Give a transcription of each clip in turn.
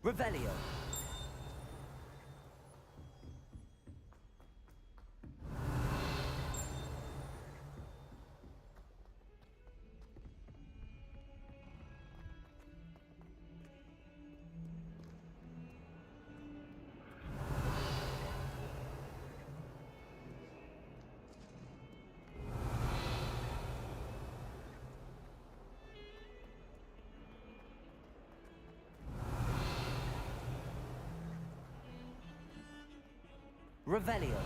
Revelio. Revelio.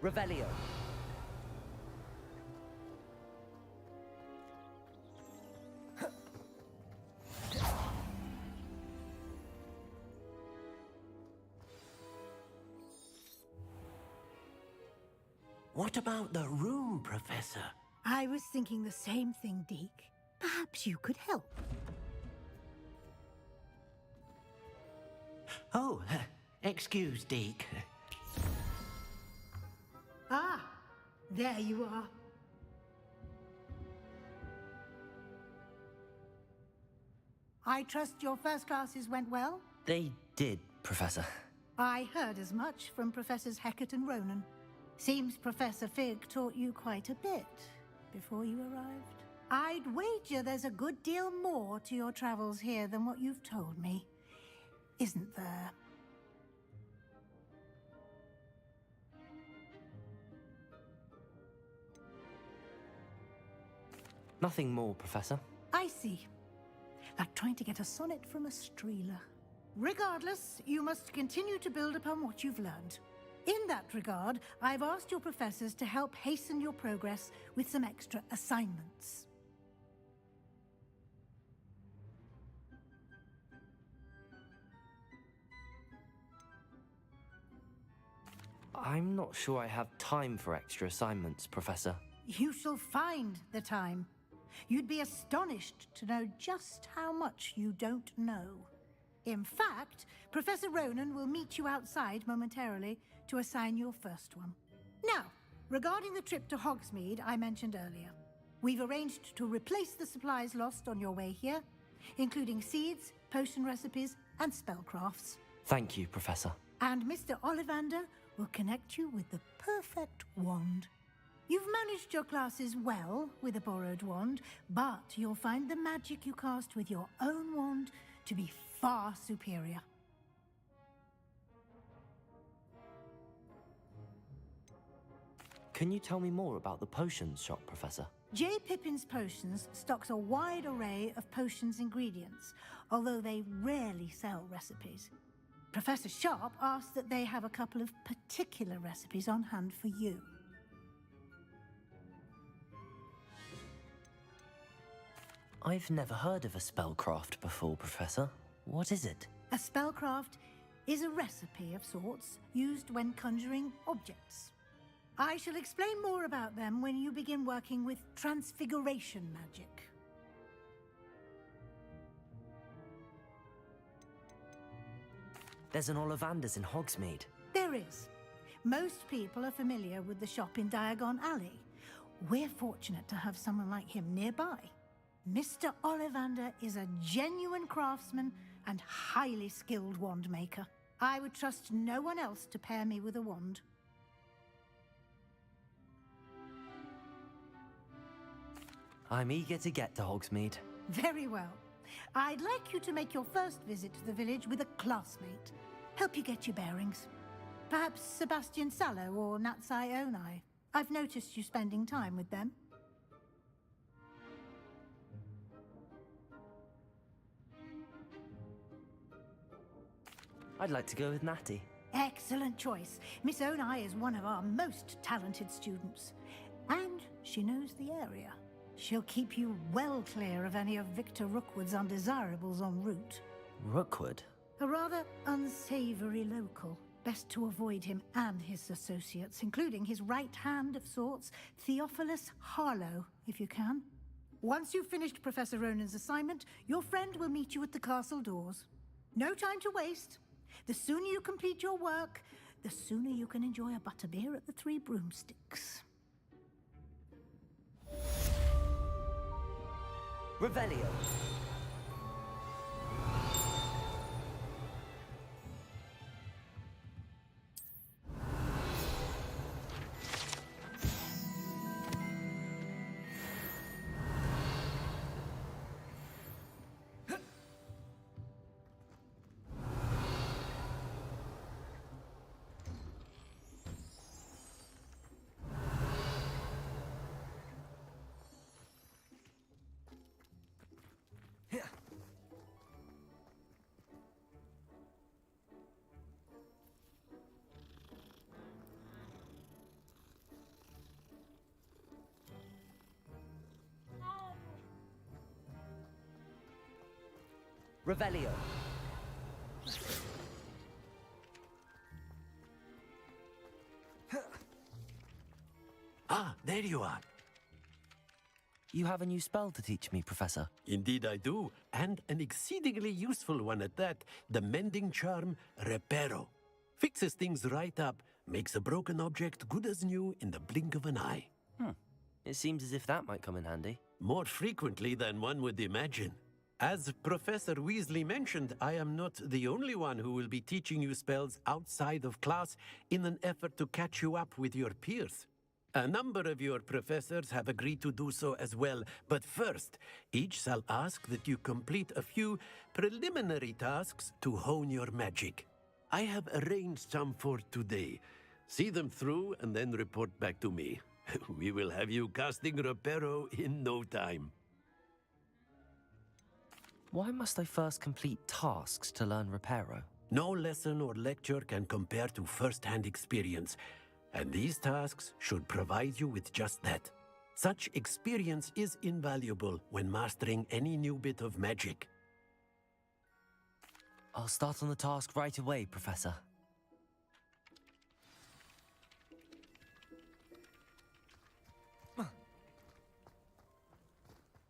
Revelio. What about the room, Professor? I was thinking the same thing, Deke. Perhaps you could help. Oh, excuse, Deke. Ah, there you are. I trust your first classes went well? They did, Professor. I heard as much from Professors Hecat and Ronan. Seems Professor Fig taught you quite a bit before you arrived. I'd wager there's a good deal more to your travels here than what you've told me. Isn't there? Nothing more, Professor. I see. Like trying to get a sonnet from a streeler. Regardless, you must continue to build upon what you've learned. In that regard, I've asked your professors to help hasten your progress with some extra assignments. I'm not sure I have time for extra assignments, Professor. You shall find the time. You'd be astonished to know just how much you don't know. In fact, Professor Ronan will meet you outside momentarily to assign your first one. Now, regarding the trip to Hogsmeade I mentioned earlier, we've arranged to replace the supplies lost on your way here, including seeds, potion recipes, and spellcrafts. Thank you, Professor. And Mr. Ollivander will connect you with the perfect wand. You've managed your classes well with a borrowed wand, but you'll find the magic you cast with your own wand to be far superior. Can you tell me more about the potions shop, Professor? J. Pippin's Potions stocks a wide array of potions ingredients, although they rarely sell recipes. Professor Sharp asked that they have a couple of particular recipes on hand for you. I've never heard of a spellcraft before, Professor. What is it? A spellcraft is a recipe of sorts used when conjuring objects. I shall explain more about them when you begin working with transfiguration magic. There's an Ollivander's in Hogsmeade. There is. Most people are familiar with the shop in Diagon Alley. We're fortunate to have someone like him nearby. Mr. Ollivander is a genuine craftsman and highly skilled wand maker. I would trust no one else to pair me with a wand. I'm eager to get to Hogsmeade. Very well. I'd like you to make your first visit to the village with a classmate. Help you get your bearings. Perhaps Sebastian Sallow or Natsai Onai. I've noticed you spending time with them. I'd like to go with Natty. Excellent choice. Miss Onai is one of our most talented students. And she knows the area. She'll keep you well clear of any of Victor Rookwood's undesirables en route. Rookwood? A rather unsavory local. Best to avoid him and his associates, including his right hand of sorts, Theophilus Harlow, if you can. Once you've finished Professor Ronan's assignment, your friend will meet you at the castle doors. No time to waste. The sooner you complete your work, the sooner you can enjoy a butterbeer at the Three Broomsticks. Revelio. Revelio. Ah, there you are. You have a new spell to teach me, Professor. Indeed I do, and an exceedingly useful one at that. The mending charm, Reparo. Fixes things right up, makes a broken object good as new in the blink of an eye. It seems as if that might come in handy. More frequently than one would imagine. As Professor Weasley mentioned, I am not the only one who will be teaching you spells outside of class in an effort to catch you up with your peers. A number of your professors have agreed to do so as well, but first, each shall ask that you complete a few preliminary tasks to hone your magic. I have arranged some for today. See them through and then report back to me. We will have you casting Reparo in no time. Why must I first complete tasks to learn Reparo? No lesson or lecture can compare to first-hand experience, and these tasks should provide you with just that. Such experience is invaluable when mastering any new bit of magic. I'll start on the task right away, Professor.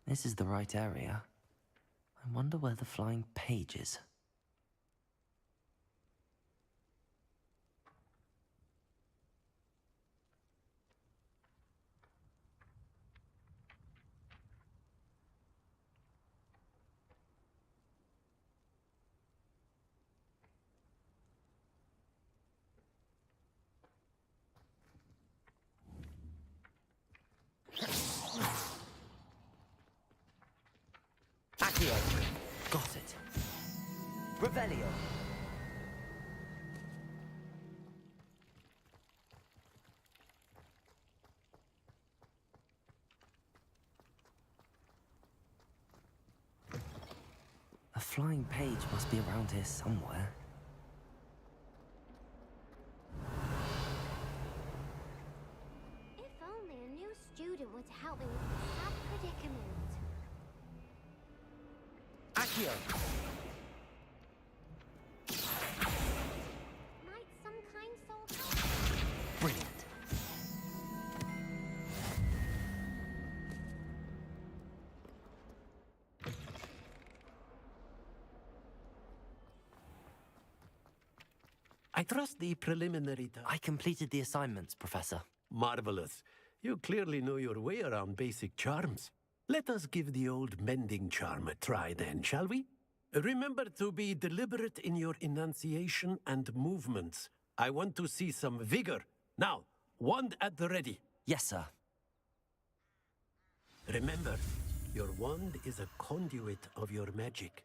This is the right area. I wonder where the flying page is. Accio! Got it. Revelio! A flying page must be around here somewhere. If only a new student were to help me with this sad predicament. Accio! Might some kind soul help? Brilliant. I trust the preliminary I completed the assignments, Professor. Marvelous. You clearly know your way around basic charms. Let us give the old mending charm a try then, shall we? Remember to be deliberate in your enunciation and movements. I want to see some vigor. Now, wand at the ready. Yes, sir. Remember, your wand is a conduit of your magic.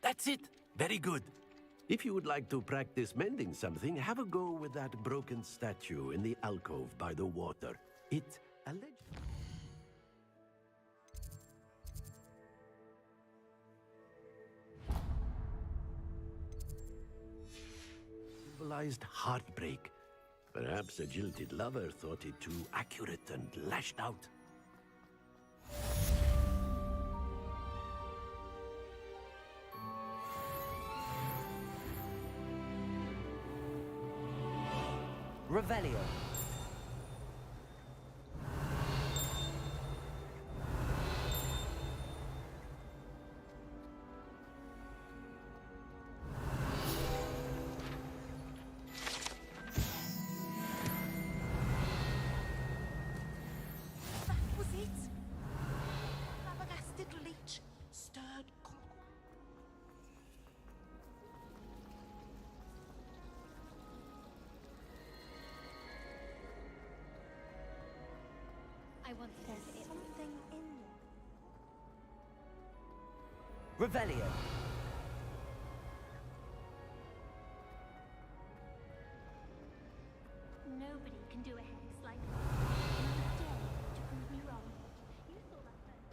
That's it. Very good. If you would like to practice mending something, have a go with that broken statue in the alcove by the water. It allegedly symbolized heartbreak. Perhaps a jilted lover thought it too accurate and lashed out. Revelio. That was it! Flabbergasted leech, stirred concord. I want to go to Italy. Something in there. Revelio. Nobody can do a hex like that. You dare to prove me wrong. You thought that first.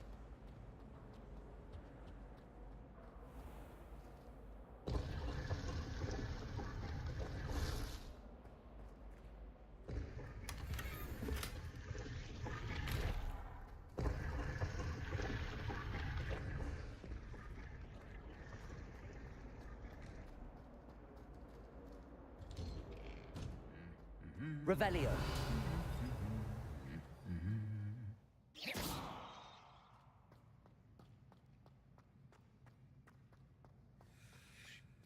Revelio.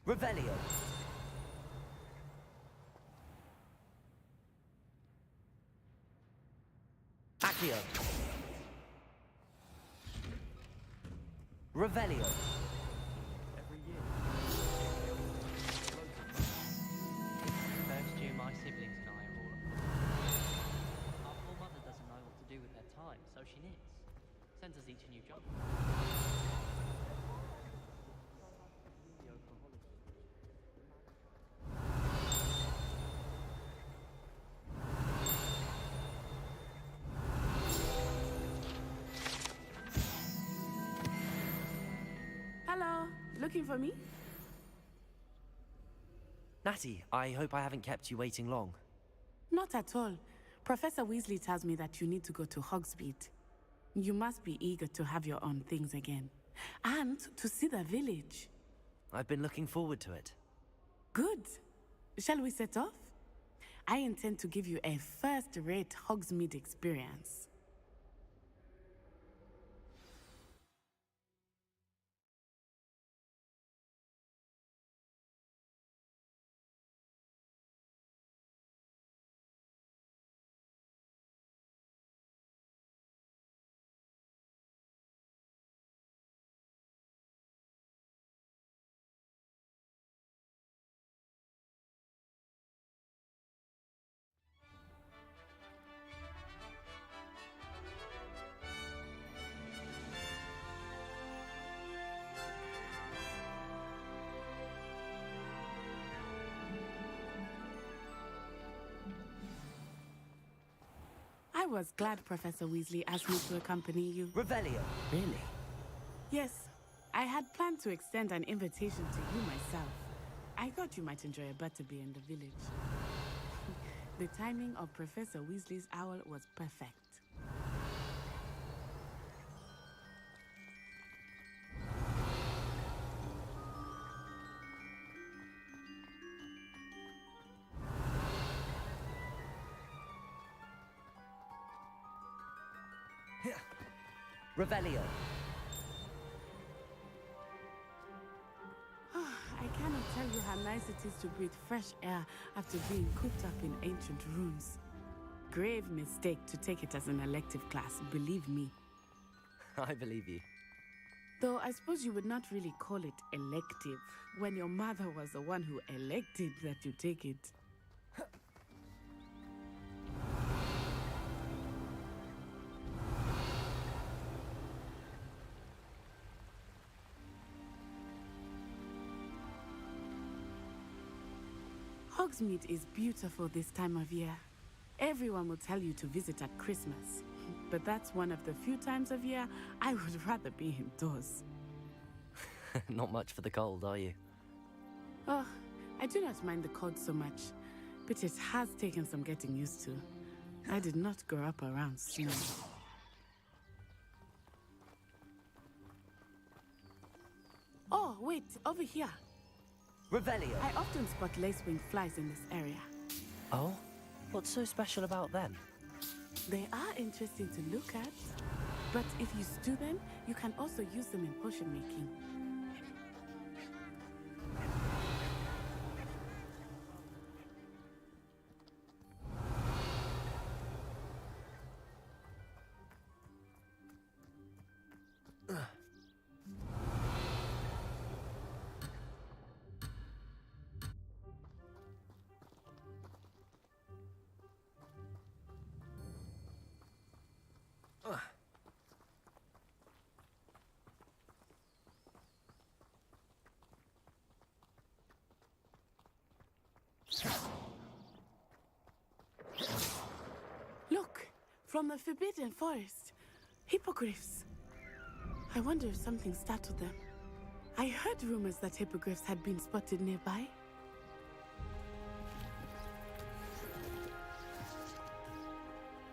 Revelio. Accio. Revelio. First year, my siblings and I are all. Our poor mother doesn't know what to do with her time, so she knits. Sends us each a new job. Hello, looking for me? Natty, I hope I haven't kept you waiting long. Not at all. Professor Weasley tells me that you need to go to Hogsmeade. You must be eager to have your own things again. And to see the village. I've been looking forward to it. Good. Shall we set off? I intend to give you a first-rate Hogsmeade experience. I was glad Professor Weasley asked me to accompany you. Revelio. Really? Yes, I had planned to extend an invitation to you myself. I thought you might enjoy a butterbeer in the village. The timing of Professor Weasley's owl was perfect. Revelio. I cannot tell you how nice it is to breathe fresh air after being cooped up in ancient rooms. Grave mistake to take it as an elective class, believe me. I believe you. Though I suppose you would not really call it elective when your mother was the one who elected that you take it. Hogsmeade is beautiful this time of year. Everyone will tell you to visit at Christmas. But that's one of the few times of year I would rather be indoors. Not much for the cold, are you? Oh, I do not mind the cold so much, but it has taken some getting used to. I did not grow up around snow. Oh, wait, over here. Revelio. I often spot lacewing flies in this area. Oh? What's so special about them? They are interesting to look at, but if you stew them, you can also use them in potion making. Look, from the Forbidden Forest. Hippogriffs. I wonder if something startled them. I heard rumors that hippogriffs had been spotted nearby.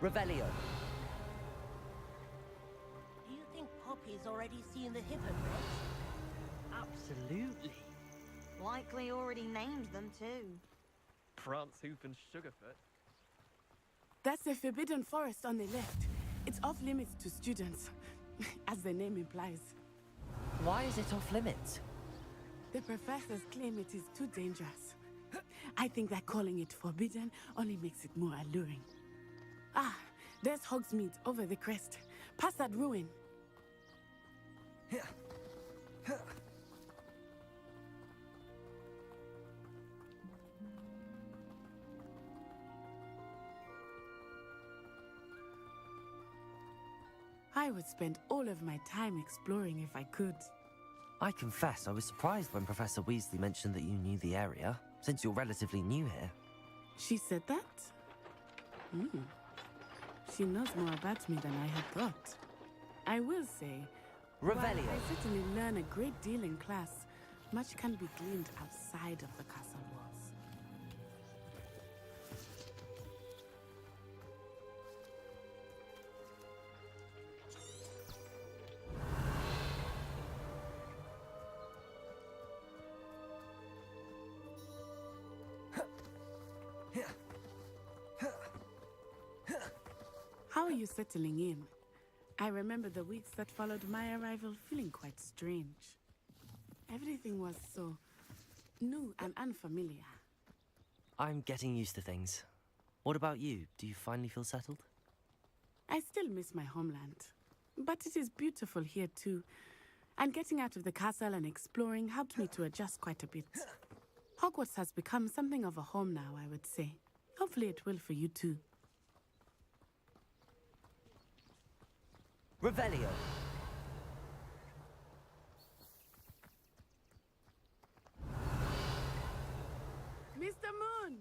Revelio. Do you think Poppy's already seen the hippogriffs? Absolutely. Likely already named them too. Prance, Hoof, and Sugarfoot. That's the Forbidden Forest on the left. It's off limits to students, as the name implies. Why is it off limits? The professors claim it is too dangerous. I think that calling it forbidden only makes it more alluring. Ah, there's Hogsmeade over the crest. Past that ruin. I would spend all of my time exploring if I could. I confess I was surprised when Professor Weasley mentioned that you knew the area, since you're relatively new here. She said that? She knows more about me than I had thought. I will say, while Revelio. I certainly learn a great deal in class, much can be gleaned outside of the castle walls. How are you settling in? I remember the weeks that followed my arrival feeling quite strange. Everything was so new and unfamiliar. I'm getting used to things. What about you? Do you finally feel settled? I still miss my homeland, but it is beautiful here too. And getting out of the castle and exploring helped me to adjust quite a bit. Hogwarts has become something of a home now, I would say. Hopefully it will for you too. Revelio. Mr. Moon!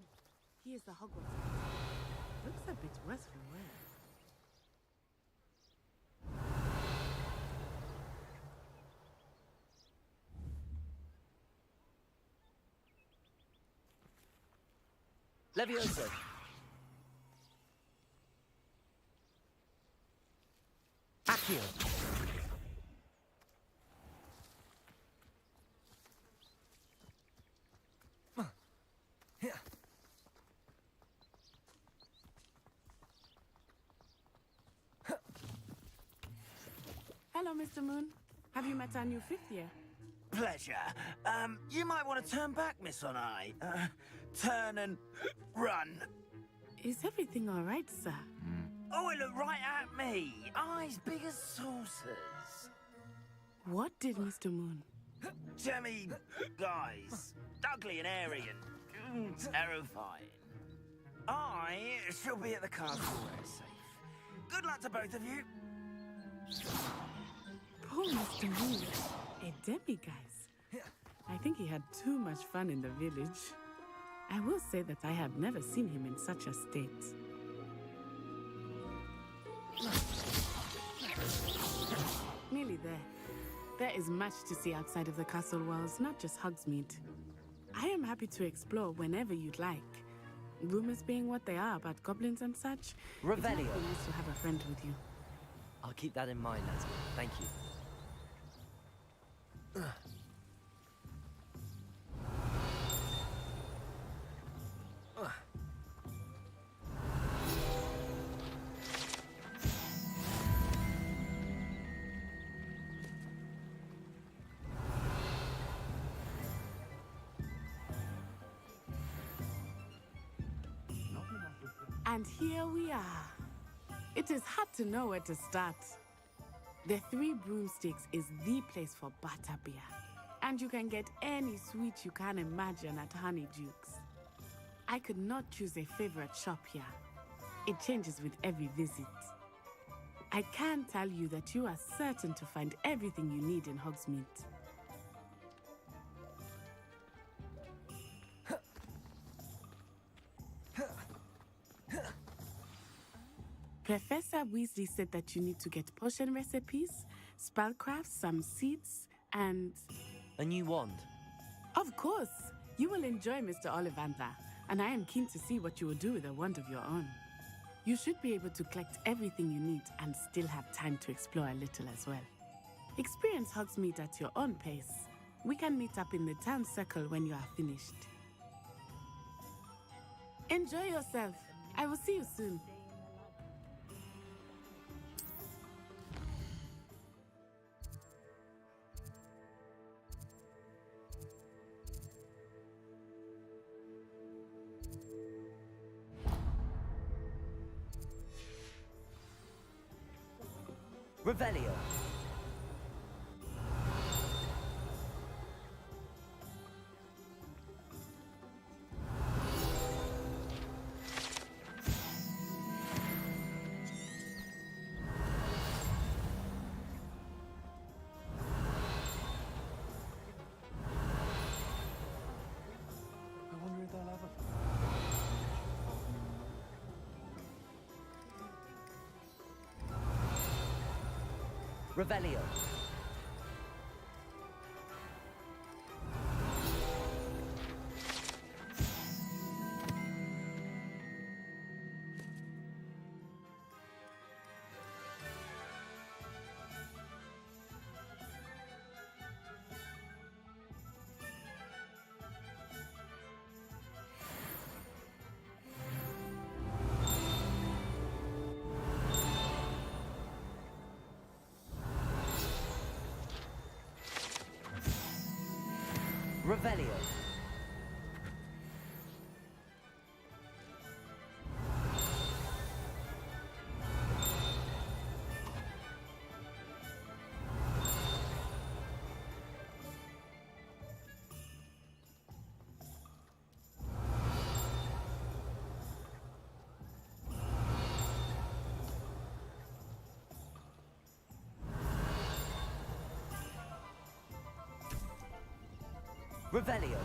Here's the Hogwarts. Looks a bit worse for wear. Levioso. Accio. Hello, Mr. Moon. Have you met our new fifth year? Pleasure. You might want to turn back, Miss Onai. Turn and run. Is everything all right, sir? Oh, it looked right at me. Eyes big as saucers. What did Mr. Moon? Jemmy guys. Ugly and airy and terrifying. I shall be at the castle where it's safe. Good luck to both of you. Poor Mr. Moon. A demiguise. I think he had too much fun in the village. I will say that I have never seen him in such a state. Nearly there. There is much to see outside of the castle walls, not just Hogsmeade. I am happy to explore whenever you'd like. Rumors being what they are about goblins and such, it might Revelio. be nice to have a friend with you. I'll keep that in mind, Natalie. Thank you. And here we are. It is hard to know where to start. The Three Broomsticks is the place for butterbeer. And you can get any sweet you can imagine at Honeydukes. I could not choose a favorite shop here. It changes with every visit. I can tell you that you are certain to find everything you need in Hogsmeade. Professor Weasley said that you need to get potion recipes, spellcrafts, some seeds, and... A new wand. Of course! You will enjoy Mr. Ollivander, and I am keen to see what you will do with a wand of your own. You should be able to collect everything you need and still have time to explore a little as well. Experience Hogsmeade at your own pace. We can meet up in the town circle when you are finished. Enjoy yourself. I will see you soon. Revelio. I wonder if they'll ever. Revelio. Revelio. Revelio.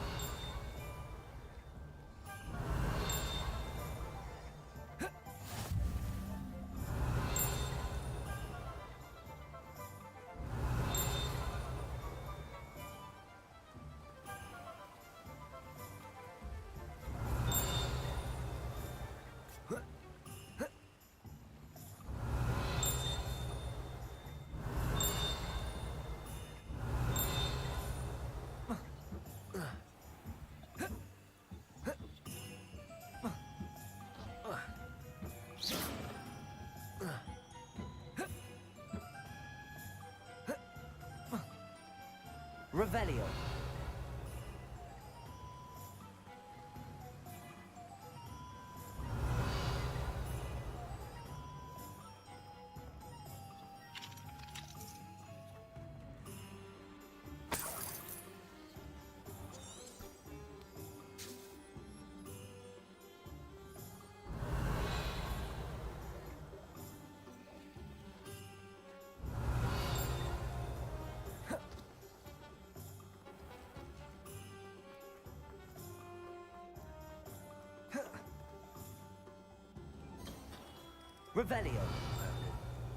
Revelio. Revelio.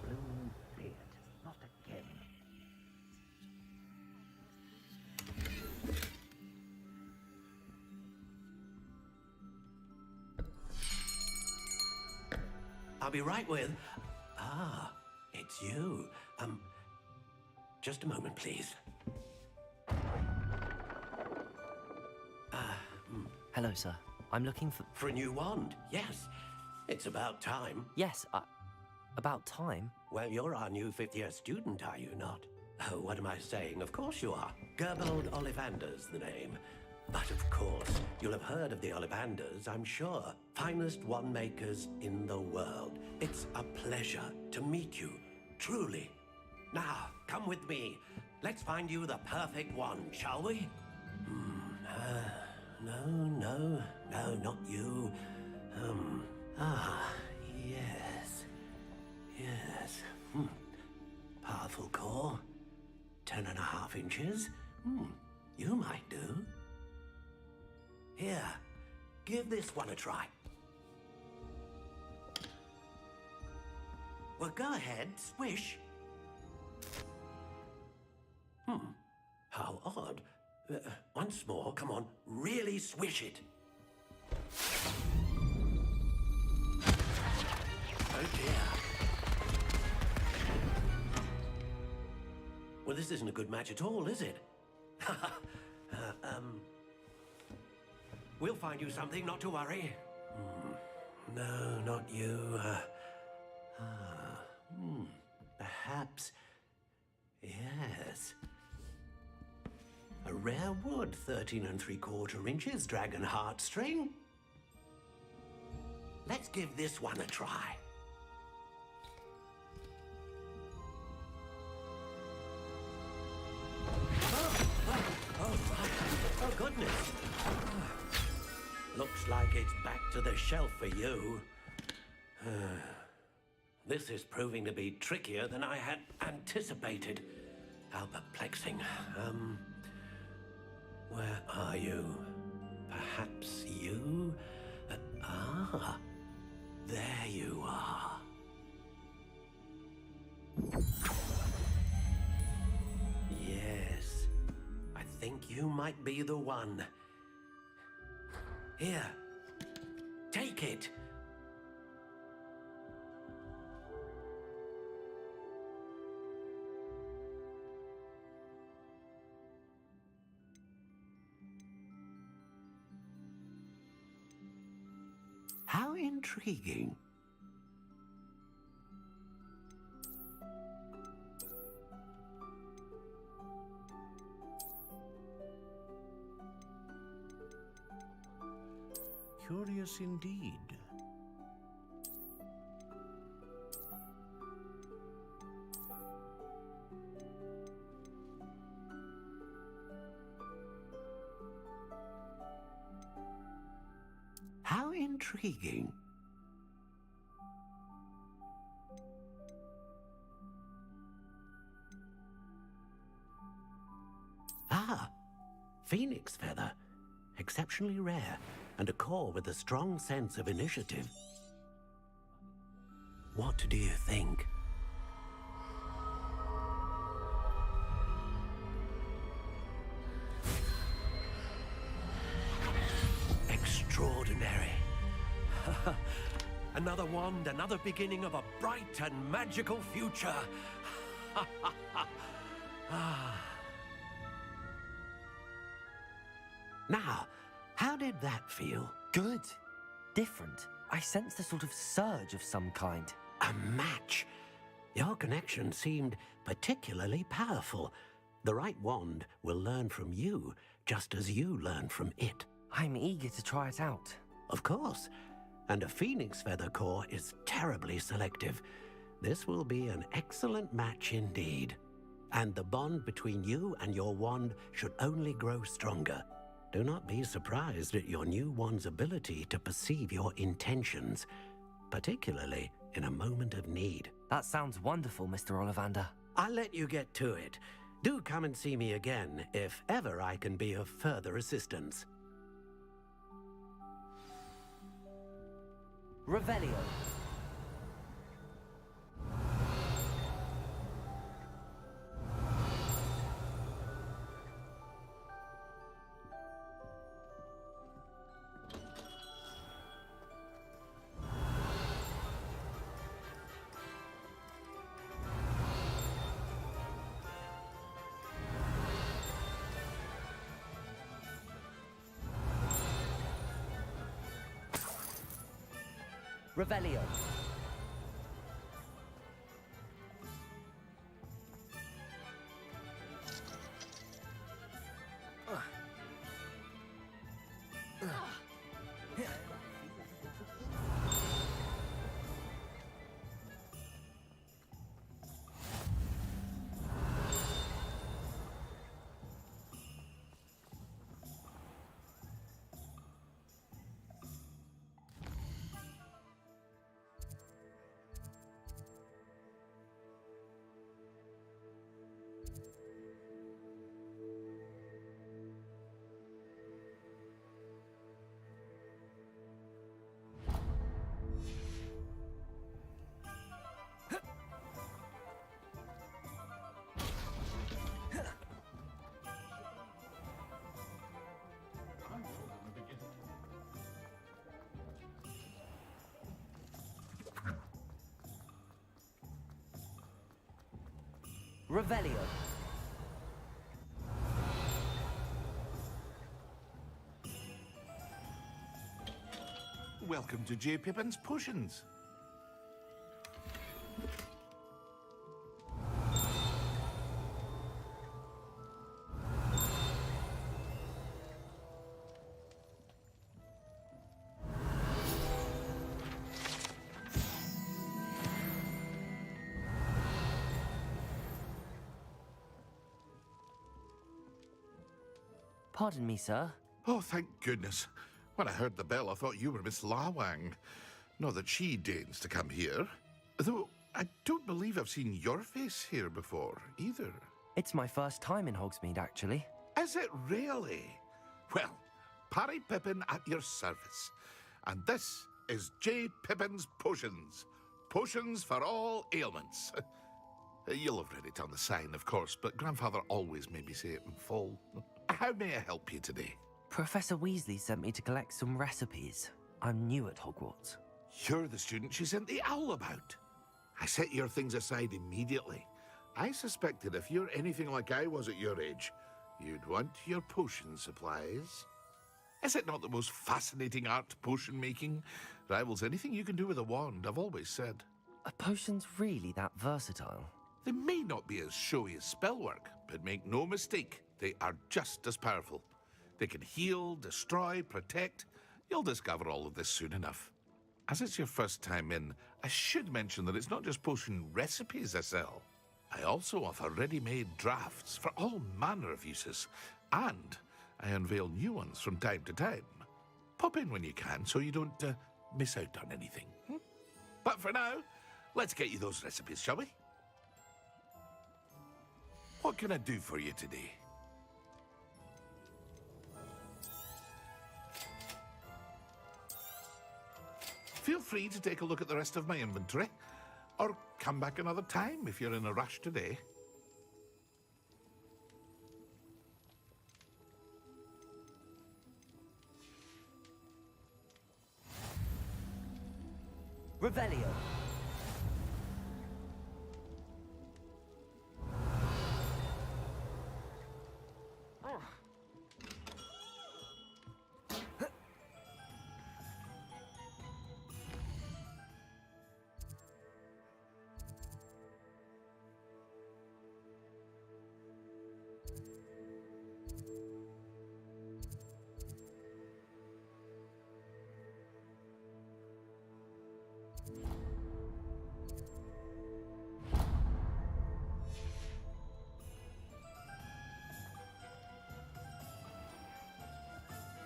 Blooming beard. Not again. I'll be right with... Ah, it's you. Just a moment, please. Hello, sir. I'm looking for... For a new wand, yes. It's about time. Yes, about time. Well, you're our new fifth-year student, are you not? Oh, what am I saying? Of course you are. Gerbold Ollivander's the name. But of course, you'll have heard of the Ollivanders, I'm sure. Finest wand makers in the world. It's a pleasure to meet you, truly. Now, come with me. Let's find you the perfect wand, shall we? No, not you. Yes. Powerful core. 10.5 inches. You might do. Here, give this one a try. Well, go ahead, swish. How odd. Once more, come on, really swish it. Oh dear. Well, this isn't a good match at all, is it? We'll find you something, not to worry. No, not you. Perhaps... Yes. A rare wood, 13 3/4 inches, dragon heartstring. Let's give this one a try. Oh, goodness. Looks like it's back to the shelf for you. This is proving to be trickier than I had anticipated. How perplexing. Where are you? Perhaps you? There you are. Yes, I think you might be the one. Here, take it. How intriguing. Curious indeed. How intriguing. Phoenix feather. Exceptionally rare, and a core with a strong sense of initiative. What do you think? Extraordinary. Another wand, another beginning of a bright and magical future. Now, how did that feel? Good. Different. I sensed a sort of surge of some kind. A match. Your connection seemed particularly powerful. The right wand will learn from you, just as you learn from it. I'm eager to try it out. Of course. And a phoenix feather core is terribly selective. This will be an excellent match indeed. And the bond between you and your wand should only grow stronger. Do not be surprised at your new wand's ability to perceive your intentions, particularly in a moment of need. That sounds wonderful, Mr. Ollivander. I'll let you get to it. Do come and see me again if ever I can be of further assistance. Revelio. Revelio. Revelio. Welcome to J. Pippin's Potions. Pardon me, sir. Oh, thank goodness. When I heard the bell, I thought you were Miss Lawang. Not that she deigns to come here. Though I don't believe I've seen your face here before, either. It's my first time in Hogsmeade, actually. Is it really? Well, Parry Pippin at your service. And this is J. Pippin's Potions. Potions for all ailments. You'll have read it on the sign, of course, but Grandfather always made me say it in full. How may I help you today? Professor Weasley sent me to collect some recipes. I'm new at Hogwarts. You're the student she sent the owl about. I set your things aside immediately. I suspected if you're anything like I was at your age, you'd want your potion supplies. Is it not the most fascinating art, potion making? Rivals anything you can do with a wand, I've always said. Are potions really that versatile? They may not be as showy as spellwork, but make no mistake, they are just as powerful. They can heal, destroy, protect. You'll discover all of this soon enough. As it's your first time in, I should mention that it's not just potion recipes I sell. I also offer ready-made drafts for all manner of uses, and I unveil new ones from time to time. Pop in when you can so you don't miss out on anything. But for now, let's get you those recipes, shall we? What can I do for you today? Feel free to take a look at the rest of my inventory, or come back another time if you're in a rush today. Revelio.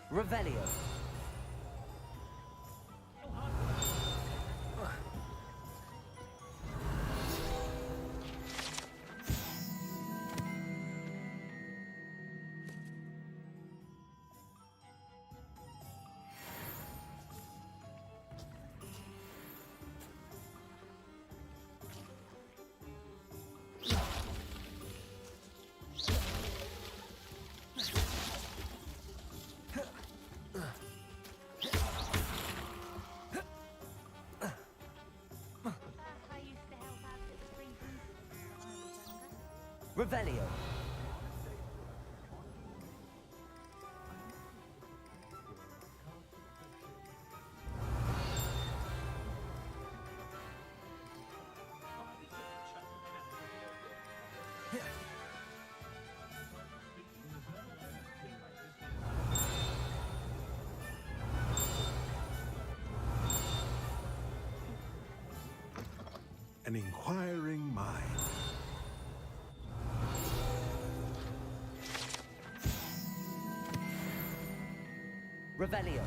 Revelio. Revelio. an inquiring mind. Revelio.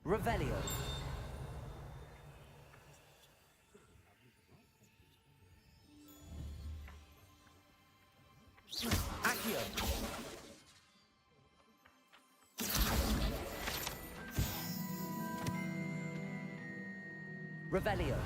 Revelio. Accio. Revelio.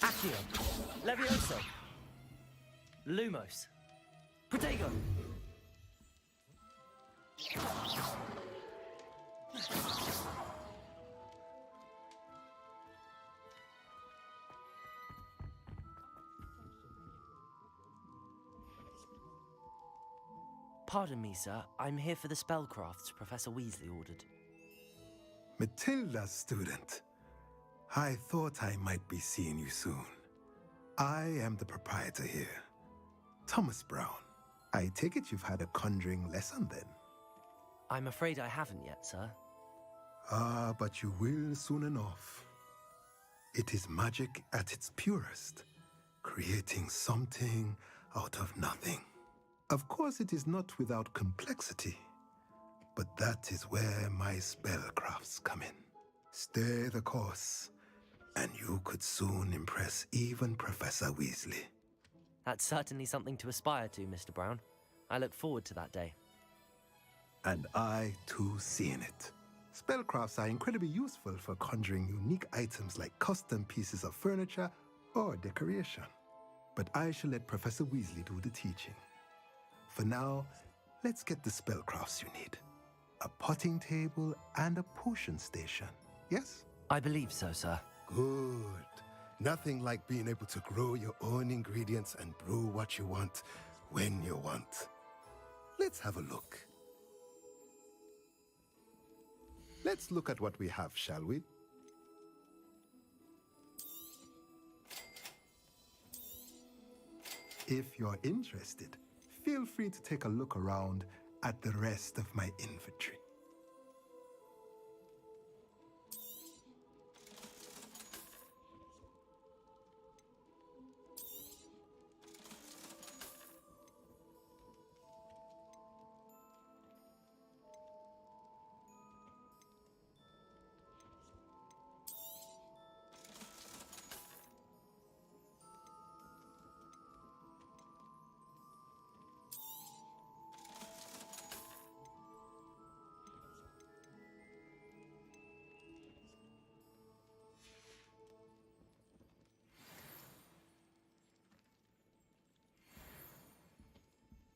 Accio. Levioso. Lumos. Protego. Pardon me, sir. I'm here for the spellcrafts Professor Weasley ordered. Matilda's student. I thought I might be seeing you soon. I am the proprietor here, Thomas Brown. I take it you've had a conjuring lesson then? I'm afraid I haven't yet, sir. Ah, but you will soon enough. It is magic at its purest, creating something out of nothing. Of course, it is not without complexity, but that is where my spellcrafts come in. Stay the course, and you could soon impress even Professor Weasley. That's certainly something to aspire to, Mr. Brown. I look forward to that day. And I, too, seeing it. Spellcrafts are incredibly useful for conjuring unique items like custom pieces of furniture or decoration. But I shall let Professor Weasley do the teaching. For now, let's get the spellcrafts you need. A potting table and a potion station, yes? I believe so, sir. Good. Nothing like being able to grow your own ingredients and brew what you want when you want. Let's have a look. Let's look at what we have, shall we? If you're interested, feel free to take a look around at the rest of my inventory.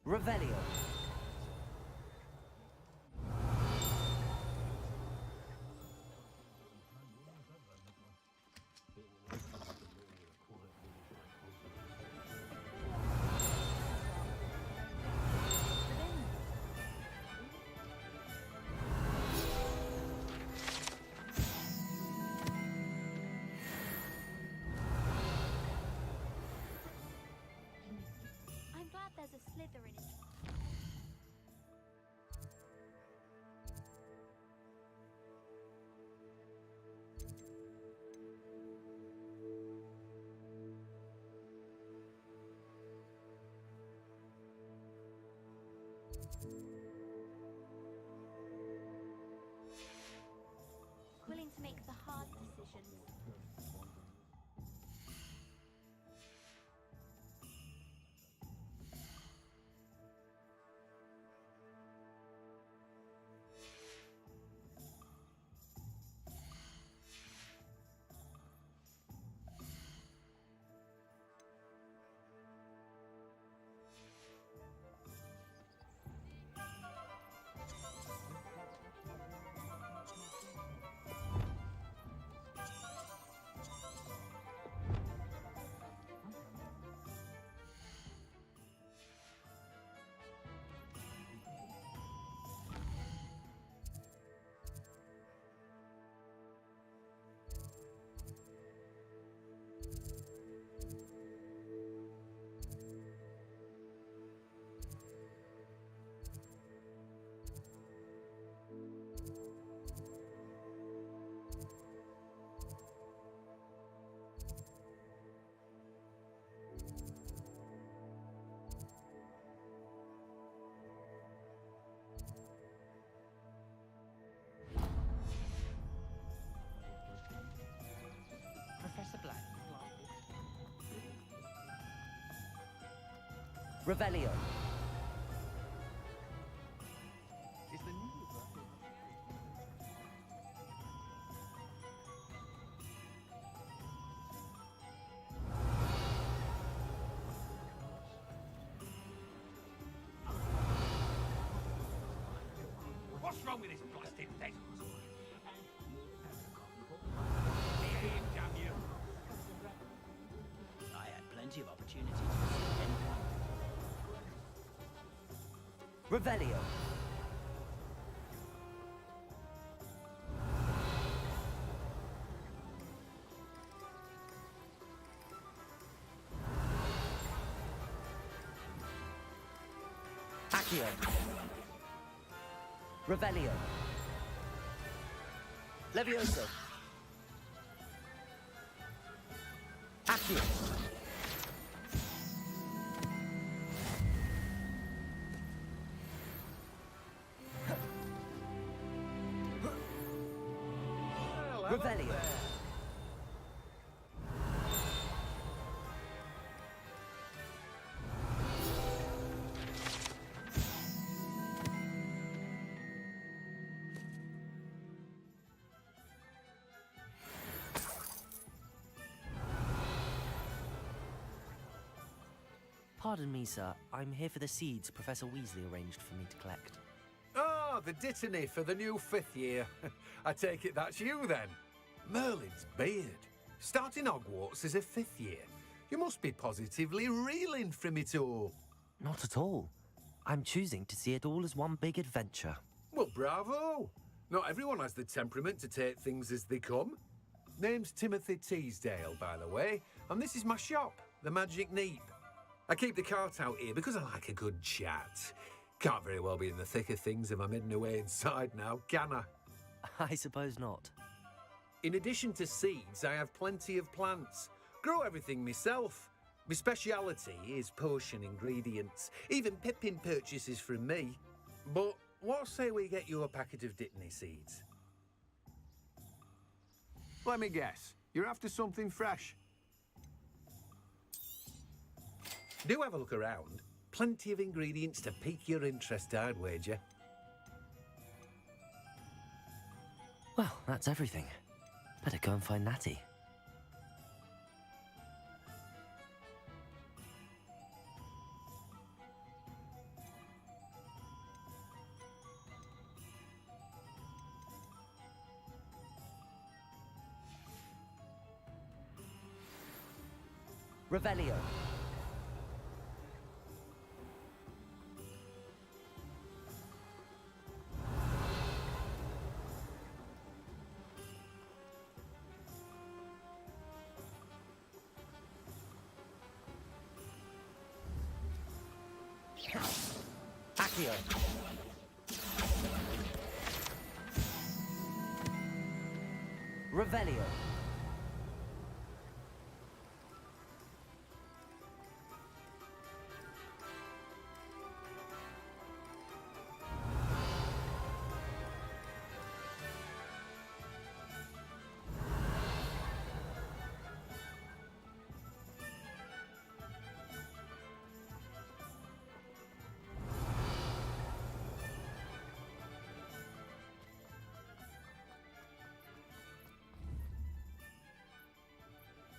Revelio. I'm glad there's a Slytherin in Revelio. Is the new What's wrong with this blasted thing? Damn you! I had plenty of opportunities to Revelio. Accio. Revelio. Levioso. Accio. Revelio. Pardon me, sir. I'm here for the seeds Professor Weasley arranged for me to collect. Ah, the dittany for the new 5th year. I take it that's you, then. Merlin's beard. Starting Hogwarts as a 5th year. You must be positively reeling from it all. Not at all. I'm choosing to see it all as one big adventure. Well, bravo. Not everyone has the temperament to take things as they come. Name's Timothy Teasdale, by the way, and this is my shop, the Magic Neep. I keep the cart out here because I like a good chat. Can't very well be in the thick of things if I'm hidden away inside now, can I? I suppose not. In addition to seeds, I have plenty of plants. Grow everything myself. My speciality is potion ingredients. Even Pippin purchases from me. But what say we get you a packet of Dittany seeds? Let me guess. You're after something fresh. Do have a look around. Plenty of ingredients to pique your interest, I'd wager. Well, that's everything. Better go and find Natty. Revelio. Accio. Revelio.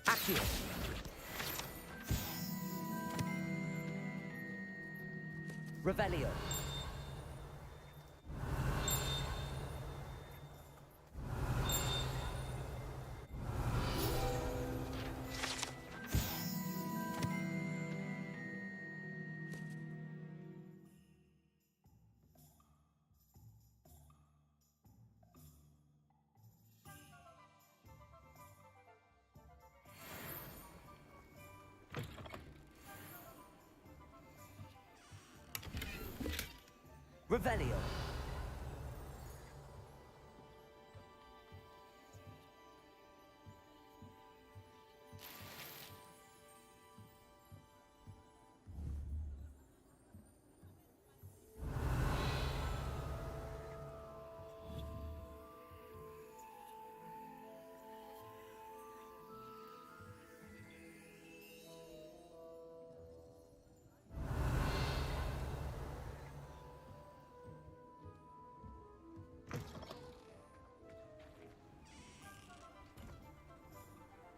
Accio. Revelio. Revelio.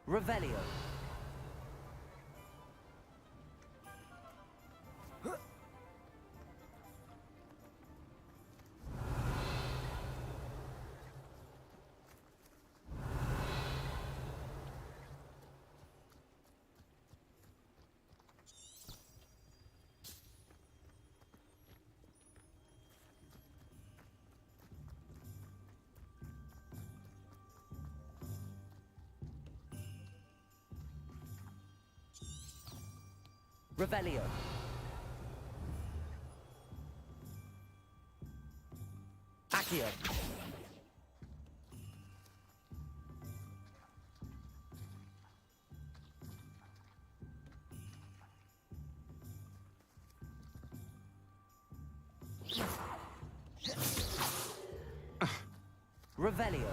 Revelio. Revelio. Accio. Revelio.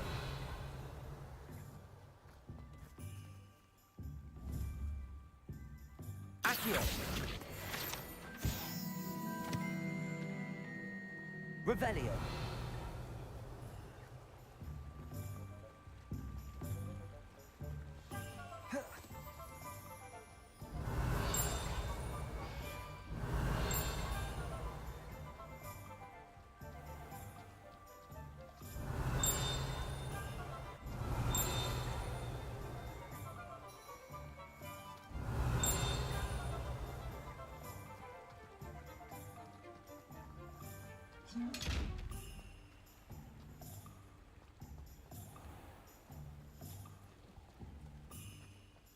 Accio. Revelio.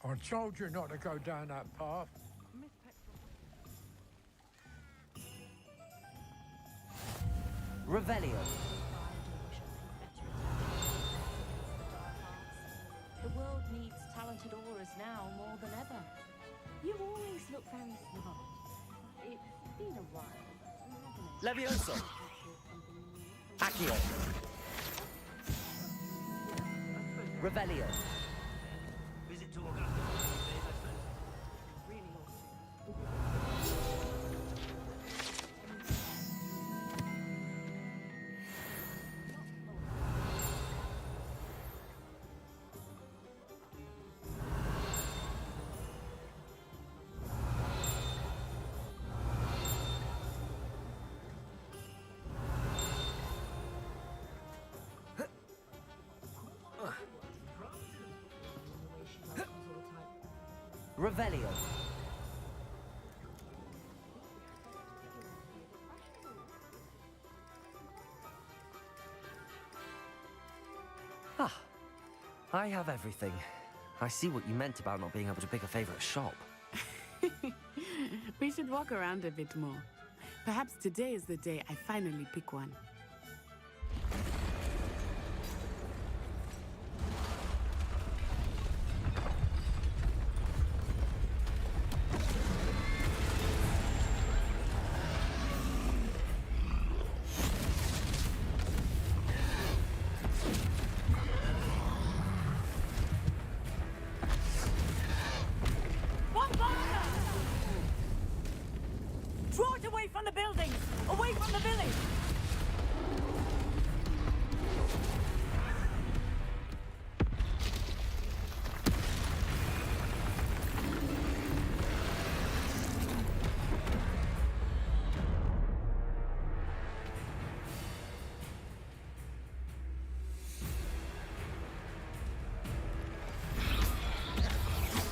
I told you not to go down that path. Revelio. The world needs talented aurors now more than ever. You always look very smart. It's been a while, hasn't it? Levioso. Accio. Revelio. Visit to Augusta. Really Revelio. Ah, I have everything. I see what you meant about not being able to pick a favorite shop. We should walk around a bit more. Perhaps today is the day I finally pick one. Draw it away from the buildings! Away from the village!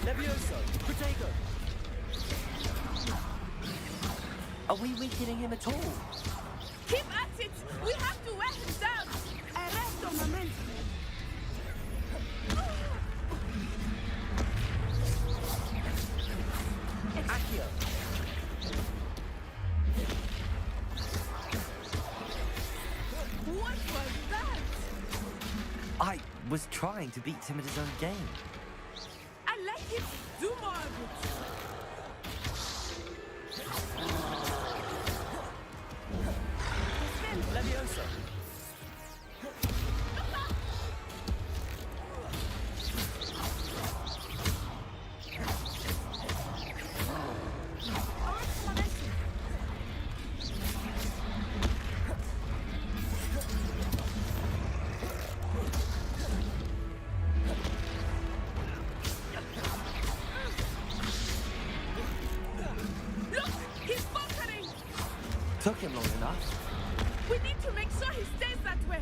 Levioso. Protego. Are we weakening him at all? Keep at it! We have to wear him down! Arresto momento! Accio. What was that? I was trying to beat him at his own game. I let him do more of it! Levioso. Took him long enough. We need to make sure he stays that way.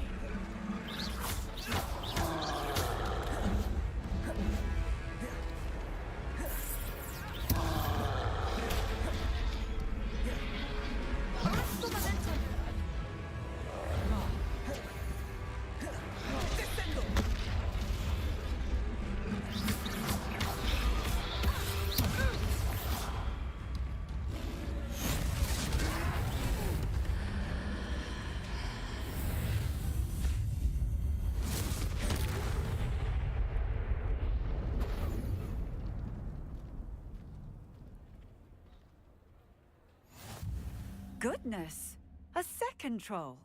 Goodness! A second troll!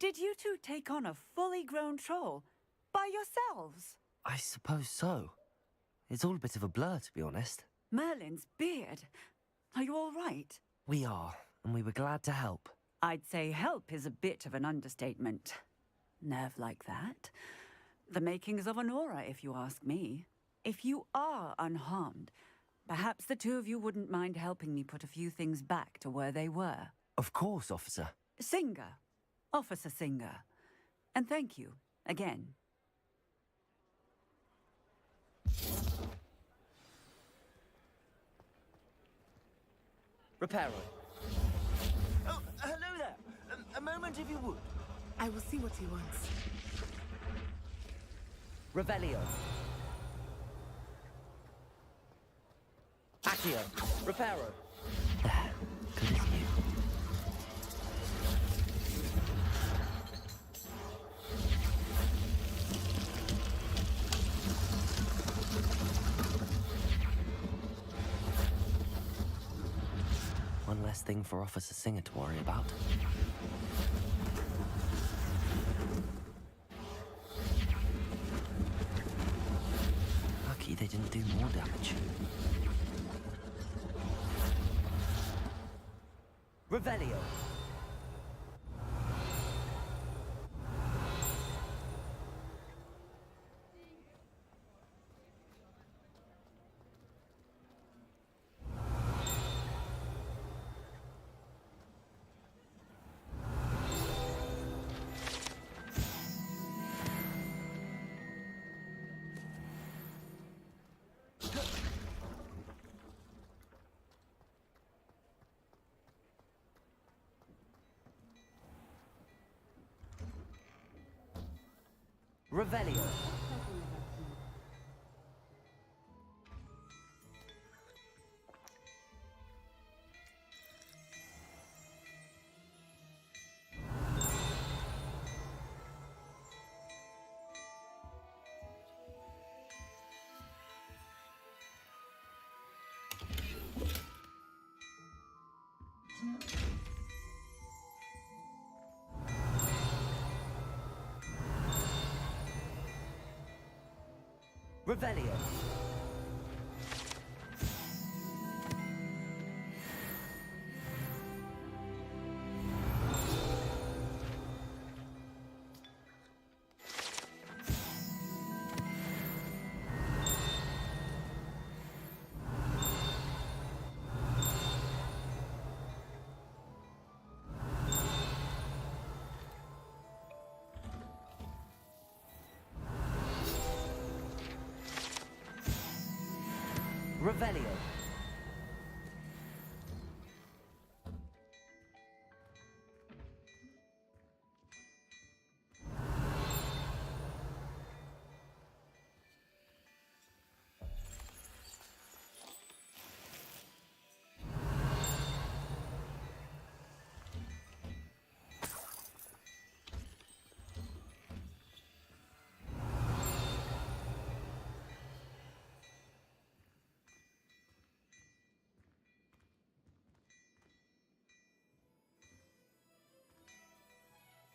Did you two take on a fully grown troll? By yourselves? I suppose so. It's all a bit of a blur, to be honest. Merlin's beard. Are you all right? We are, and we were glad to help. I'd say help is a bit of an understatement. Nerve like that. The makings of an aura, if you ask me. If you are unharmed, perhaps the two of you wouldn't mind helping me put a few things back to where they were. Of course, officer. Singer. Officer Singer. And thank you, again. Reparo. Oh, hello there. A moment, if you would. I will see what he wants. Revelio. Accio. Reparo. There. Good as new. One less thing for Officer Singer to worry about. Lucky they didn't do more damage. Revelio. Revelio. Revelio. Revelio.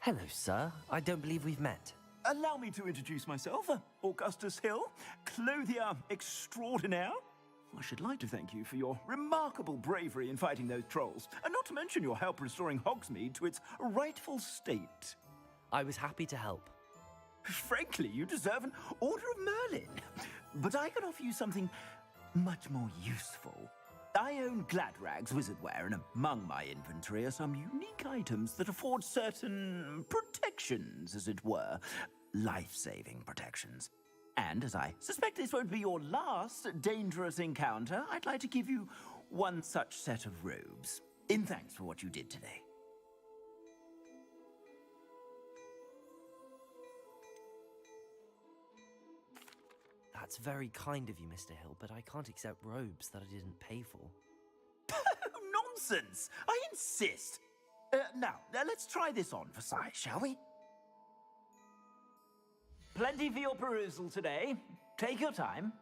Hello, sir. I don't believe we've met. Allow me to introduce myself. Augustus Hill, clothier extraordinaire. I should like to thank you for your remarkable bravery in fighting those trolls, and not to mention your help restoring Hogsmeade to its rightful state. I was happy to help. Frankly, you deserve an Order of Merlin. But I can offer you something much more useful. I own Gladrag's wizardware, and among my inventory are some unique items that afford certain protections, as it were. Life-saving protections. And as I suspect this won't be your last dangerous encounter, I'd like to give you one such set of robes, in thanks for what you did today. That's very kind of you, Mr. Hill, but I can't accept robes that I didn't pay for. Nonsense! I insist! Now, let's try this on for size, shall we? Plenty for your perusal today. Take your time.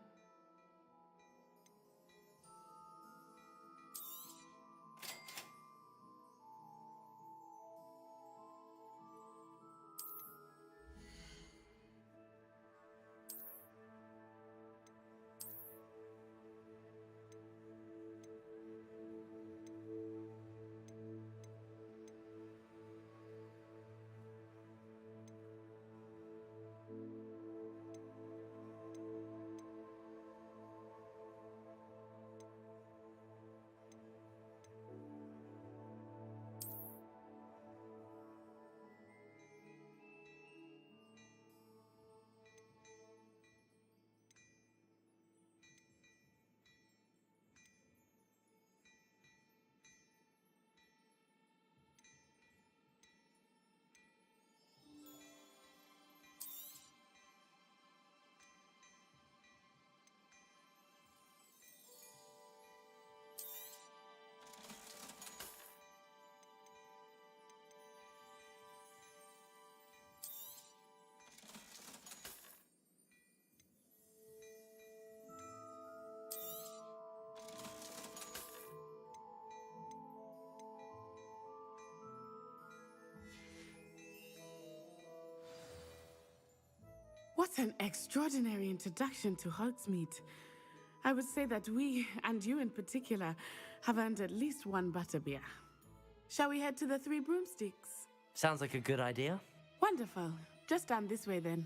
What an extraordinary introduction to Hogsmeade. I would say that we, and you in particular, have earned at least one butterbeer. Shall we head to the Three Broomsticks? Sounds like a good idea. Wonderful. Just down this way then.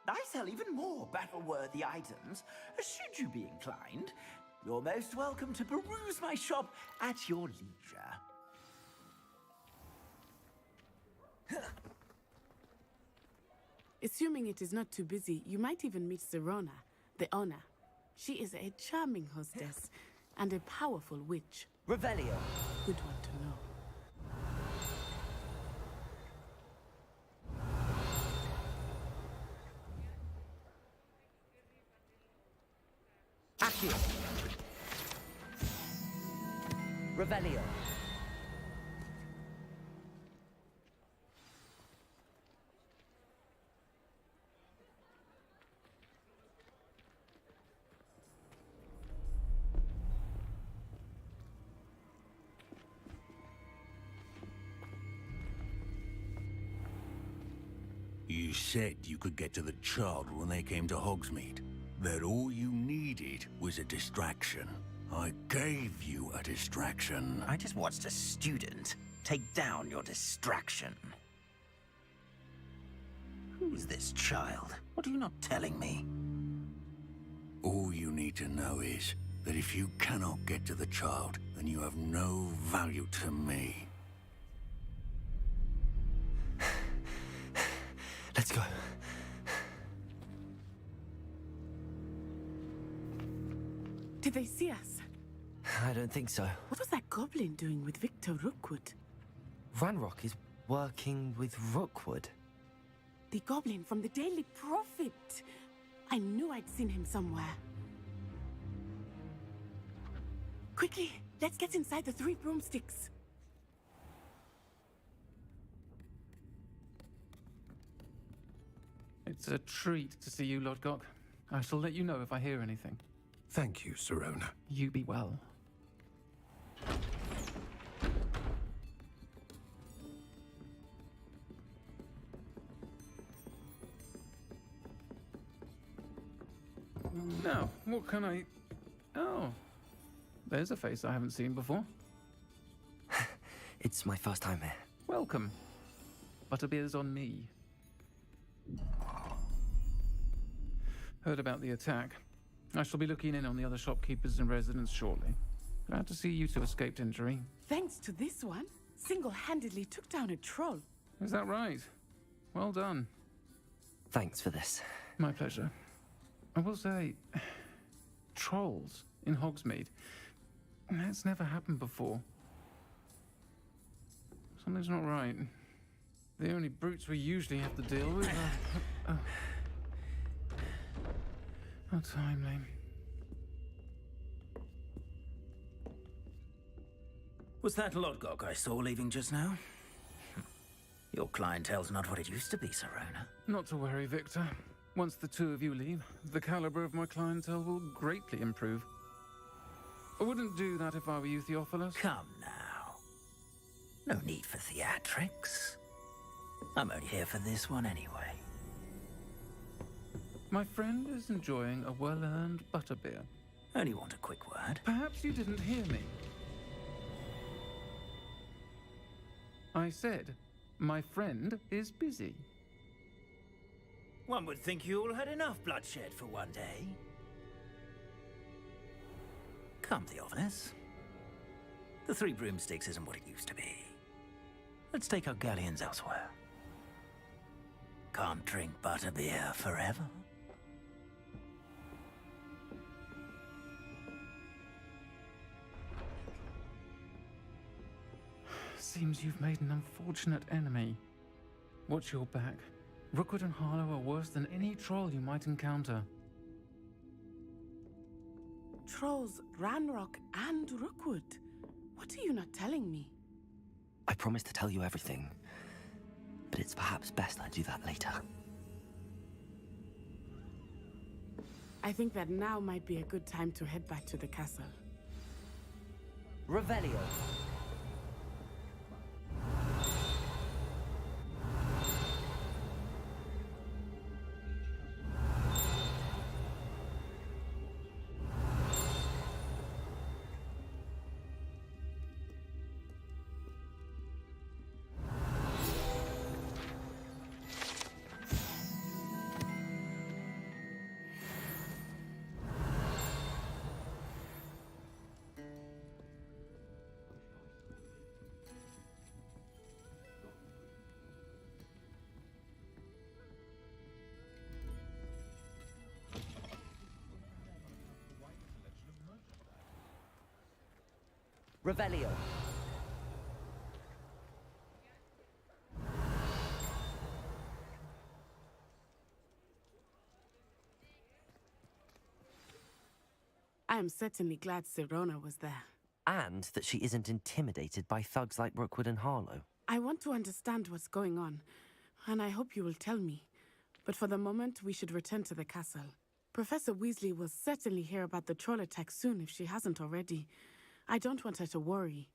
I sell even more battle-worthy items. Should you be inclined, you're most welcome to peruse my shop at your leisure. Assuming it is not too busy, you might even meet Serona, the owner. She is a charming hostess and a powerful witch. Revelio. Good one to know. Accio. Revelio. You said you could get to the child when they came to Hogsmeade. That all you needed was a distraction. I gave you a distraction. I just watched a student take down your distraction. Who is this child? What are you not telling me? All you need to know is that if you cannot get to the child, then you have no value to me. Let's go. Did they see us? I don't think so. What was that goblin doing with Victor Rookwood? Ranrock is working with Rookwood. The goblin from the Daily Prophet. I knew I'd seen him somewhere. Quickly, let's get inside the Three Broomsticks. It's a treat to see you, Lodgok. I shall let you know if I hear anything. Thank you, Serona. You be well. Now, what can I... Oh, there's a face I haven't seen before. It's my first time here. Welcome. Butterbeer's on me. Heard about the attack. I shall be looking in on the other shopkeepers and residents shortly. Glad to see you two escaped injury. Thanks to this one, single-handedly took down a troll. Is that right? Well done. Thanks for this. My pleasure. I will say, trolls in Hogsmeade. That's never happened before. Something's not right. The only brutes we usually have to deal with are... How timely. Was that Lodgok I saw leaving just now? Your clientele's not what it used to be, Serona. Not to worry, Victor. Once the two of you leave, the caliber of my clientele will greatly improve. I wouldn't do that if I were you, Theophilus. Come now. No need for theatrics. I'm only here for this one anyway. My friend is enjoying a well-earned butterbeer. Only want a quick word. Perhaps you didn't hear me. I said, my friend is busy. One would think you all had enough bloodshed for one day. Come, Theophilus. The Three Broomsticks isn't what it used to be. Let's take our galleons elsewhere. Can't drink butterbeer forever. Seems you've made an unfortunate enemy. Watch your back. Rookwood and Harlow are worse than any troll you might encounter. Trolls, Ranrock, and Rookwood. What are you not telling me? I promised to tell you everything, but it's perhaps best I do that later. I think that now might be a good time to head back to the castle. Revelio. Revelio. I am certainly glad Serona was there. And that she isn't intimidated by thugs like Rookwood and Harlow. I want to understand what's going on, and I hope you will tell me. But for the moment, we should return to the castle. Professor Weasley will certainly hear about the troll attack soon if she hasn't already. I don't want her to worry.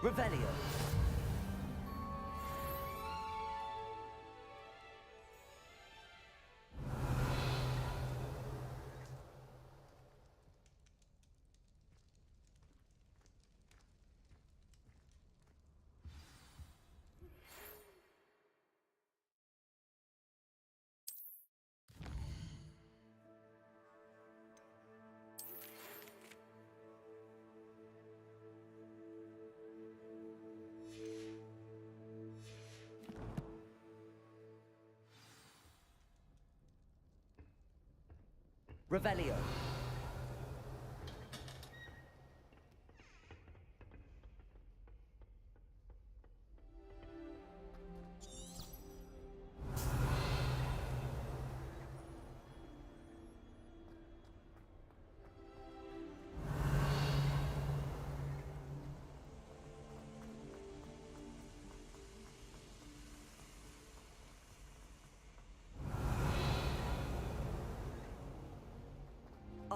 Revelio. Revelio.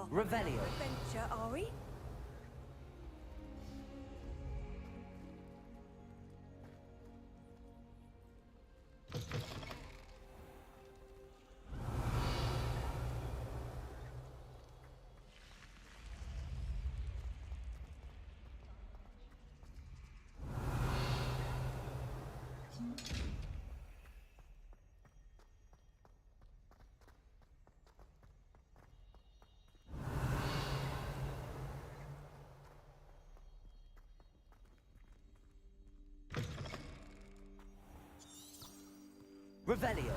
Revelio. Adventure, are we? Revelio.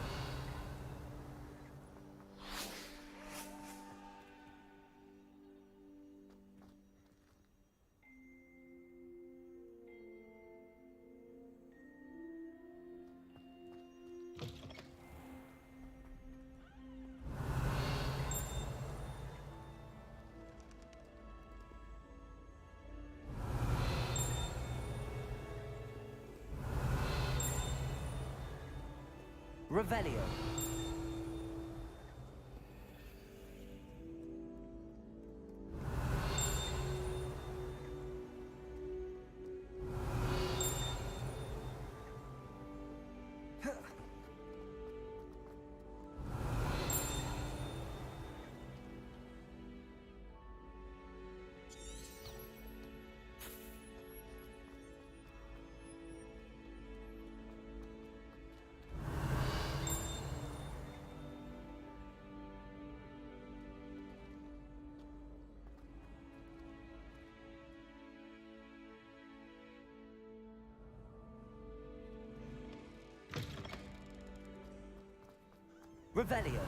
Revelio. Revelio.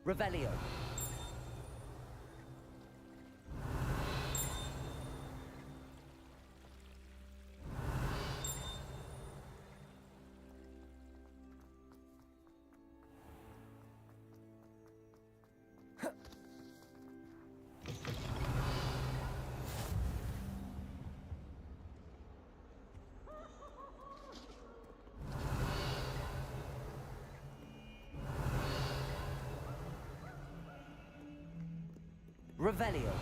Revelio. Revelio.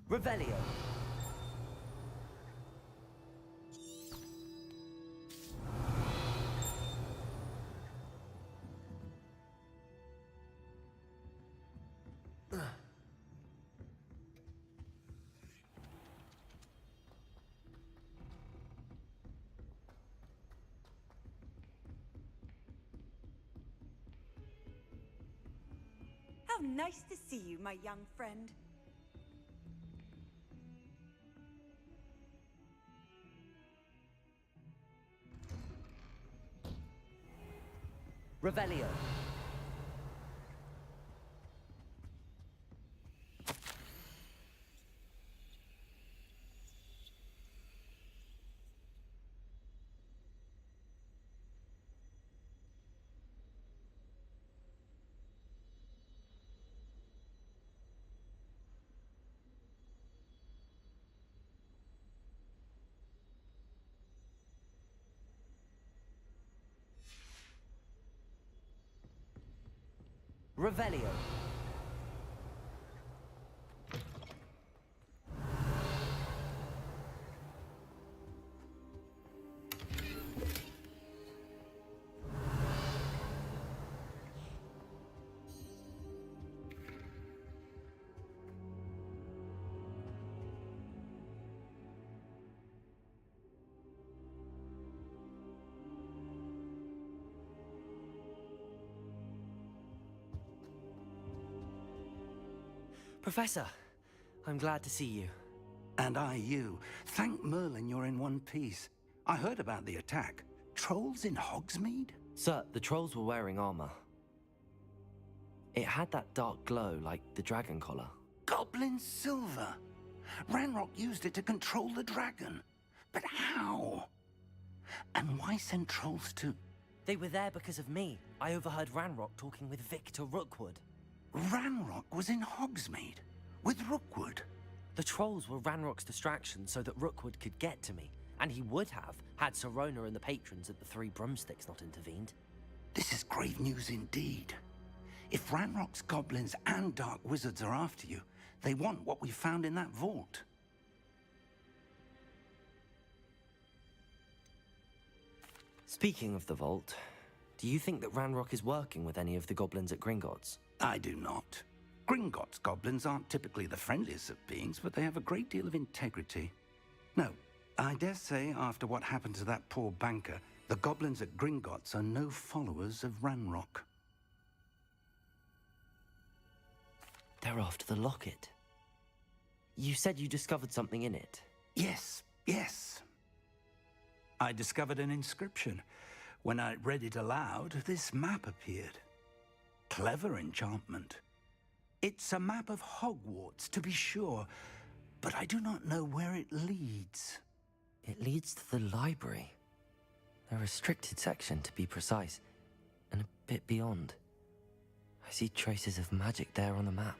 Revelio. How nice to see you, my young friend. Revelio. Revelio. Professor, I'm glad to see you. And I you. Thank Merlin you're in one piece. I heard about the attack. Trolls in Hogsmeade? Sir, the trolls were wearing armor. It had that dark glow like the dragon collar. Goblin silver! Ranrock used it to control the dragon. But how? And why send trolls to... They were there because of me. I overheard Ranrock talking with Victor Rookwood. Ranrock was in Hogsmeade? With Rookwood? The trolls were Ranrock's distraction so that Rookwood could get to me. And he would have, had Sirona and the patrons at the Three Broomsticks not intervened. This is grave news indeed. If Ranrock's goblins and dark wizards are after you, they want what we found in that vault. Speaking of the vault, do you think that Ranrock is working with any of the goblins at Gringotts? I do not. Gringotts goblins aren't typically the friendliest of beings, but they have a great deal of integrity. No, I dare say after what happened to that poor banker, the goblins at Gringotts are no followers of Ranrock. They're after the locket. You said you discovered something in it. Yes, yes. I discovered an inscription. When I read it aloud, this map appeared. Clever enchantment. It's a map of Hogwarts, to be sure, but I do not know where it leads. It leads to the library. A restricted section, to be precise, and a bit beyond. I see traces of magic there on the map.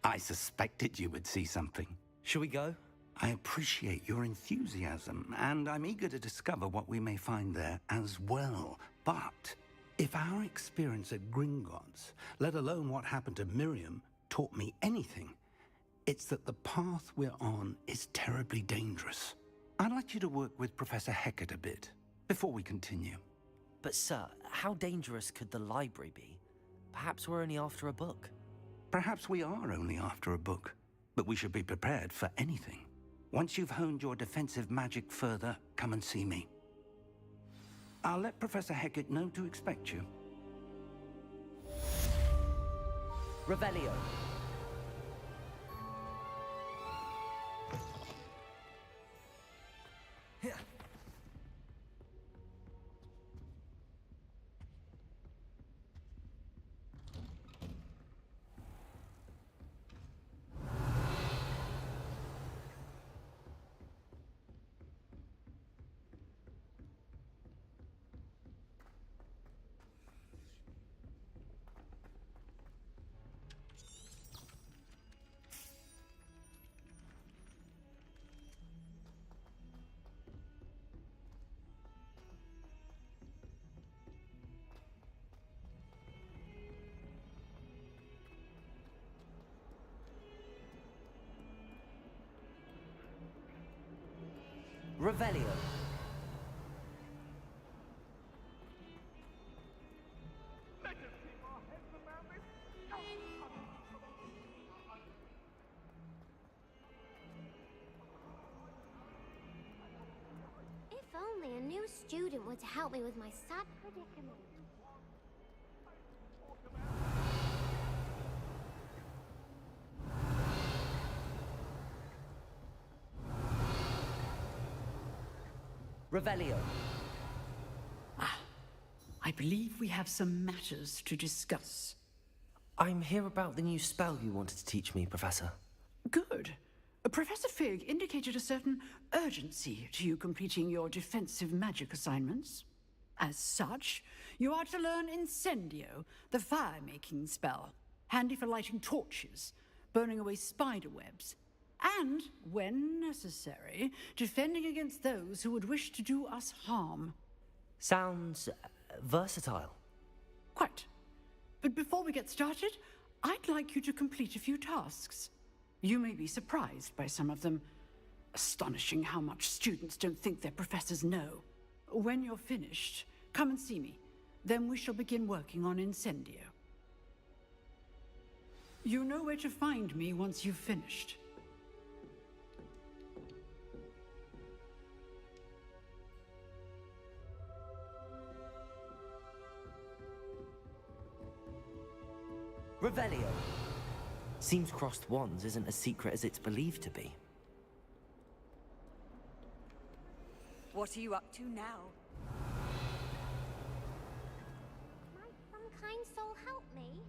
I suspected you would see something. Shall we go? I appreciate your enthusiasm, and I'm eager to discover what we may find there as well. But if our experience at Gringotts, let alone what happened to Miriam, taught me anything, it's that the path we're on is terribly dangerous. I'd like you to work with Professor Hecat a bit before we continue. But sir, how dangerous could the library be? Perhaps we're only after a book. Perhaps we are only after a book, but we should be prepared for anything. Once you've honed your defensive magic further, come and see me. I'll let Professor Hecat know to expect you. Revelio. Revelio. If only a new student were to help me with my sad predicament. Revelio. I believe we have some matters to discuss. I'm here about the new spell you wanted to teach me, Professor. Good. Professor Fig indicated a certain urgency to you completing your defensive magic assignments. As such, you are to learn Incendio, the fire-making spell, handy for lighting torches, burning away spider webs, and, when necessary, defending against those who would wish to do us harm. Sounds versatile. Quite. But before we get started, I'd like you to complete a few tasks. You may be surprised by some of them. Astonishing how much students don't think their professors know. When you're finished, come and see me. Then we shall begin working on Incendio. You know where to find me once you've finished. Revelio. Seems crossed wands isn't as secret as it's believed to be. What are you up to now? Might some kind soul help me?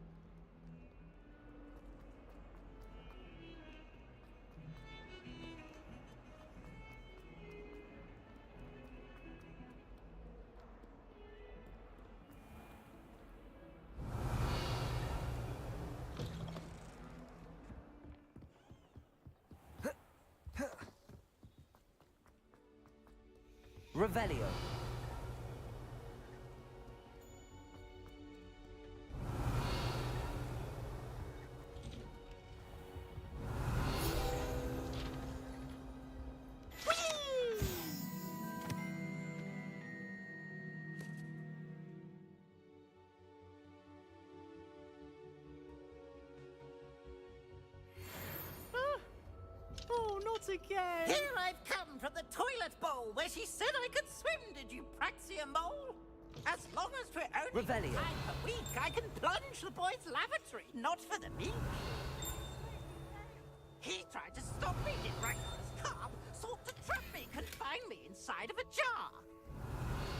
Revelio. Oh, not again! Here I've come from the toilet bowl where she said I could swim, did you Praxia mole? As long as we're only Revelio. time per week, I can plunge the boys' lavatory, not for the meat. He tried to stop me, did Ragnar's carp, sought to trap me, confine me inside of a jar.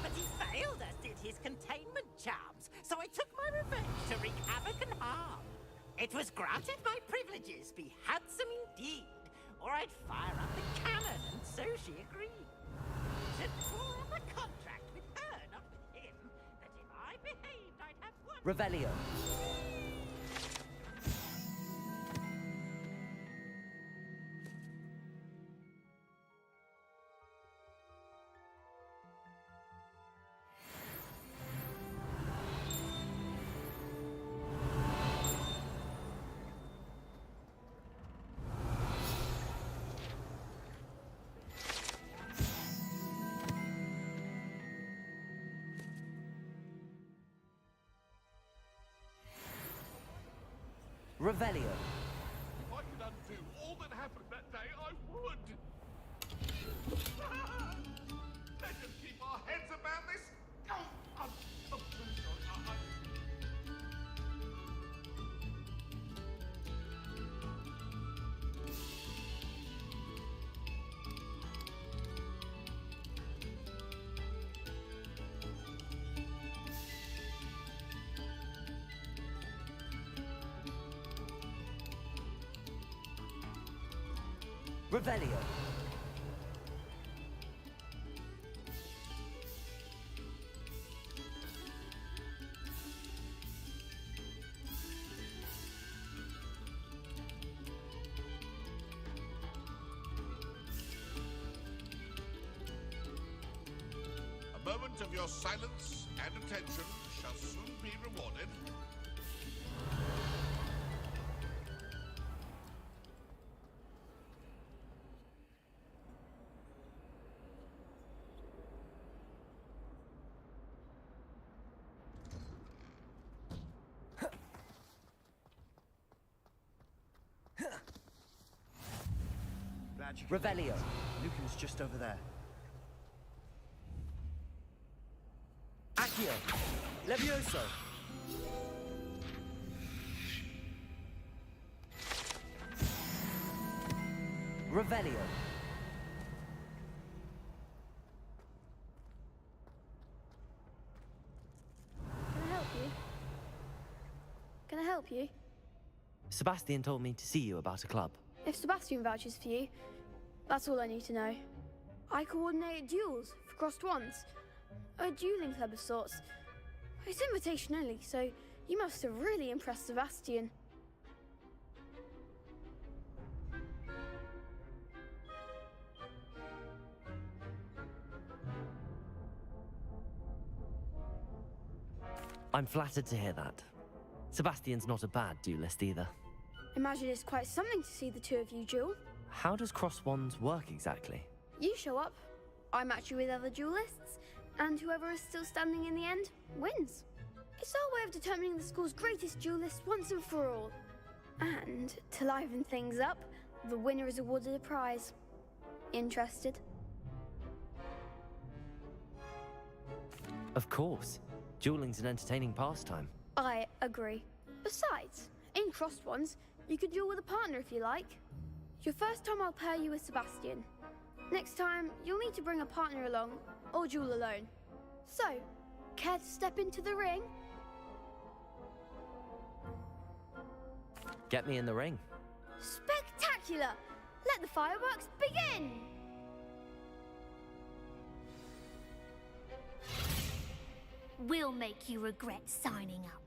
But he failed, as did his containment charms, so I took my revenge to wreak havoc and harm. It was granted my privileges be handsome indeed, or I'd fire up the cannon, and so she agreed. To draw up a contract with her, not with him, that if I behaved, I'd have one... Revelio. Revelio. If I could undo all that happened that day, I would. Let's just keep our heads about this. Oh, I'm so sorry. Revelio. A moment of your silence and attention shall soon be rewarded. Revelio. Lucan's just over there. Accio. Levioso. Revelio. Can I help you? Can I help you? Sebastian told me to see you about a club. If Sebastian vouches for you, that's all I need to know. I coordinate duels for crossed wands. A dueling club of sorts. It's invitation only, so you must have really impressed Sebastian. I'm flattered to hear that. Sebastian's not a bad duelist either. Imagine it's quite something to see the two of you duel. How does cross wands work exactly? You show up, I match you with other duelists, and whoever is still standing in the end wins. It's our way of determining the school's greatest duelist once and for all. And to liven things up, the winner is awarded a prize. Interested? Of course. Dueling's an entertaining pastime. I agree. Besides, in crossed ones, you could duel with a partner if you like. Your first time I'll pair you with Sebastian. Next time, you'll need to bring a partner along, or duel alone. So, care to step into the ring? Get me in the ring. Spectacular! Let the fireworks begin! We'll make you regret signing up.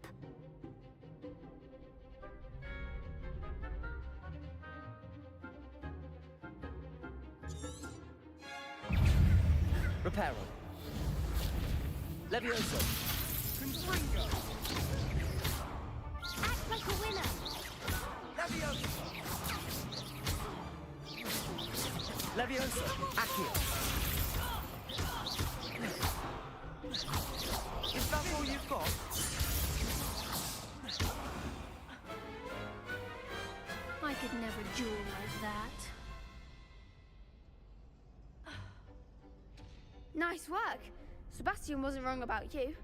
Reparo. Levioso. Confringo. Act like a winner. Levioso. Levioso. Accio. Is that all you've got? I could never duel like that. Nice work. Sebastian wasn't wrong about you.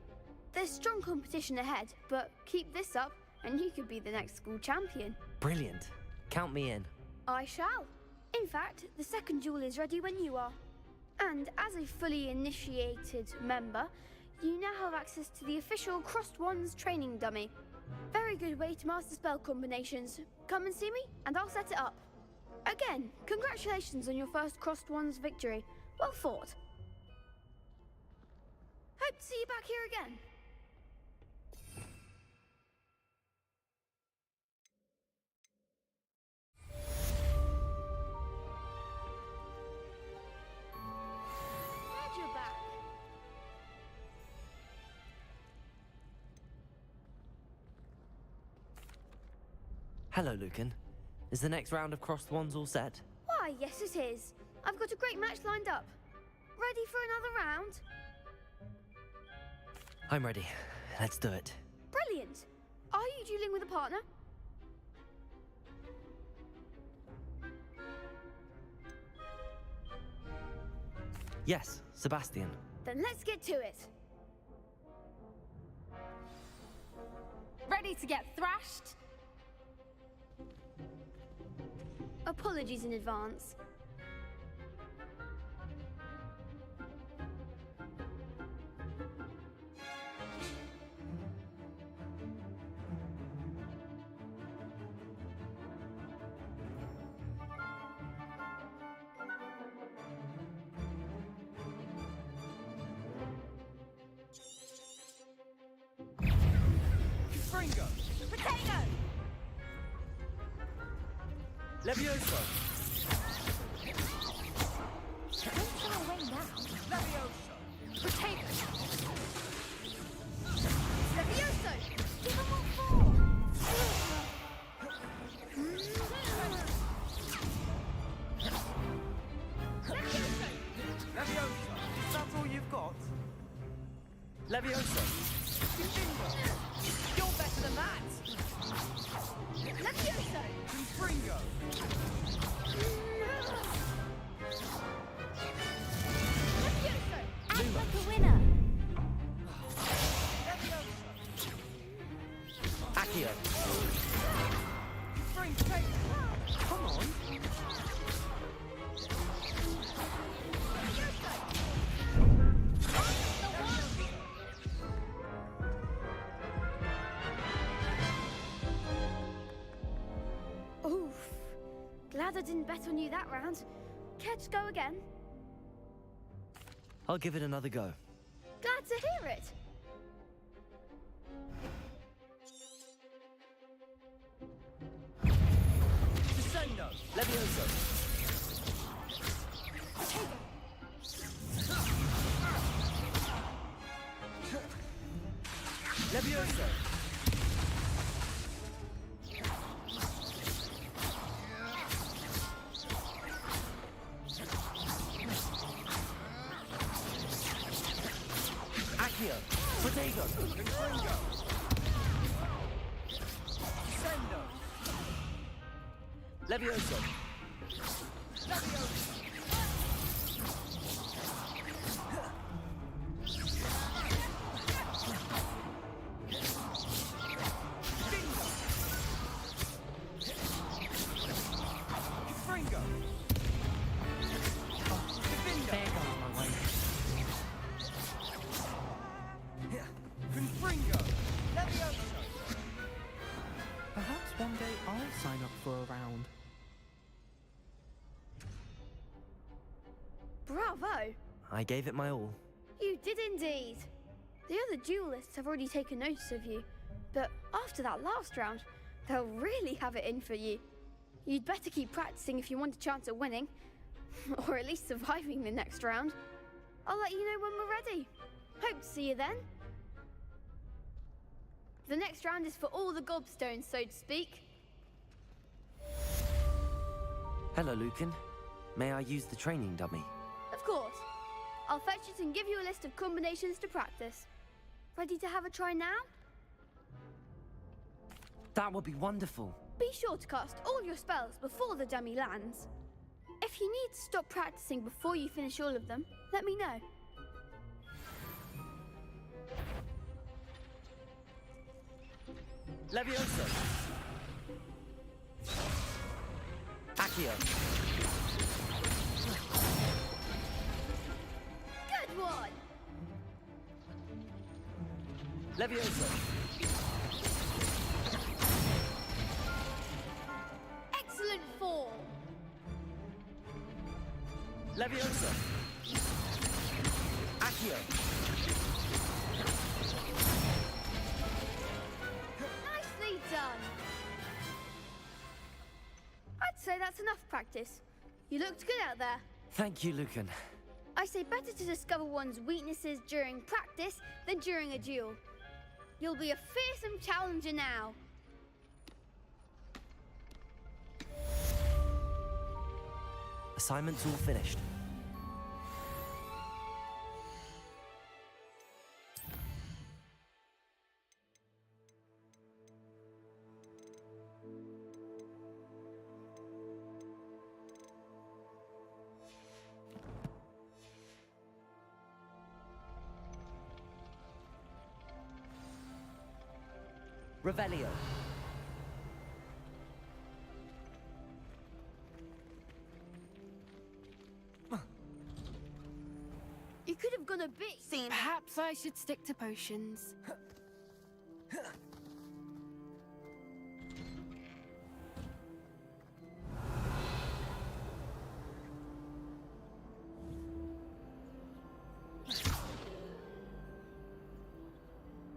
There's strong competition ahead, but keep this up and you could be the next school champion. Brilliant. Count me in. I shall. In fact, the second duel is ready when you are. And as a fully initiated member, you now have access to the official Crossed Wands training dummy. Very good way to master spell combinations. Come and see me, and I'll set it up. Again, congratulations on your first Crossed Wands victory. Well fought. Hope to see you back here again. Glad you're back. Hello, Lucan. Is the next round of crossed wands all set? Why, yes it is. I've got a great match lined up. Ready for another round? I'm ready. Let's do it. Brilliant. Are you dueling with a partner? Yes, Sebastian. Then let's get to it. Ready to get thrashed? Apologies in advance. Confringo. Potato! Levioso. Don't shy away now. Levioso. Potato! Levioso! Give him what for! Levioso. Is that all you've got? Levioso. You're better than that. Levioso! Confringo. Levioso! Act like a winner. Accio. Spring take. Come on. Oof. Glad I didn't bet on you that round. Care to go again? I'll give it another go. Glad to hear it. Descendo. Levioso. Levioso. Fringo! Sendo! Levioso! Levioso! Fringo! There goes my way. Fringo! Levioso! Perhaps one day I'll sign up for a round. Bravo! I gave it my all. You did indeed. The other duelists have already taken notice of you, but after that last round, they'll really have it in for you. You'd better keep practicing if you want a chance at winning, or at least surviving the next round. I'll let you know when we're ready. Hope to see you then. The next round is for all the gobstones, so to speak. Hello, Lucan. May I use the training dummy? Of course. I'll fetch it and give you a list of combinations to practice. Ready to have a try now? That would be wonderful. Be sure to cast all your spells before the dummy lands. If you need to stop practicing before you finish all of them, let me know. Levioso! Accio. Good one! Levioso! Excellent fall! Levioso! Accio. Nicely done! I'd say that's enough practice. You looked good out there. Thank you, Lucan. I say better to discover one's weaknesses during practice than during a duel. You'll be a fearsome challenger now. Assignment's all finished. Revelio. You could have gone a bit. Perhaps I should stick to potions.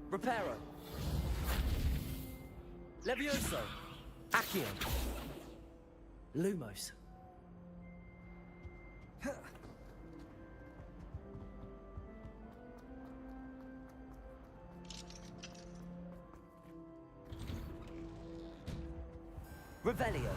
Reparo. Levioso. Accio. Lumos. Revelio.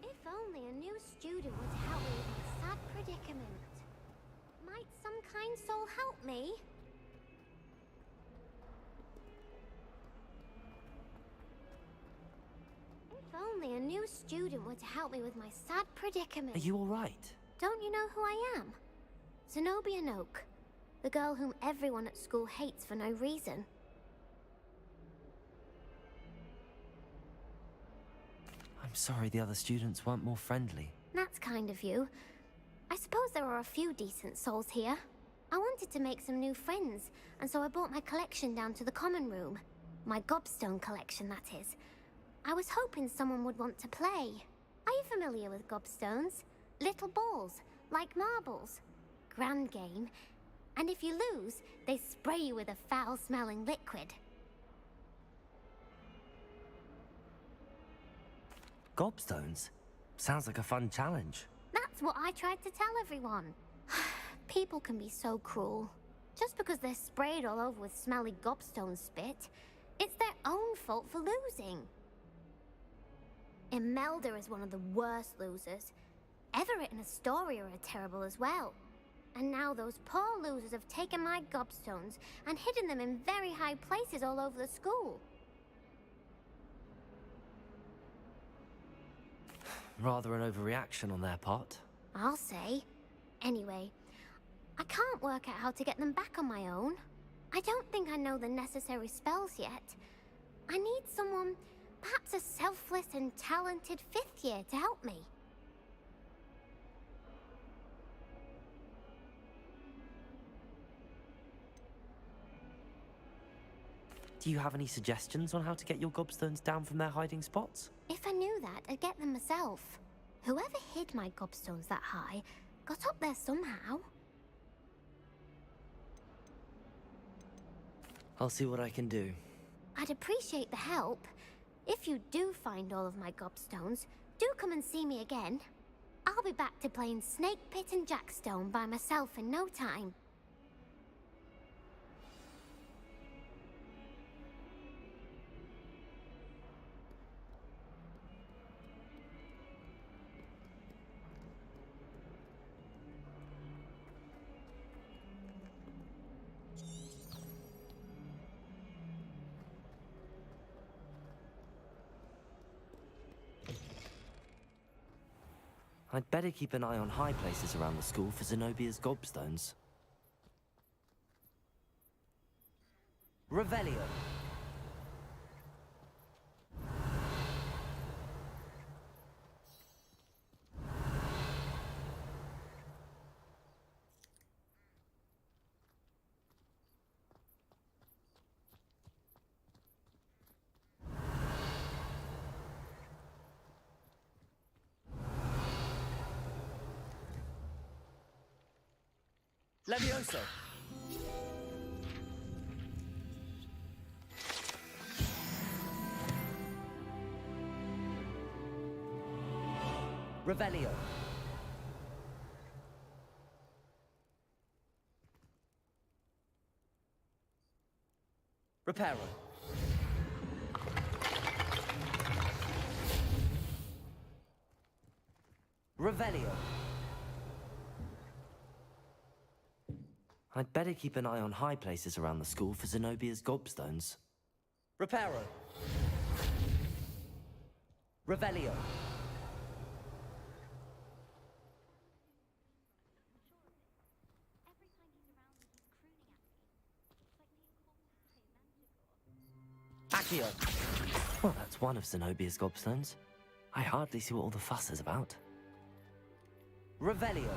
If only a new student would help me with my sad predicament. Might some kind soul help me? If only a new student were to help me with my sad predicament. Are you all right? Don't you know who I am? Zenobia Noak, the girl whom everyone at school hates for no reason. I'm sorry the other students weren't more friendly. That's kind of you. I suppose there are a few decent souls here. I wanted to make some new friends, and so I brought my collection down to the common room. My gobstone collection, that is. I was hoping someone would want to play. Are you familiar with gobstones? Little balls, like marbles. Grand game. And if you lose, they spray you with a foul-smelling liquid. Gobstones? Sounds like a fun challenge. That's what I tried to tell everyone. People can be so cruel. Just because they're sprayed all over with smelly gobstone spit, it's their own fault for losing. Imelda is one of the worst losers. Everett and Astoria are terrible as well. And now those poor losers have taken my gobstones and hidden them in very high places all over the school. Rather an overreaction on their part. I'll say. Anyway, I can't work out how to get them back on my own. I don't think I know the necessary spells yet. I need someone, perhaps a selfless and talented 5th year to help me. Do you have any suggestions on how to get your gobstones down from their hiding spots? If I knew that, I'd get them myself. Whoever hid my gobstones that high got up there somehow. I'll see what I can do. I'd appreciate the help. If you do find all of my gobstones, do come and see me again. I'll be back to playing Snake Pit and Jackstone by myself in no time. I'd better keep an eye on high places around the school for Zenobia's gobstones. Revelio. Levioso. Revelio. Reparo. Revelio. I'd better keep an eye on high places around the school for Zenobia's gobstones. Reparo. Revelio. Accio! Well, that's one of Zenobia's gobstones. I hardly see what all the fuss is about. Revelio.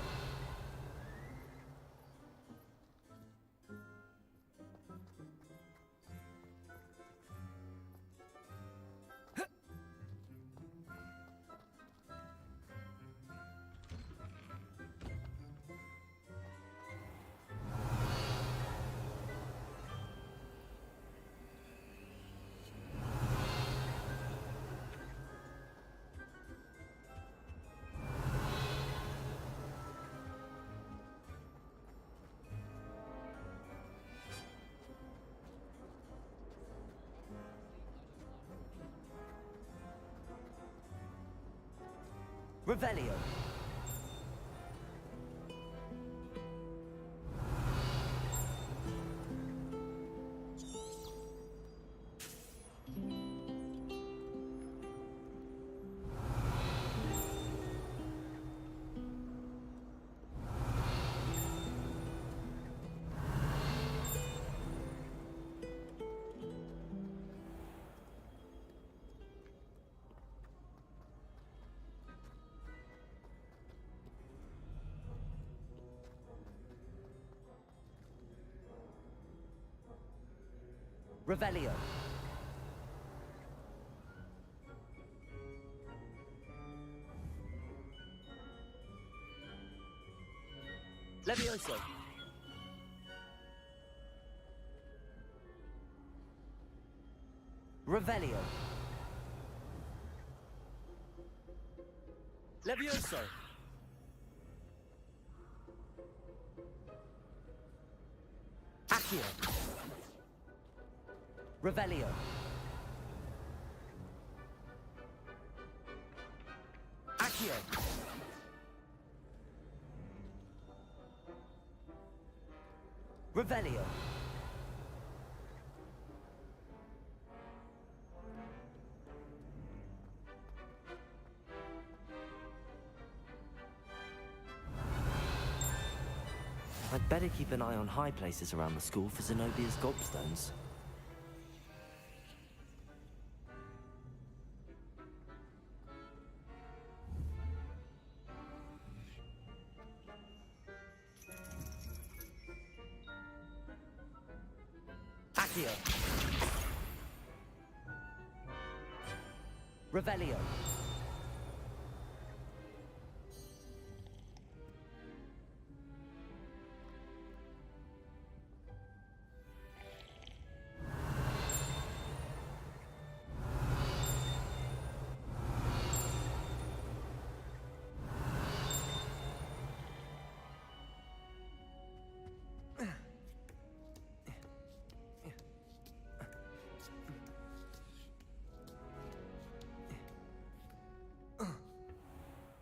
Revelio. Revelio. Levioso. Revelio. Levioso! Accio! Revelio! Accio! Revelio! I'd better keep an eye on high places around the school for Zenobia's gobstones. Accio! Revelio!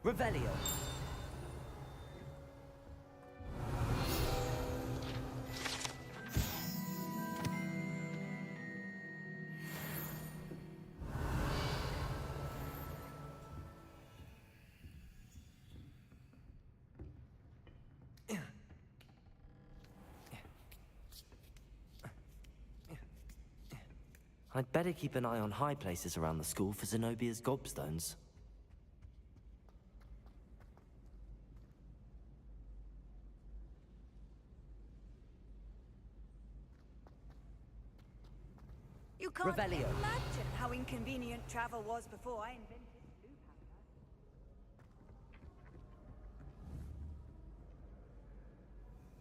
Revelio! I'd better keep an eye on high places around the school for Zenobia's gobstones. You can't Revelio. imagine how inconvenient travel was before I invented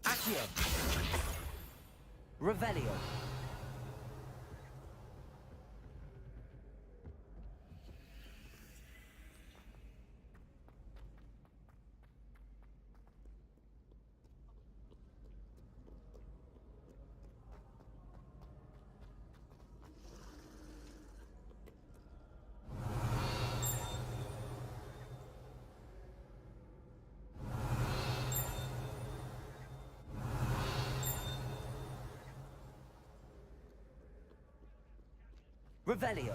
Accio! Revelio! Revelio!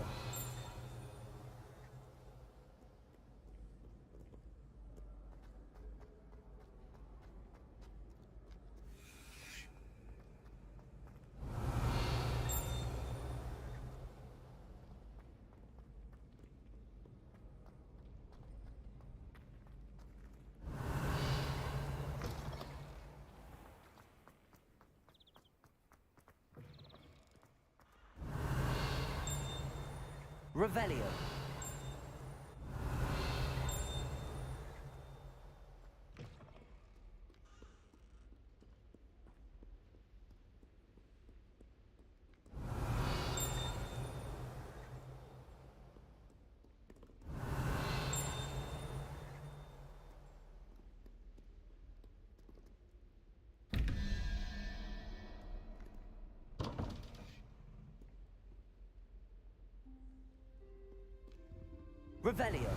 Revelio! Revelio!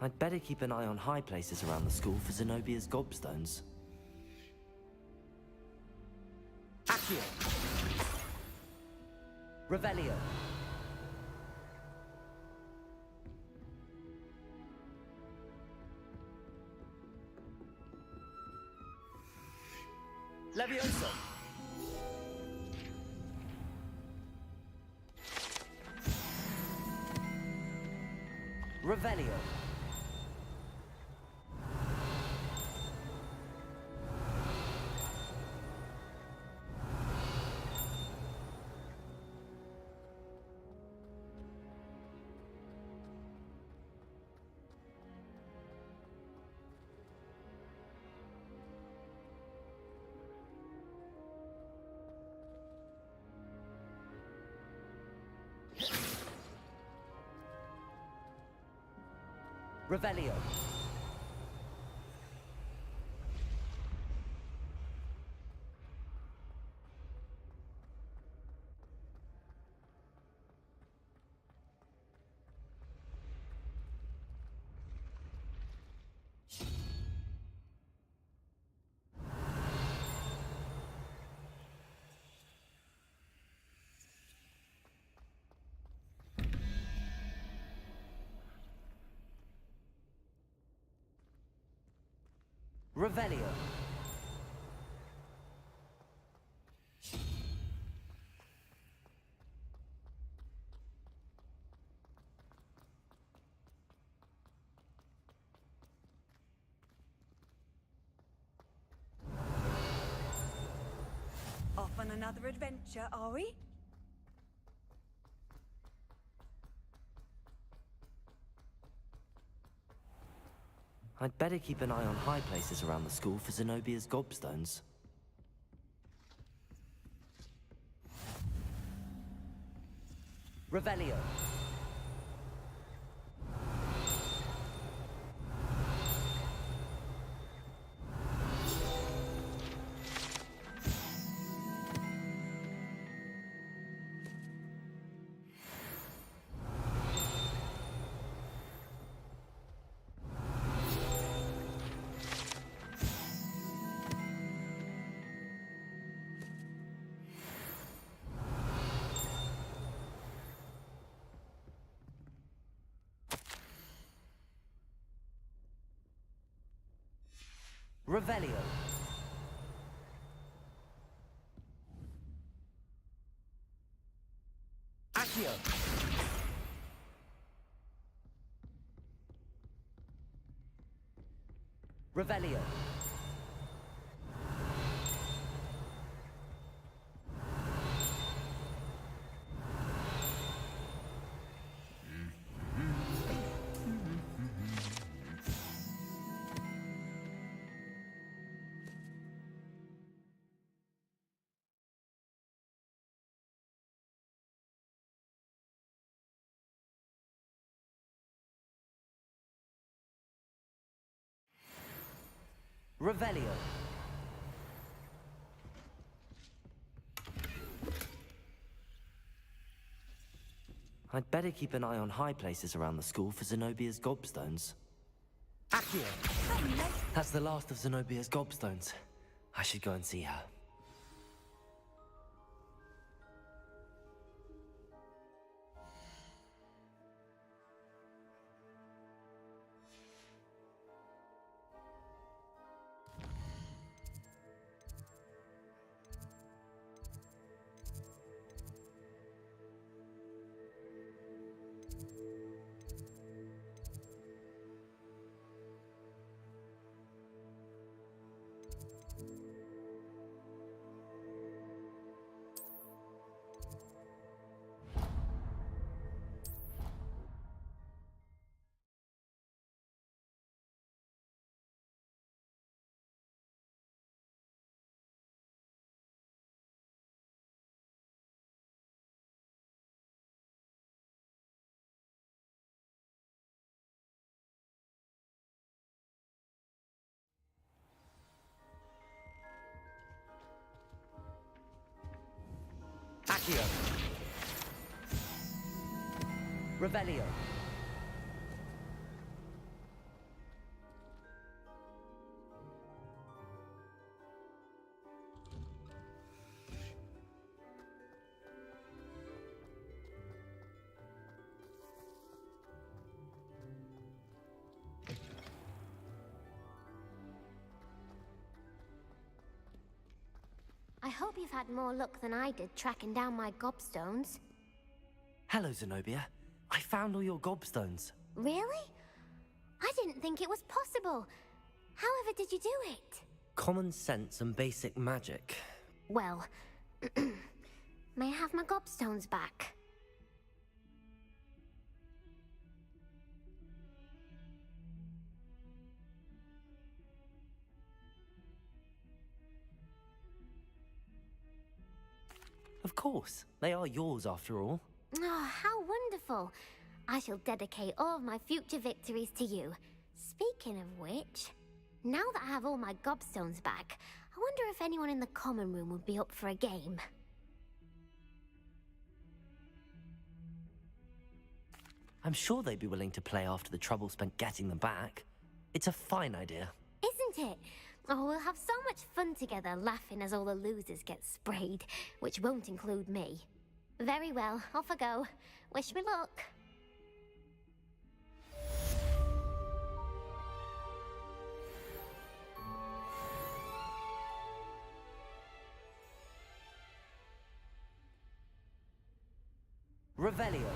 I'd better keep an eye on high places around the school for Zenobia's gobstones. Accio! Revelio! Levioso! Revelio! Revelio. Revelio. Off on another adventure, are we? I'd better keep an eye on high places around the school for Zenobia's gobstones. Revelio. Revelio. Accio. Revelio. Revelio. I'd better keep an eye on high places around the school for Zenobia's gobstones. Accio. That's the last of Zenobia's gobstones. I should go and see her. Accio. Revelio. I hope you've had more luck than I did tracking down my gobstones. Hello, Zenobia. I found all your gobstones. Really? I didn't think it was possible. However did you do it? Common sense and basic magic. Well, may I have my gobstones back? Of course. They are yours after all. Oh, how wonderful. I shall dedicate all of my future victories to you. Speaking of which, now that I have all my gobstones back, I wonder if anyone in the common room would be up for a game. I'm sure they'd be willing to play after the trouble spent getting them back. It's a fine idea. Isn't it? Oh, we'll have so much fun together, laughing as all the losers get sprayed, which won't include me. Very well, off I go. Wish me luck. Revelio.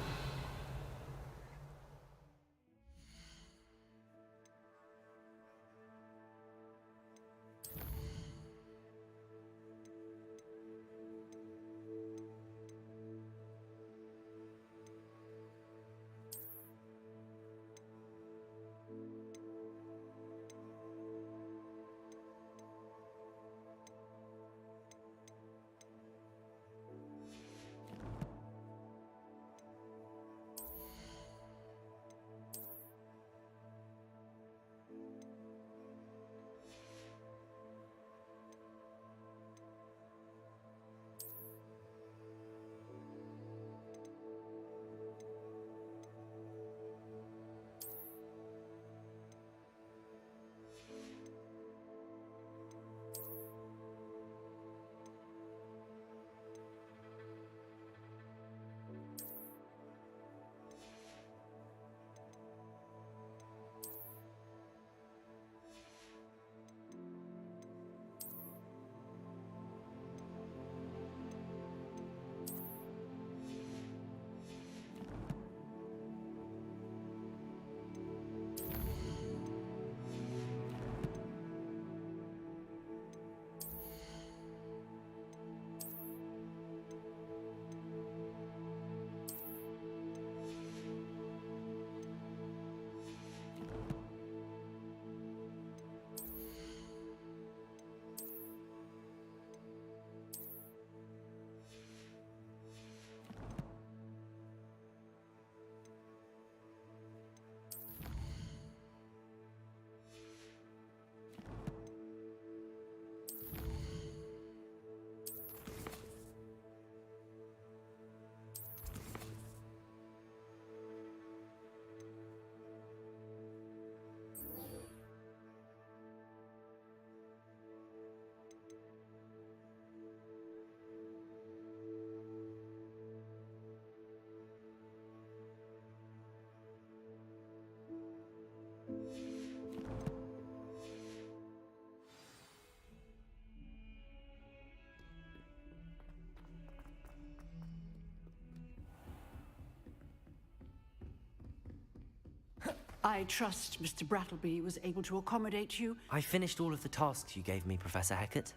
I trust Mr. Brattleby was able to accommodate you. I finished all of the tasks you gave me, Professor Hecat.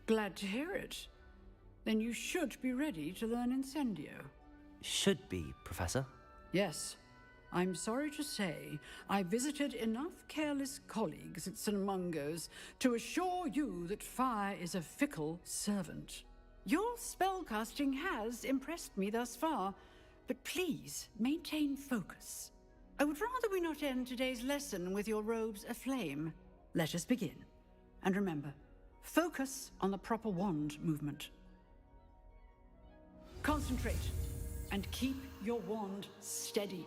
Glad to hear it. Then you should be ready to learn Incendio. Should be, Professor. Yes. I'm sorry to say, I visited enough careless colleagues at St. Mungo's to assure you that fire is a fickle servant. Your spellcasting has impressed me thus far, but please maintain focus. I would rather we not end today's lesson with your robes aflame. Let us begin. And remember, focus on the proper wand movement. Concentrate and keep your wand steady.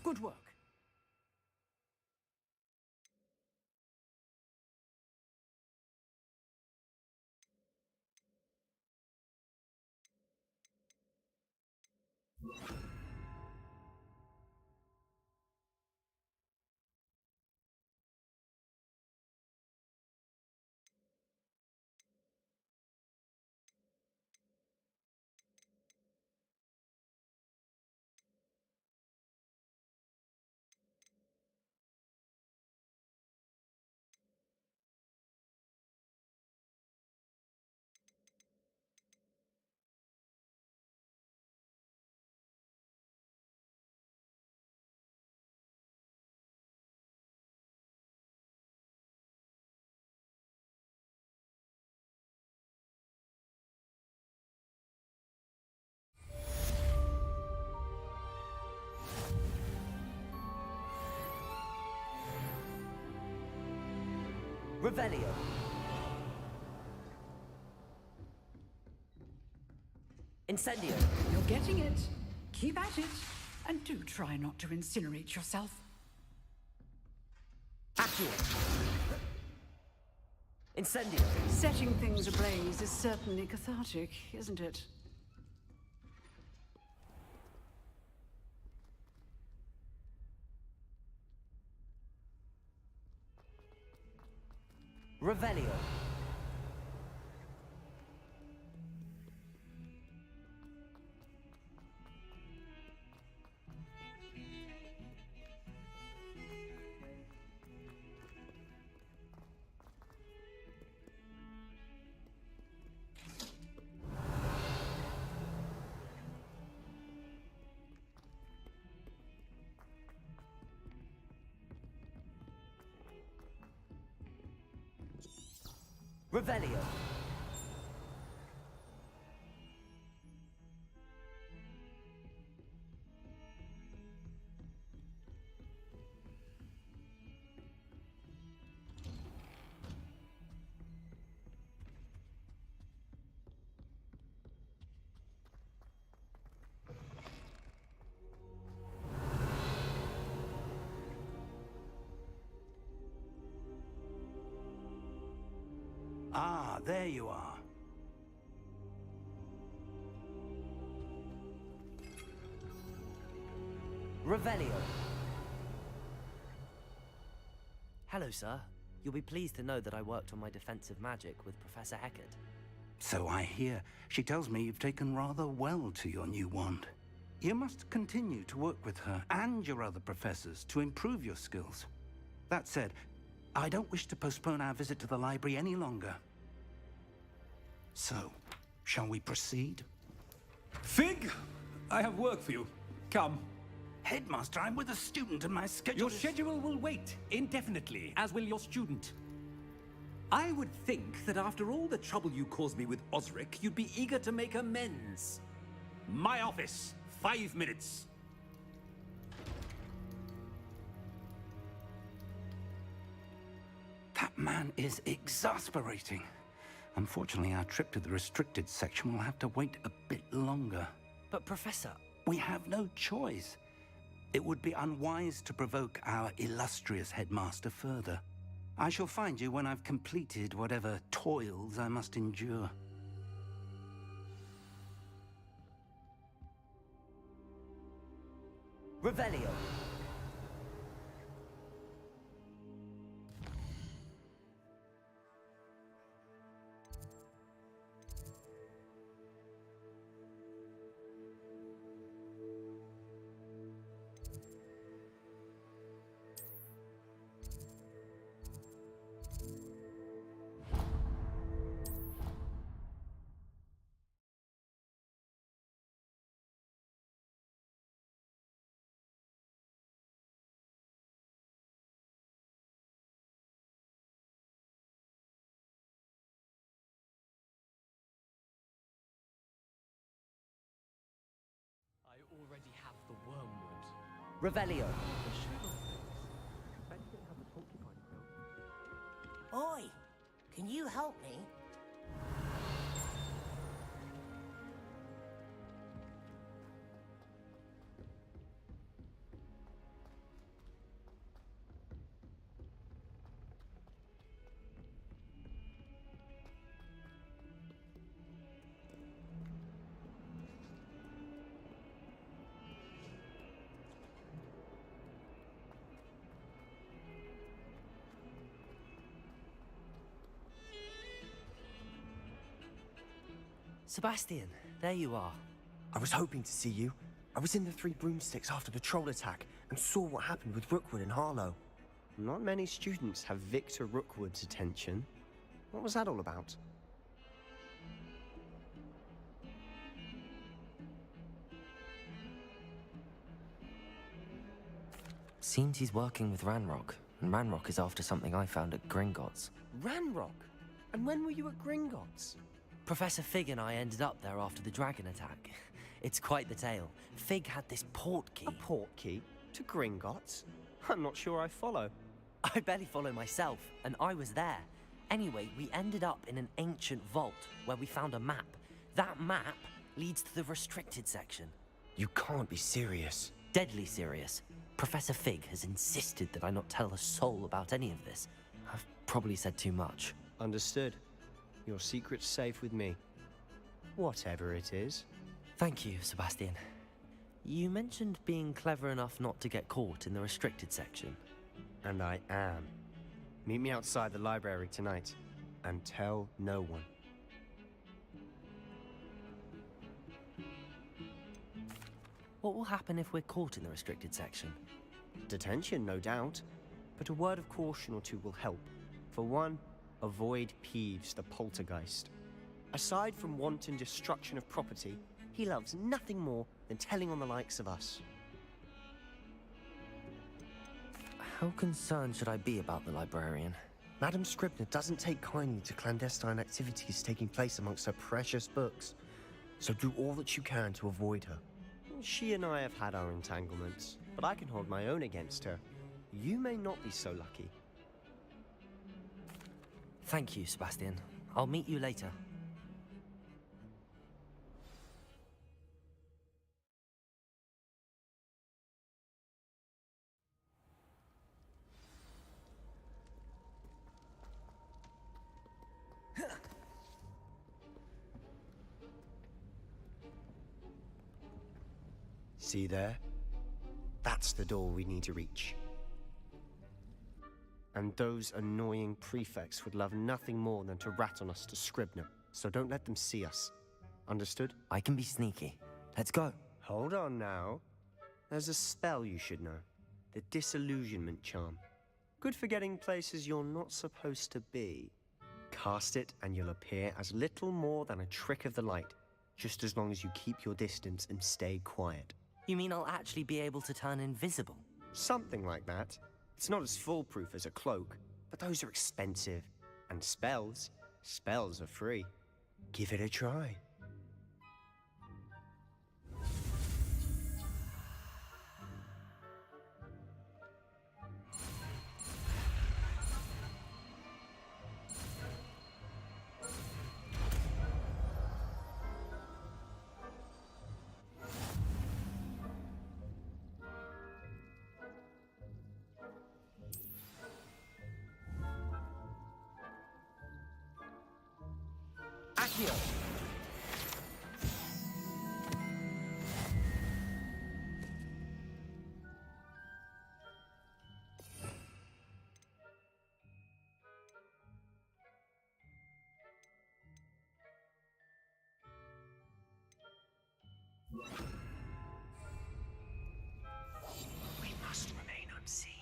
Good work. Revelio. Incendio. You're getting it. Keep at it. And do try not to incinerate yourself. Accio. Incendio. Setting things ablaze is certainly cathartic, isn't it? Revelio. Revelio. Ah, there you are. Revelio. Hello, sir. You'll be pleased to know that I worked on my defensive magic with Professor Eckert. So I hear. She tells me you've taken rather well to your new wand. You must continue to work with her and your other professors to improve your skills. That said, I don't wish to postpone our visit to the library any longer. So, shall we proceed? Fig, I have work for you. Come. Headmaster, I'm with a student and my schedule Your schedule will wait indefinitely, as will your student. I would think that after all the trouble you caused me with Osric, you'd be eager to make amends. My office, 5 minutes. That man is exasperating. Unfortunately, our trip to the restricted section will have to wait a bit longer. But, Professor... We have no choice. It would be unwise to provoke our illustrious headmaster further. I shall find you when I've completed whatever toils I must endure. Revelio. Already have the wormwood. Revelio. Oi, can you help me? Sebastian, there you are. I was hoping to see you. I was in the Three Broomsticks after the troll attack and saw what happened with Rookwood and Harlow. Not many students have Victor Rookwood's attention. What was that all about? Seems he's working with Ranrock, and Ranrock is after something I found at Gringotts. Ranrock? And when were you at Gringotts? Professor Fig and I ended up there after the dragon attack. It's quite the tale. Fig had this port key. A port key? To Gringotts? I'm not sure I follow. I barely follow myself, and I was there. Anyway, we ended up in an ancient vault where we found a map. That map leads to the restricted section. You can't be serious. Deadly serious. Professor Fig has insisted that I not tell a soul about any of this. I've probably said too much. Understood. Your secret's safe with me. Whatever it is. Thank you, Sebastian. You mentioned being clever enough not to get caught in the restricted section. And I am. Meet me outside the library tonight, and tell no one. What will happen if we're caught in the restricted section? Detention, no doubt. But a word of caution or two will help. For one, avoid Peeves, the poltergeist. Aside from wanton destruction of property, he loves nothing more than telling on the likes of us. How concerned should I be about the librarian? Madame Scribner doesn't take kindly to clandestine activities taking place amongst her precious books. So do all that you can to avoid her. She and I have had our entanglements, but I can hold my own against her. You may not be so lucky. Thank you, Sebastian. I'll meet you later. See there? That's the door we need to reach. And those annoying prefects would love nothing more than to rat on us to Scribner, so don't let them see us. Understood? I can be sneaky. Let's go. Hold on now. There's a spell you should know. The Disillusionment Charm. Good for getting places you're not supposed to be. Cast it and you'll appear as little more than a trick of the light, just as long as you keep your distance and stay quiet. You mean I'll actually be able to turn invisible? Something like that. It's not as foolproof as a cloak, but those are expensive. And spells are free. Give it a try. Accio! We must remain unseen.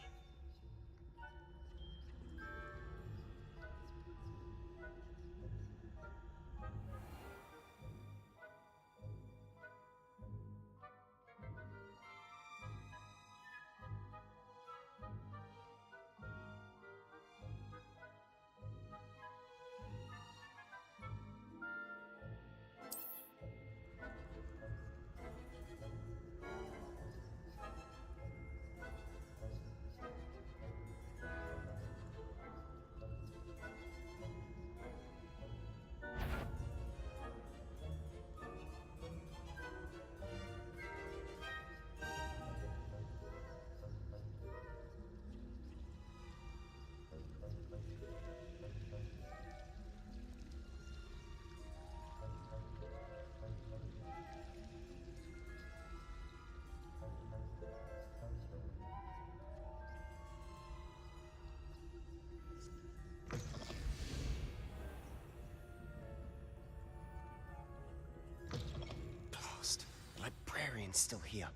The librarian's still here.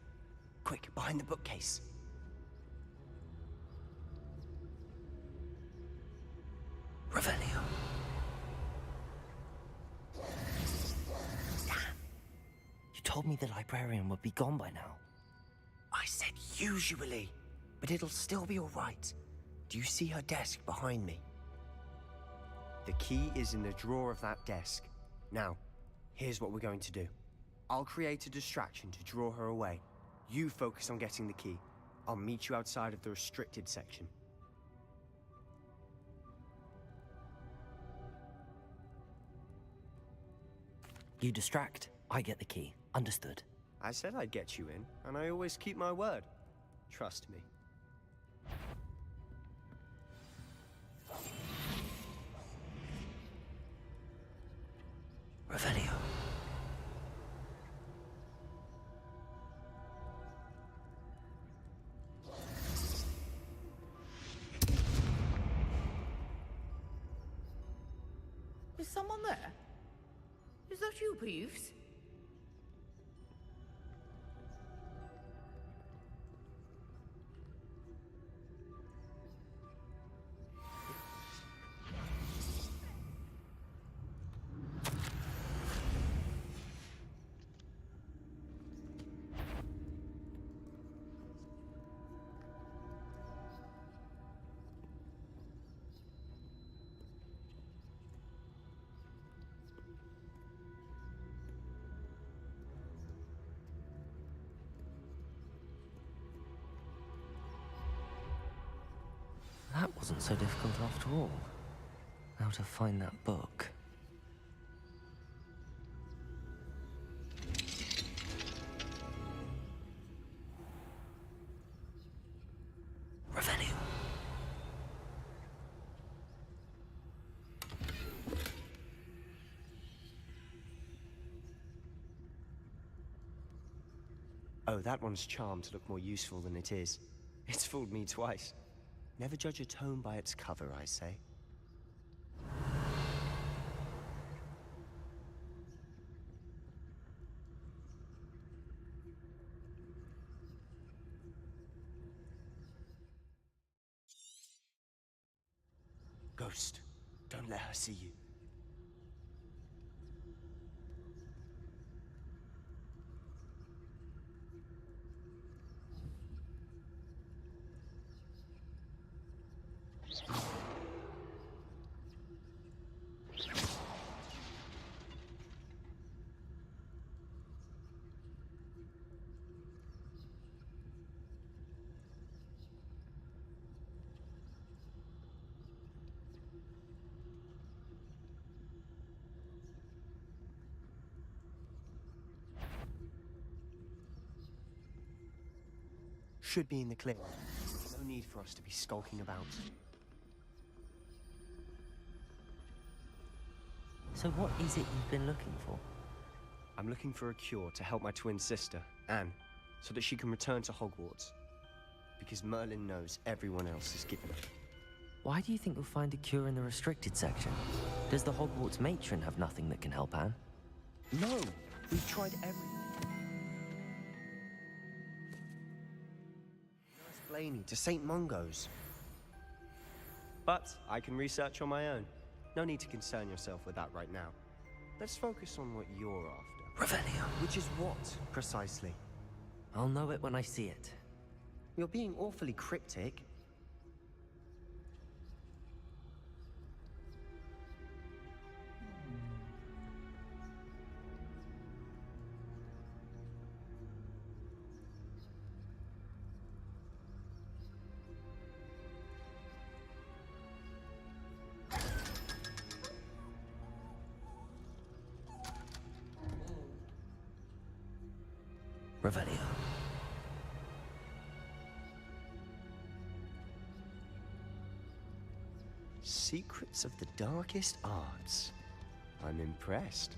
Quick, behind the bookcase. Revelio. Damn. You told me the librarian would be gone by now. I said usually, but it'll still be all right. Do you see her desk behind me? The key is in the drawer of that desk. Now, here's what we're going to do. I'll create a distraction to draw her away. You focus on getting the key. I'll meet you outside of the restricted section. You distract, I get the key. Understood. I said I'd get you in, and I always keep my word. Trust me. Revelio. Is someone there? Is that you, Peeves? That wasn't so difficult after all. How to find that book. Revelio. Oh, that one's charmed to look more useful than it is. It's fooled me twice. Never judge a tome by its cover, I say. Ghost, don't let her see you. Should be in the clear. No need for us to be skulking about. So what is it you've been looking for? I'm looking for a cure to help my twin sister, Anne, so that she can return to Hogwarts. Because Merlin knows everyone else is given up. Why do you think you'll find a cure in the restricted section? Does the Hogwarts matron have nothing that can help Anne? No! We've tried everything. Blaney to St. Mungo's. But I can research on my own. No need to concern yourself with that right now. Let's focus on what you're after. Revelio. Which is what, precisely? I'll know it when I see it. You're being awfully cryptic. Revelio. Secrets of the darkest arts. I'm impressed.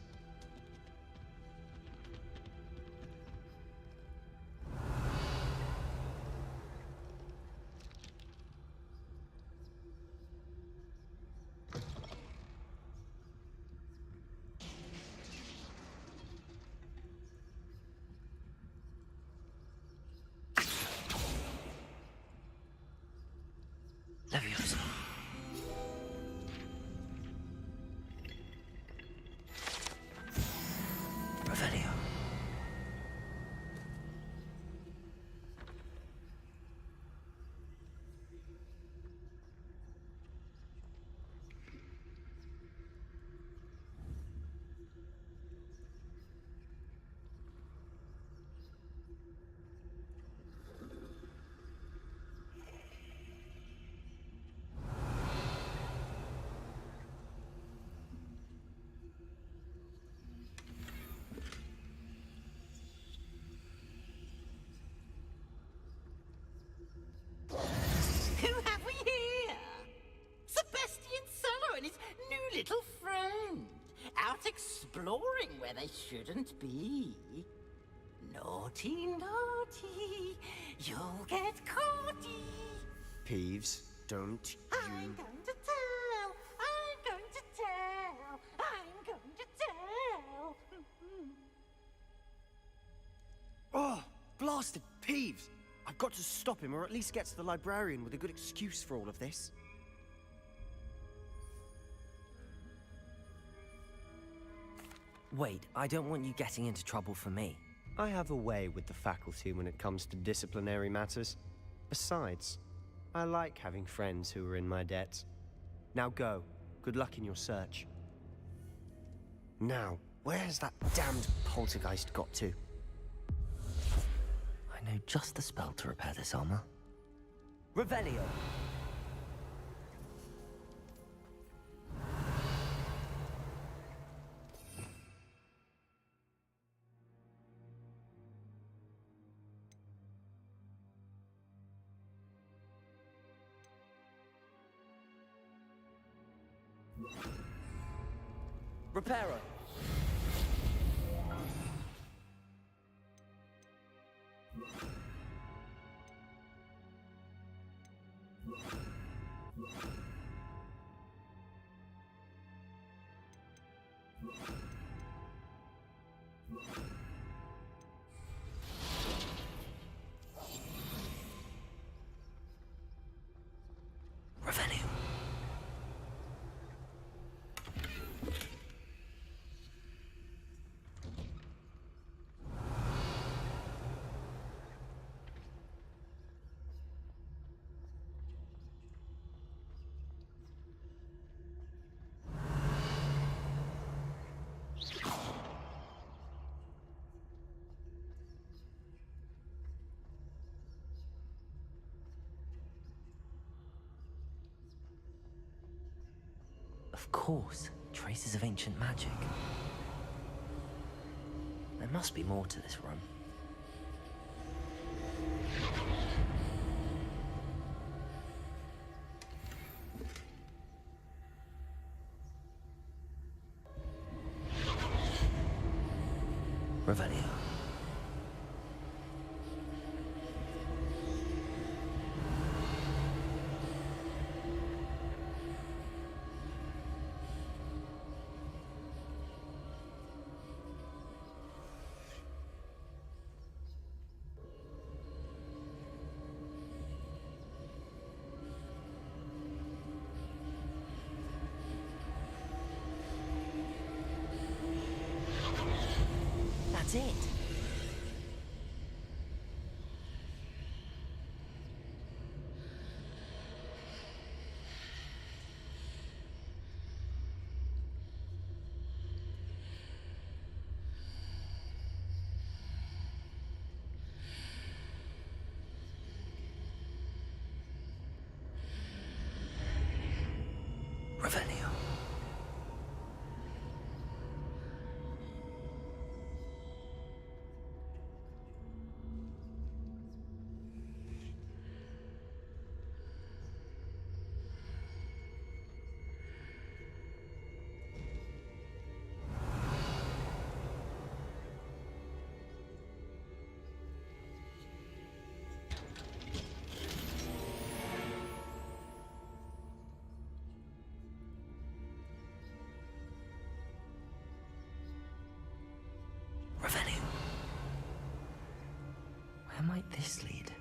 exploring where they shouldn't be. Naughty, naughty, you'll get caughty. Peeves, don't I'm going to tell, I'm going to tell, I'm going to tell. Oh, blasted Peeves! I've got to stop him, or at least get to the librarian with a good excuse for all of this. Wait, I don't want you getting into trouble for me. I have a way with the faculty when it comes to disciplinary matters. Besides, I like having friends who are in my debt. Now go. Good luck in your search. Now, where's that damned poltergeist got to? I know just the spell to repair this armor. Revelio. Reparo. Revelio. Of course, traces of ancient magic. There must be more to this room. Revelio. That's it. Revelio. Revelio. Where might this lead?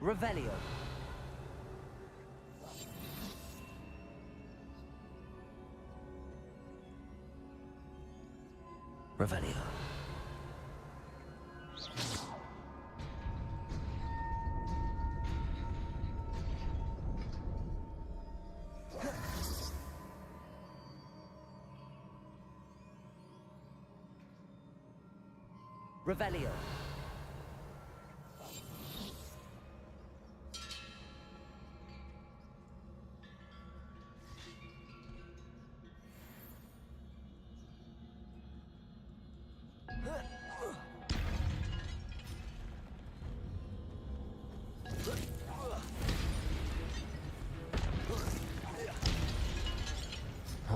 Revelio. Revelio. Revelio.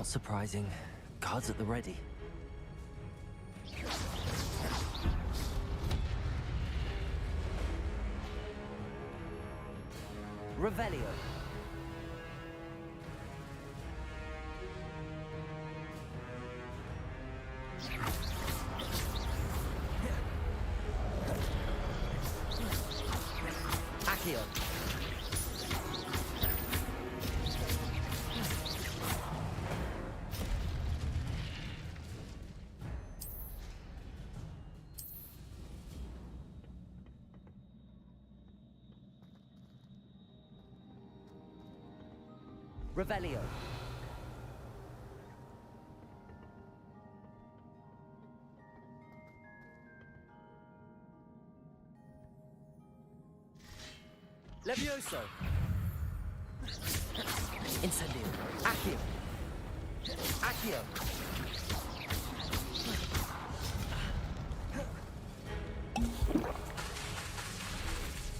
Not surprising. Guards at the ready. Revelio. Accio. Revelio. Levioso. Incendio. Accio. Accio.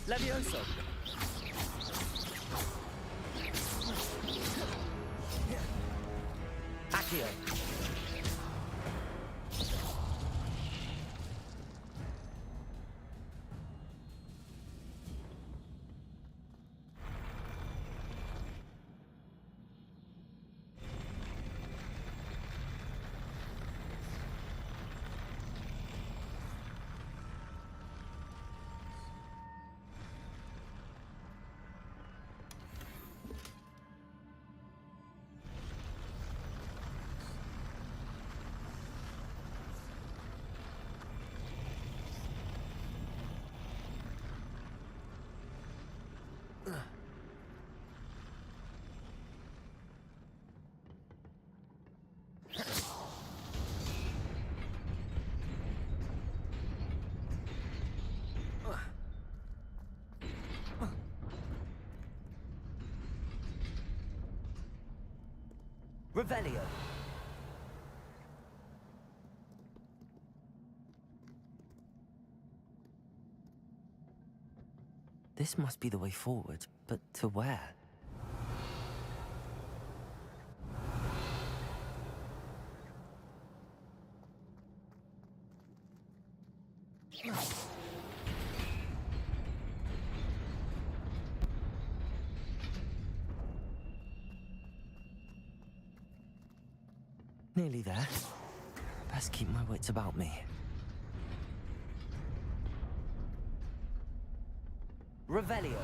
Levioso. Accio. Revelio. This must be the way forward, but to where? Nearly there. Best keep my wits about me. Revelio.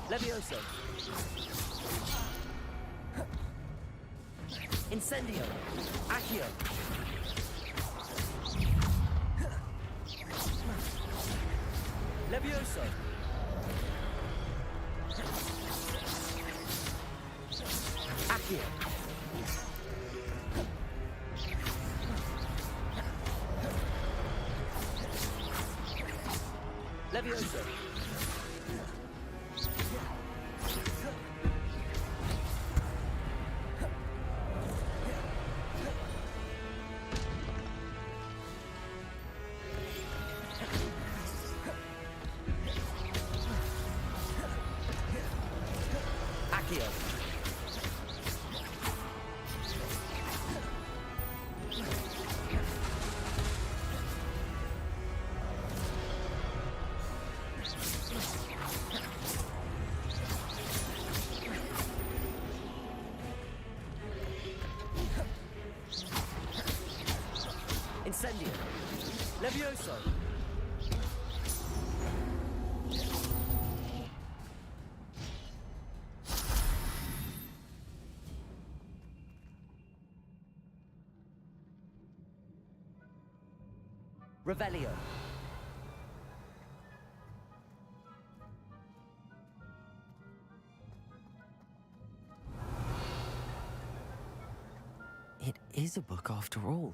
Levioso. Incendio. Accio. Levioso. Accio. Levioso. Accio. Incendio. Levioso. Revelio. It is a book after all.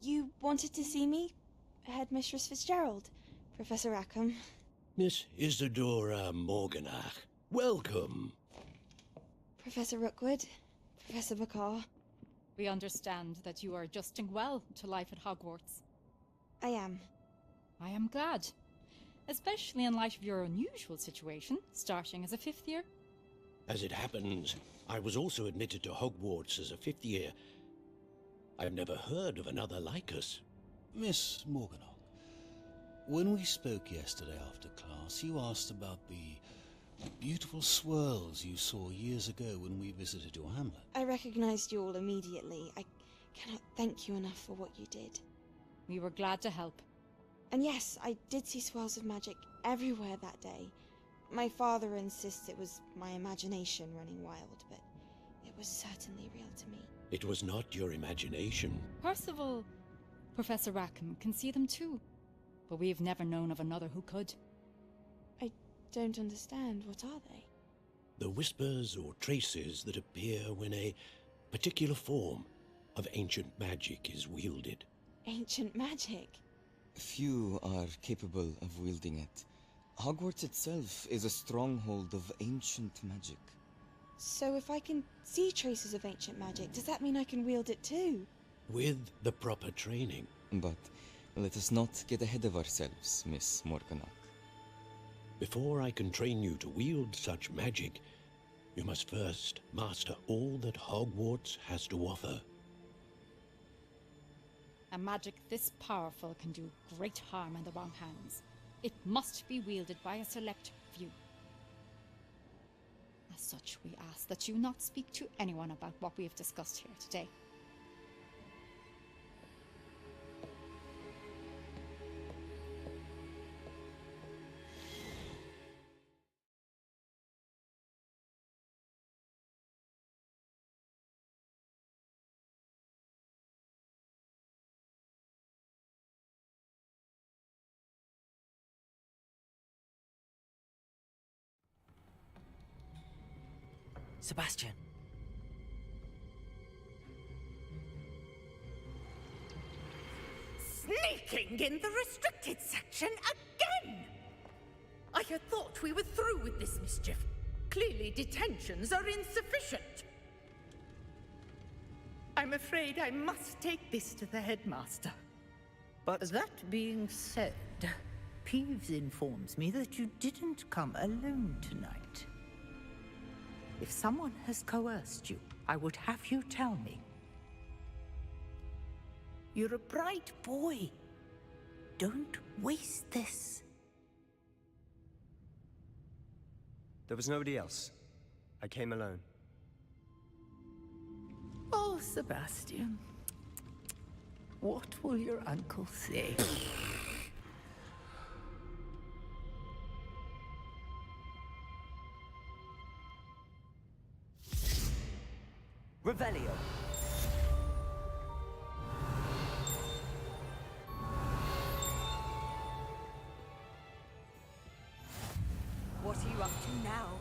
You wanted to see me? Headmistress Fitzgerald, Professor Rackham. Miss Isadora Morganach, welcome. Professor Rookwood, Professor Bakar. We understand that you are adjusting well to life at Hogwarts. I am. I am glad. Especially in light of your unusual situation, starting as a 5th year. As it happens, I was also admitted to Hogwarts as a 5th year. I've never heard of another like us. Miss Morganach, when we spoke yesterday after class, you asked about the beautiful swirls you saw years ago when we visited your hamlet. I recognized you all immediately. I cannot thank you enough for what you did. We were glad to help. And yes, I did see swirls of magic everywhere that day. My father insists it was my imagination running wild, but it was certainly real to me. It was not your imagination. Percival, Professor Rackham can see them too, but we've never known of another who could. I don't understand. What are they? The whispers or traces that appear when a particular form of ancient magic is wielded. Ancient magic? Few are capable of wielding it. Hogwarts itself is a stronghold of ancient magic. So if I can see traces of ancient magic, does that mean I can wield it too? With the proper training. But let us not get ahead of ourselves, Miss Morganach. Before I can train you to wield such magic, you must first master all that Hogwarts has to offer. A magic this powerful can do great harm in the wrong hands. It must be wielded by a select few. As such, we ask that you not speak to anyone about what we have discussed here today. Sebastian. Sneaking in the restricted section again! I had thought we were through with this mischief. Clearly detentions are insufficient. I'm afraid I must take this to the headmaster. But that being said, Peeves informs me that you didn't come alone tonight. If someone has coerced you, I would have you tell me. You're a bright boy. Don't waste this. there was nobody else. I came alone. Oh, Sebastian. What will your uncle say? Revelio. What are you up to now?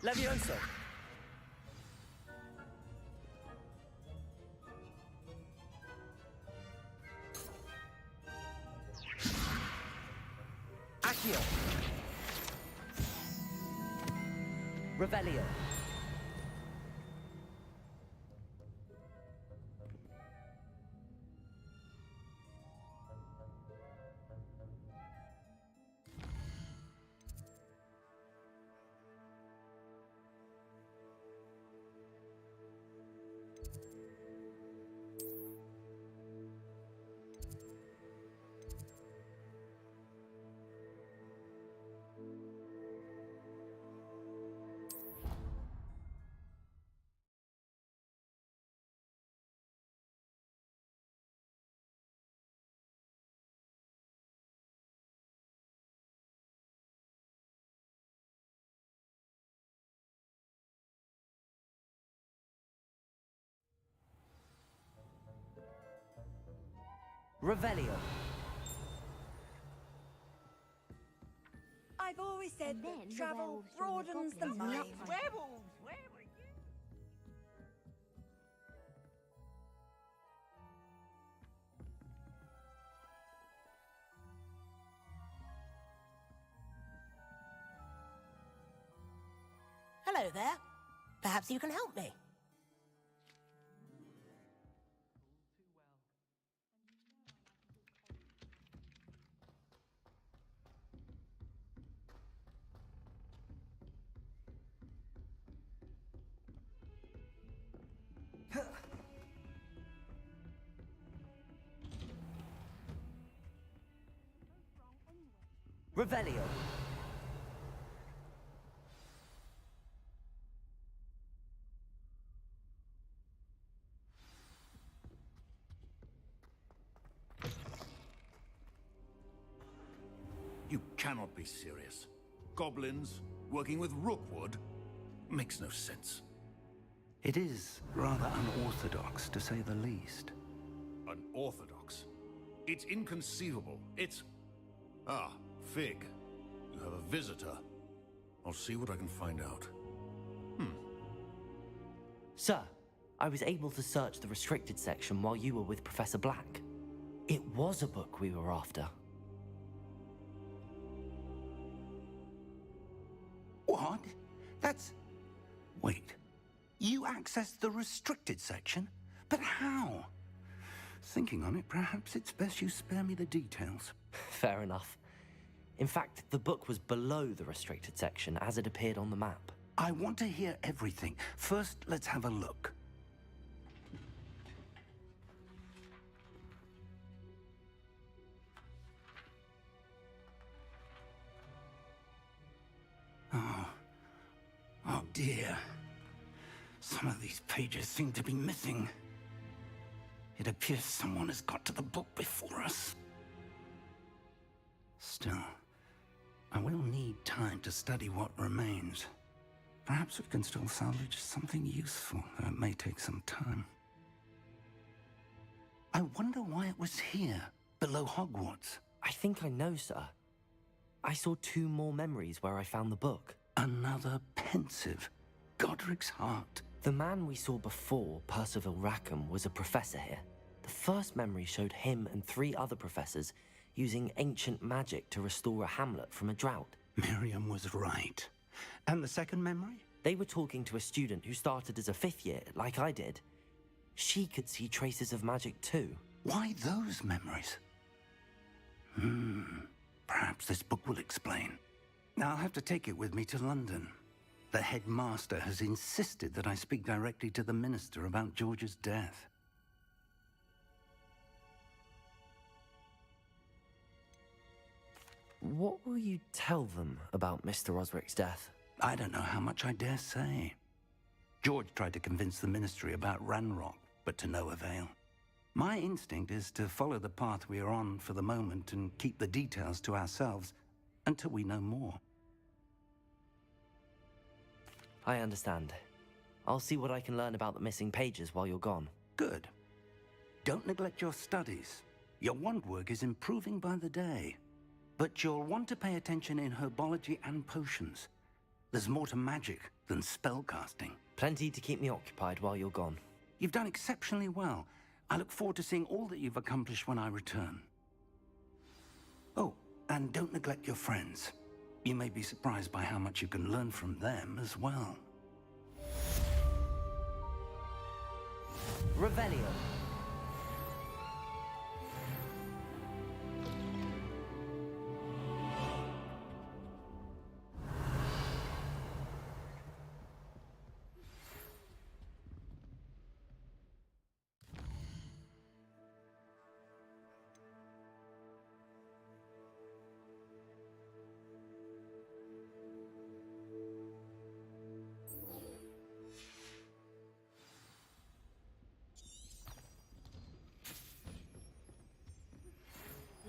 Levioso. Accio. Revelio. Revelio. I've always said that travel broadens the mind. Werewolves, where were you? Hello there. Perhaps you can help me. Revelio. You cannot be serious. Goblins working with Rookwood makes no sense. It is rather unorthodox, to say the least. Unorthodox? It's inconceivable. It's... Ah, Fig. You have a visitor. I'll see what I can find out. Sir, I was able to search the restricted section while you were with Professor Black. It was a book we were after. What? That's... Wait. You accessed the restricted section? But how? Thinking on it, perhaps it's best you spare me the details. Fair enough. In fact, the book was below the restricted section as it appeared on the map. I want to hear everything. First, let's have a look. Oh dear. Some of these pages seem to be missing. It appears someone has got to the book before us. Still, I will need time to study what remains. Perhaps we can still salvage something useful, though it may take some time. I wonder why it was here, below Hogwarts. I think I know, sir. I saw 2 more memories where I found the book. Another pensive. Godric's heart. The man we saw before, Percival Rackham, was a professor here. The first memory showed him and 3 other professors using ancient magic to restore a hamlet from a drought. Miriam was right. And the second memory? They were talking to a student who started as a 5th year, like I did. She could see traces of magic too. Why those memories? Perhaps this book will explain. Now I'll have to take it with me to London. The headmaster has insisted that I speak directly to the minister about George's death. What will you tell them about Mr. Osric's death? I don't know how much I dare say. George tried to convince the ministry about Ranrock, but to no avail. My instinct is to follow the path we are on for the moment and keep the details to ourselves until we know more. I understand. I'll see what I can learn about the missing pages while you're gone. Good. Don't neglect your studies. Your wand work is improving by the day. But you'll want to pay attention in herbology and potions. There's more to magic than spellcasting. Plenty to keep me occupied while you're gone. You've done exceptionally well. I look forward to seeing all that you've accomplished when I return. Oh, and don't neglect your friends. You may be surprised by how much you can learn from them as well. Revelio.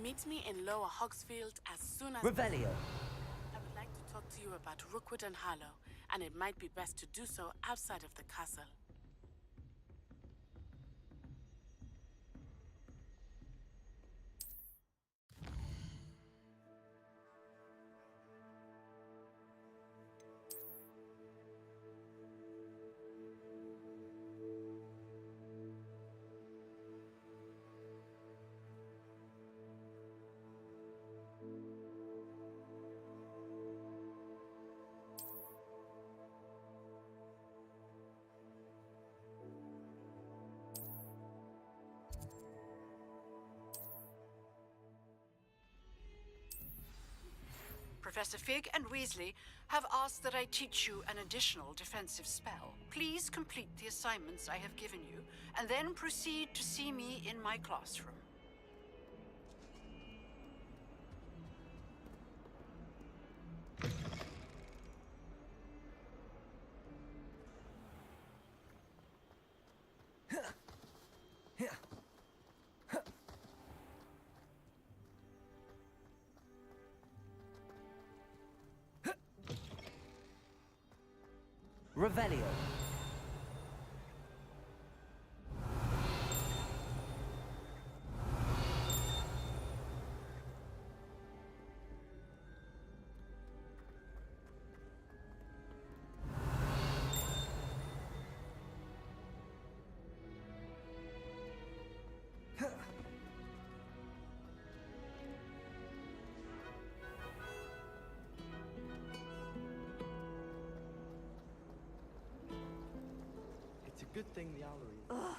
Meet me in Lower Hogsfield as soon as Revelio. I would like to talk to you about Rookwood and Harlow, and it might be best to do so outside of the castle. Professor Fig and Weasley have asked that I teach you an additional defensive spell. Please complete the assignments I have given you, and then proceed to see me in my classroom. Revelio. It's a good thing the owlery. Ugh,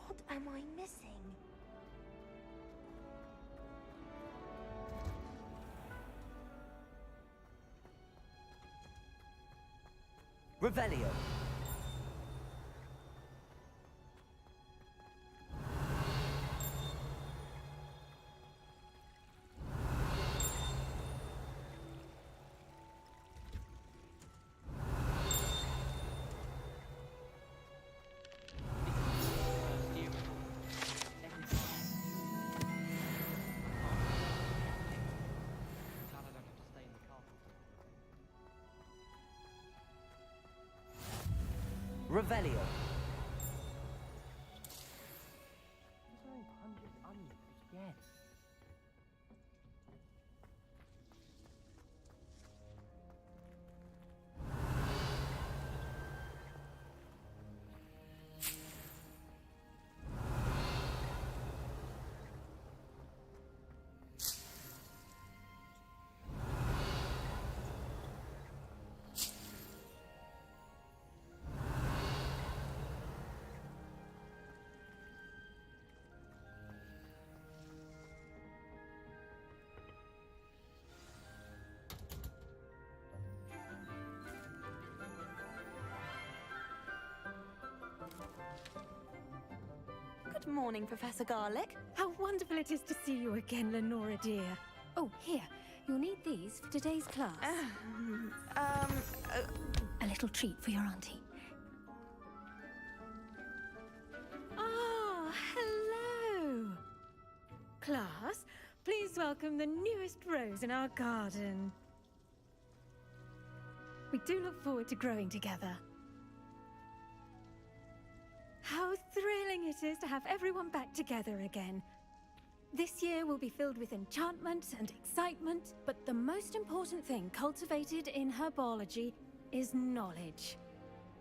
what am I missing? Revelio. Revelio. Good morning, Professor Garlick. How wonderful it is to see you again, Lenora dear. Oh, here. You'll need these for today's class. A little treat for your auntie. Ah, hello. Class, please welcome the newest rose in our garden. We do look forward to growing together. How thrilling it is to have everyone back together again. This year will be filled with enchantment and excitement, but the most important thing cultivated in herbology is knowledge.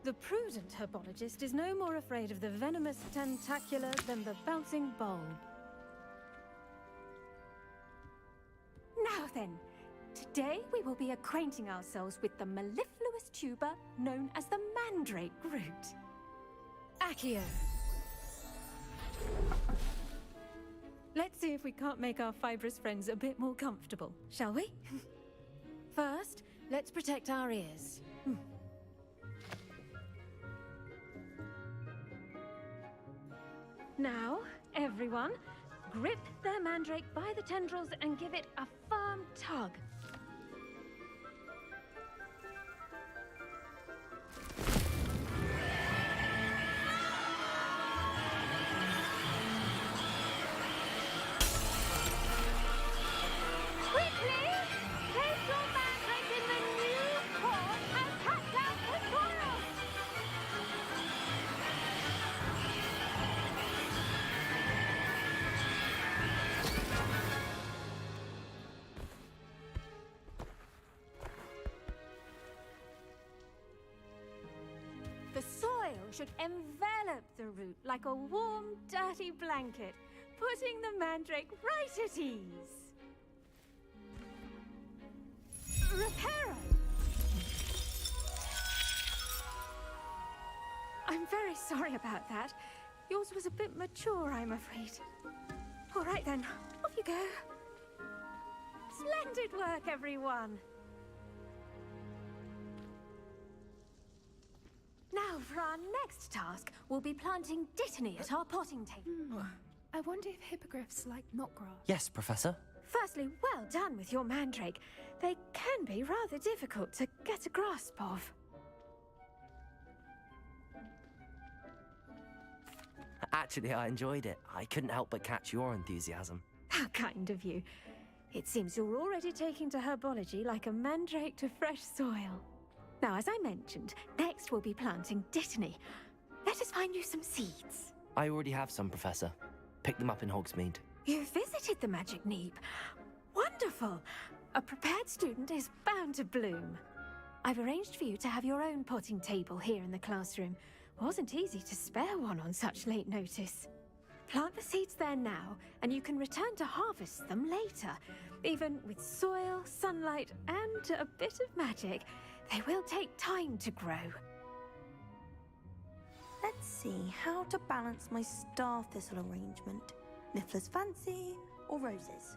The prudent herbologist is no more afraid of the venomous tentacula than the bouncing bulb. Now then, today we will be acquainting ourselves with the mellifluous tuber known as the mandrake root. Accio. Let's see if we can't make our fibrous friends a bit more comfortable, shall we? First, let's protect our ears. Now, everyone, grip their mandrake by the tendrils and give it a firm tug. Quickly! Place your mandrake in the new pot and cut down the soil! The soil should envelop the root like a warm, dirty blanket, putting the mandrake right at ease. Reparo! I'm very sorry about that. Yours was a bit mature, I'm afraid. All right then, off you go. Splendid work, everyone! Now, for our next task, we'll be planting dittany at our potting table. I wonder if hippogriffs like knotgrass. Yes, Professor. Firstly, well done with your mandrake. They can be rather difficult to get a grasp of. Actually, I enjoyed it. I couldn't help but catch your enthusiasm. How kind of you. It seems you're already taking to herbology like a mandrake to fresh soil. Now, as I mentioned, next we'll be planting dittany. Let us find you some seeds. I already have some, Professor. Picked them up in Hogsmeade. You visited the Magic Neep. Wonderful! A prepared student is bound to bloom. I've arranged for you to have your own potting table here in the classroom. Wasn't easy to spare one on such late notice. Plant the seeds there now, and you can return to harvest them later. Even with soil, sunlight, and a bit of magic, they will take time to grow. Let's see how to balance my star thistle arrangement. Niffler's fancy or roses?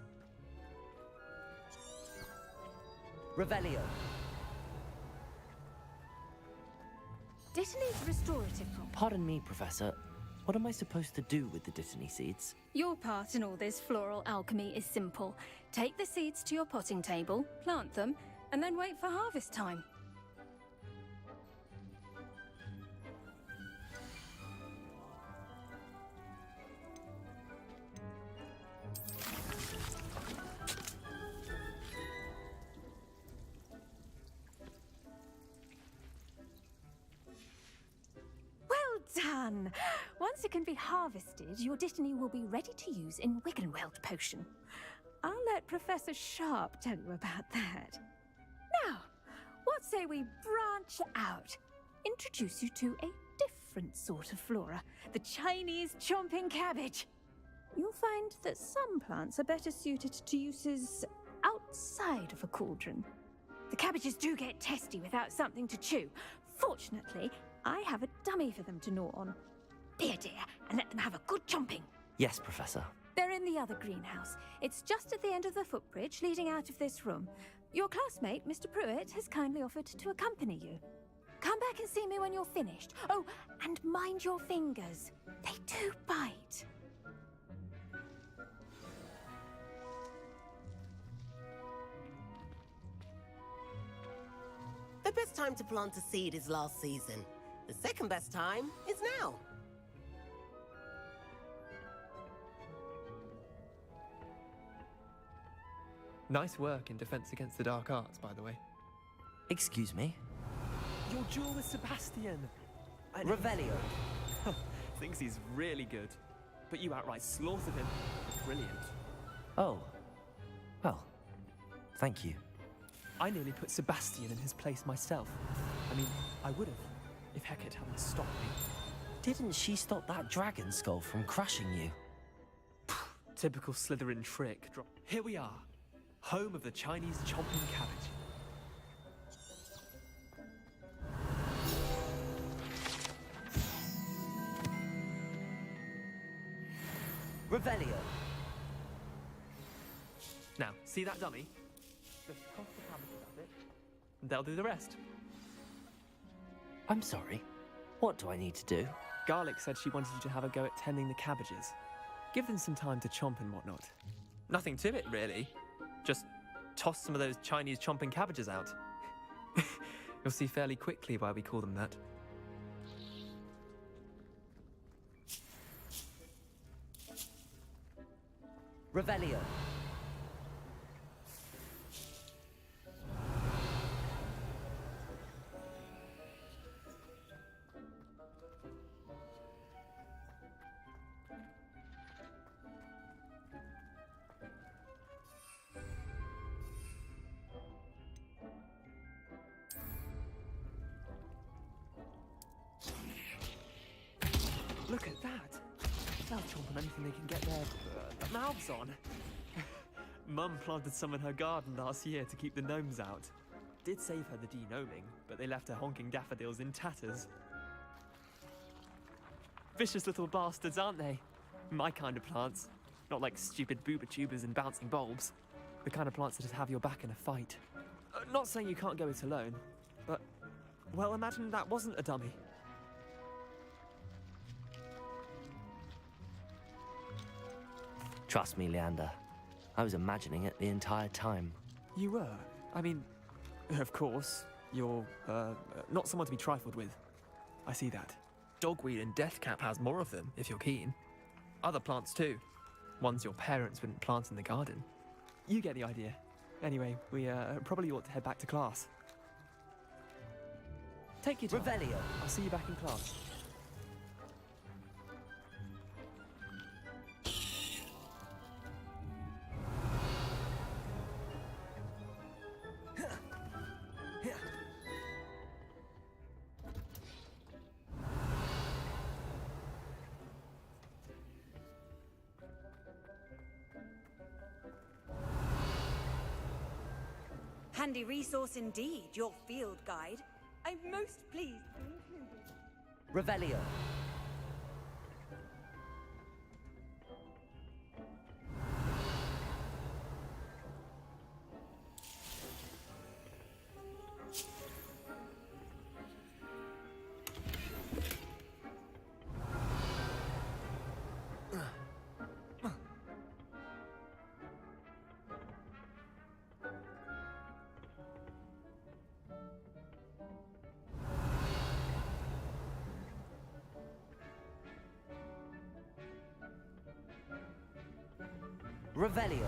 Revelio. Dittany's restorative property. Pardon me, Professor. What am I supposed to do with the dittany seeds? Your part in all this floral alchemy is simple. Take the seeds to your potting table, plant them, and then wait for harvest time. Done! Once it can be harvested, your dittany will be ready to use in Wiggenweld potion. I'll let Professor Sharp tell you about that. Now, what say we branch out? Introduce you to a different sort of flora, the Chinese chomping cabbage. You'll find that some plants are better suited to uses outside of a cauldron. The cabbages do get testy without something to chew. Fortunately, I have a dummy for them to gnaw on. Be a dear and let them have a good chomping. Yes, Professor. They're in the other greenhouse. It's just at the end of the footbridge leading out of this room. Your classmate, Mr. Pruitt, has kindly offered to accompany you. Come back and see me when you're finished. Oh, and mind your fingers. They do bite. best time to plant a seed is last season. The second best time is now. Nice work in Defense Against the Dark Arts, by the way. Excuse me? Your duel with Sebastian! Revelio. Thinks he's really good. But you outright slaughtered him. Brilliant. Oh. Well, thank you. I nearly put Sebastian in his place myself. I mean, I would have, if Hecate hadn't stopped me. Didn't she stop that dragon skull from crushing you? Typical Slytherin trick. Here we are. Home of the Chinese chomping cabbage. Revelio. Now, see that dummy? Just toss the cabbages at it, and they'll do the rest. I'm sorry. What do I need to do? Garlic said she wanted you to have a go at tending the cabbages. Give them some time to chomp and whatnot. Nothing to it, really. Just toss some of those Chinese chomping cabbages out. You'll see fairly quickly why we call them that. Revelio. Look at that! They'll chomp on anything they can get their mouths on. Mum planted some in her garden last year to keep the gnomes out. Did save her the de-gnoming, but they left her honking daffodils in tatters. Vicious little bastards, aren't they? My kind of plants. Not like stupid booba tubers and bouncing bulbs. The kind of plants that just have your back in a fight. Not saying you can't go it alone, but... well, imagine that wasn't a dummy. Trust me, Leander. I was imagining it the entire time. You were? I mean, of course, you're, not someone to be trifled with. I see that. Dogweed and deathcap has more of them, if you're keen. Other plants too. Ones your parents wouldn't plant in the garden. You get the idea. Anyway, we, probably ought to head back to class. Take your time. Revelio. I'll see you back in class. Handy resource indeed, your field guide. I'm most pleased to include it. Revelio. Revelio.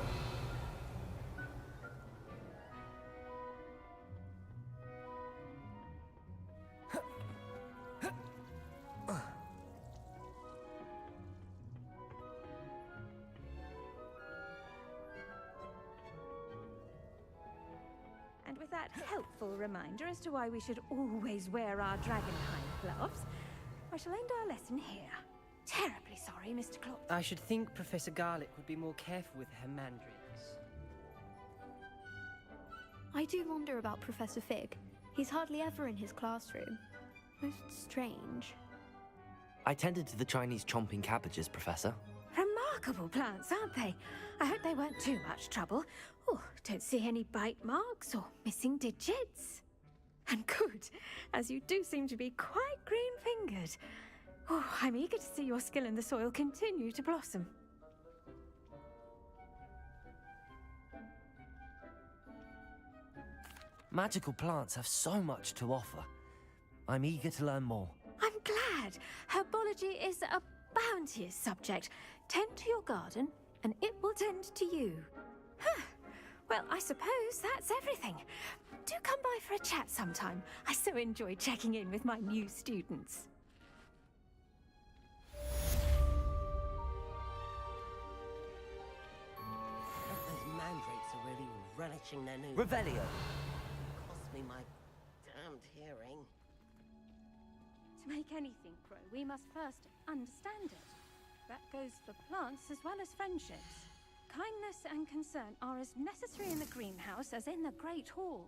And with that helpful reminder as to why we should always wear our dragonhide gloves, I shall end our lesson here. Terribly sorry, Mr. Klopp. I should think Professor Garlick would be more careful with her mandarins. I do wonder about Professor Fig. He's hardly ever in his classroom. Most strange. I tended to the Chinese chomping cabbages, Professor. Remarkable plants, aren't they? I hope they weren't too much trouble. Oh, don't see any bite marks or missing digits. And good, as you do seem to be quite green-fingered. Oh, I'm eager to see your skill in the soil continue to blossom. Magical plants have so much to offer. I'm eager to learn more. I'm glad. Herbology is a bounteous subject. Tend to your garden, and it will tend to you. Huh. Well, I suppose that's everything. Do come by for a chat sometime. I so enjoy checking in with my new students. Those mandrakes are really relishing their new... Revelio. Cost me my damned hearing. To make anything grow, we must first understand it. That goes for plants as well as friendships. Kindness and concern are as necessary in the greenhouse as in the Great Hall.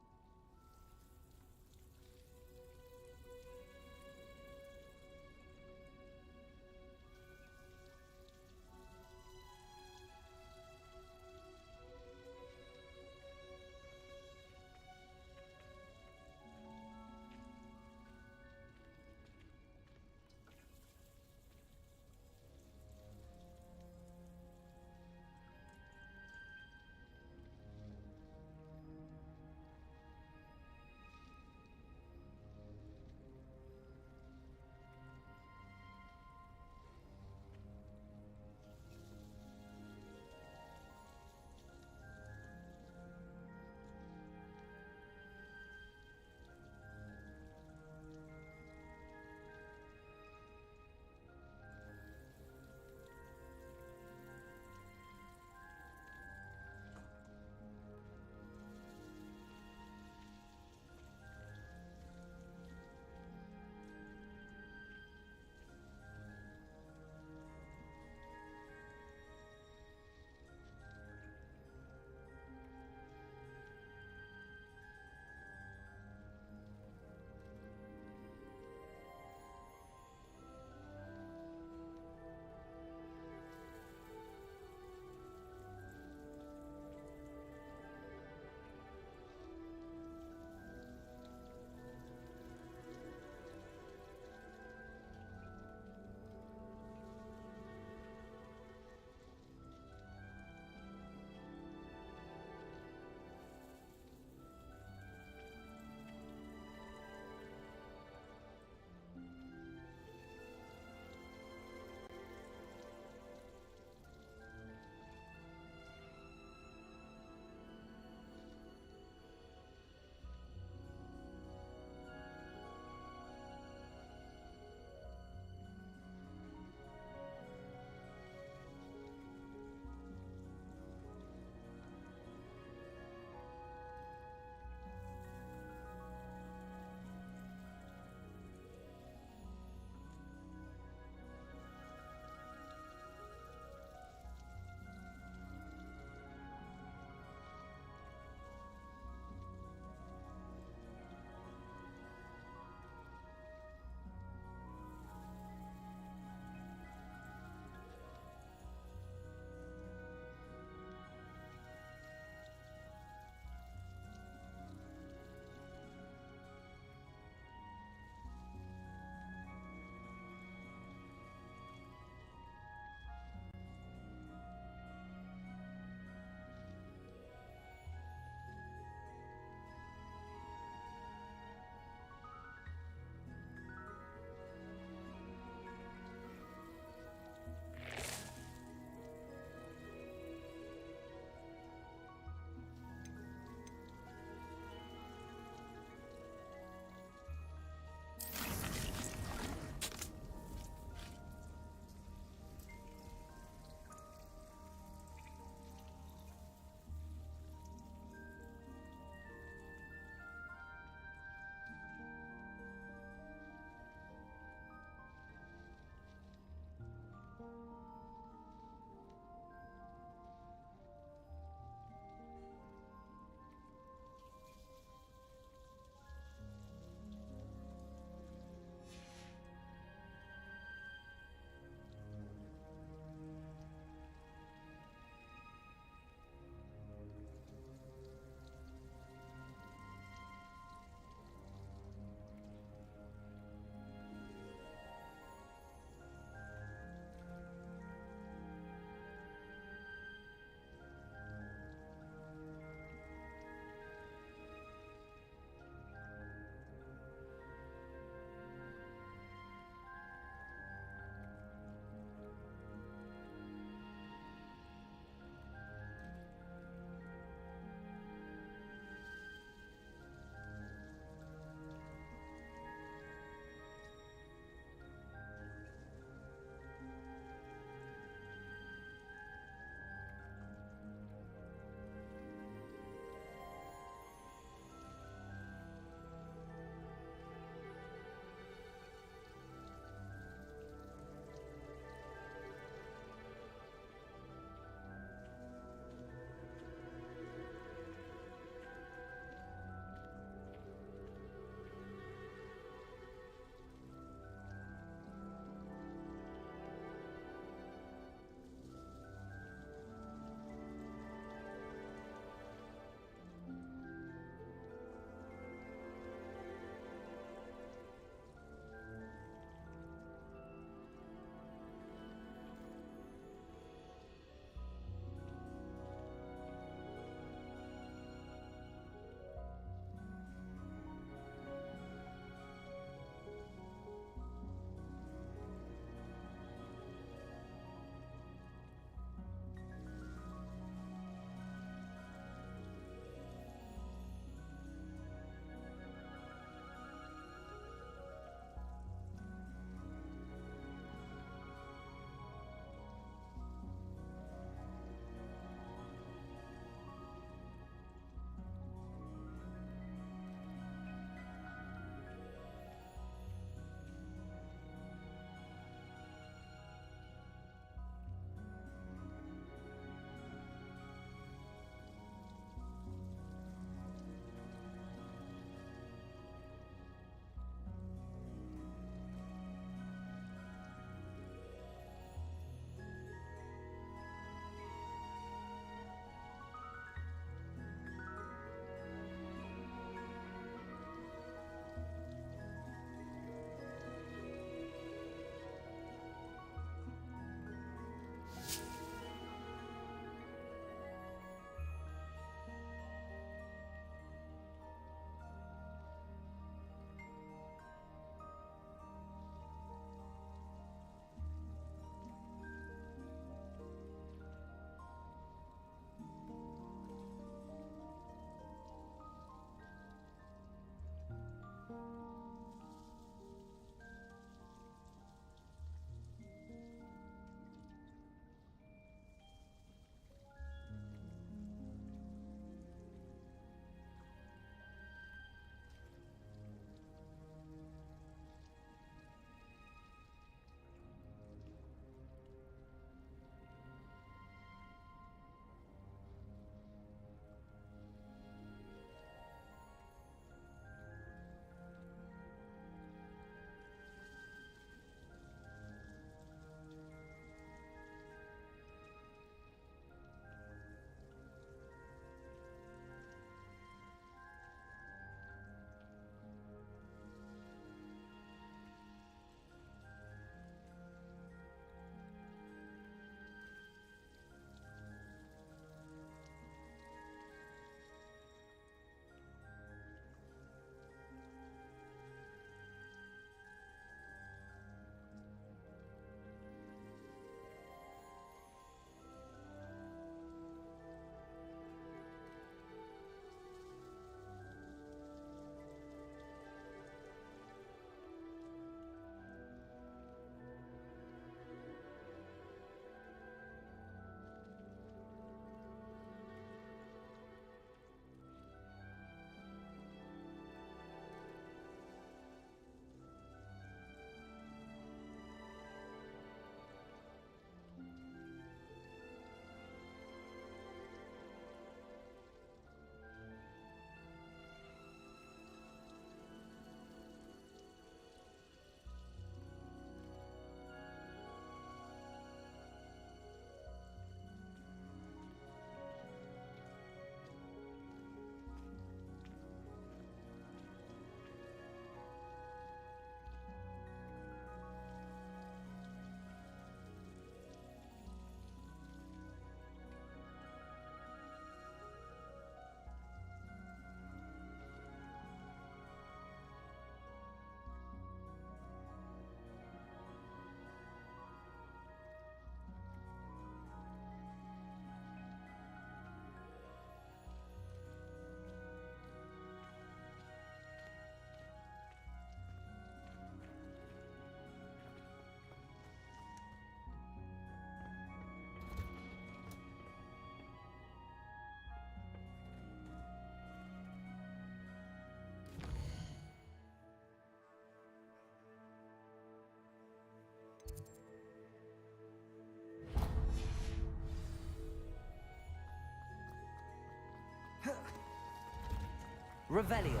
Revelio.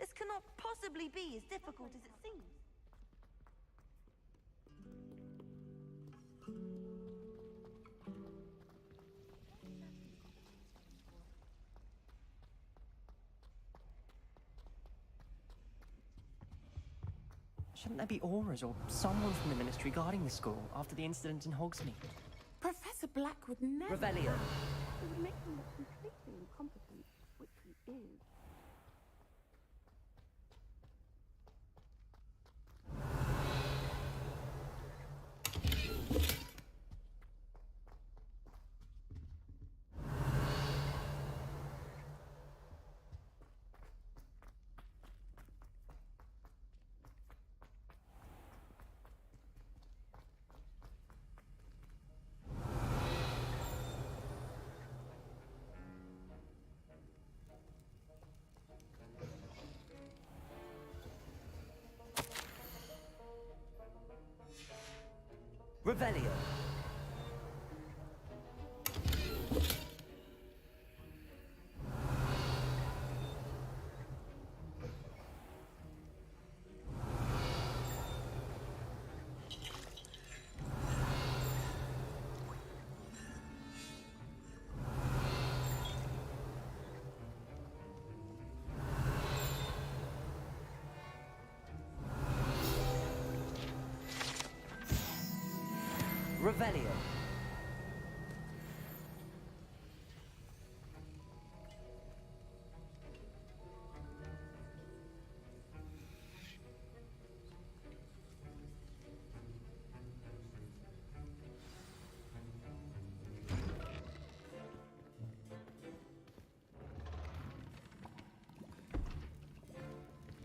This cannot possibly be as difficult as it seems. Shouldn't there be auras or someone from the Ministry guarding the school after the incident in Hogsmeade? Professor Black would never. Revelio. It would make him look completely incompetent, which he is. Revelio. Revelio.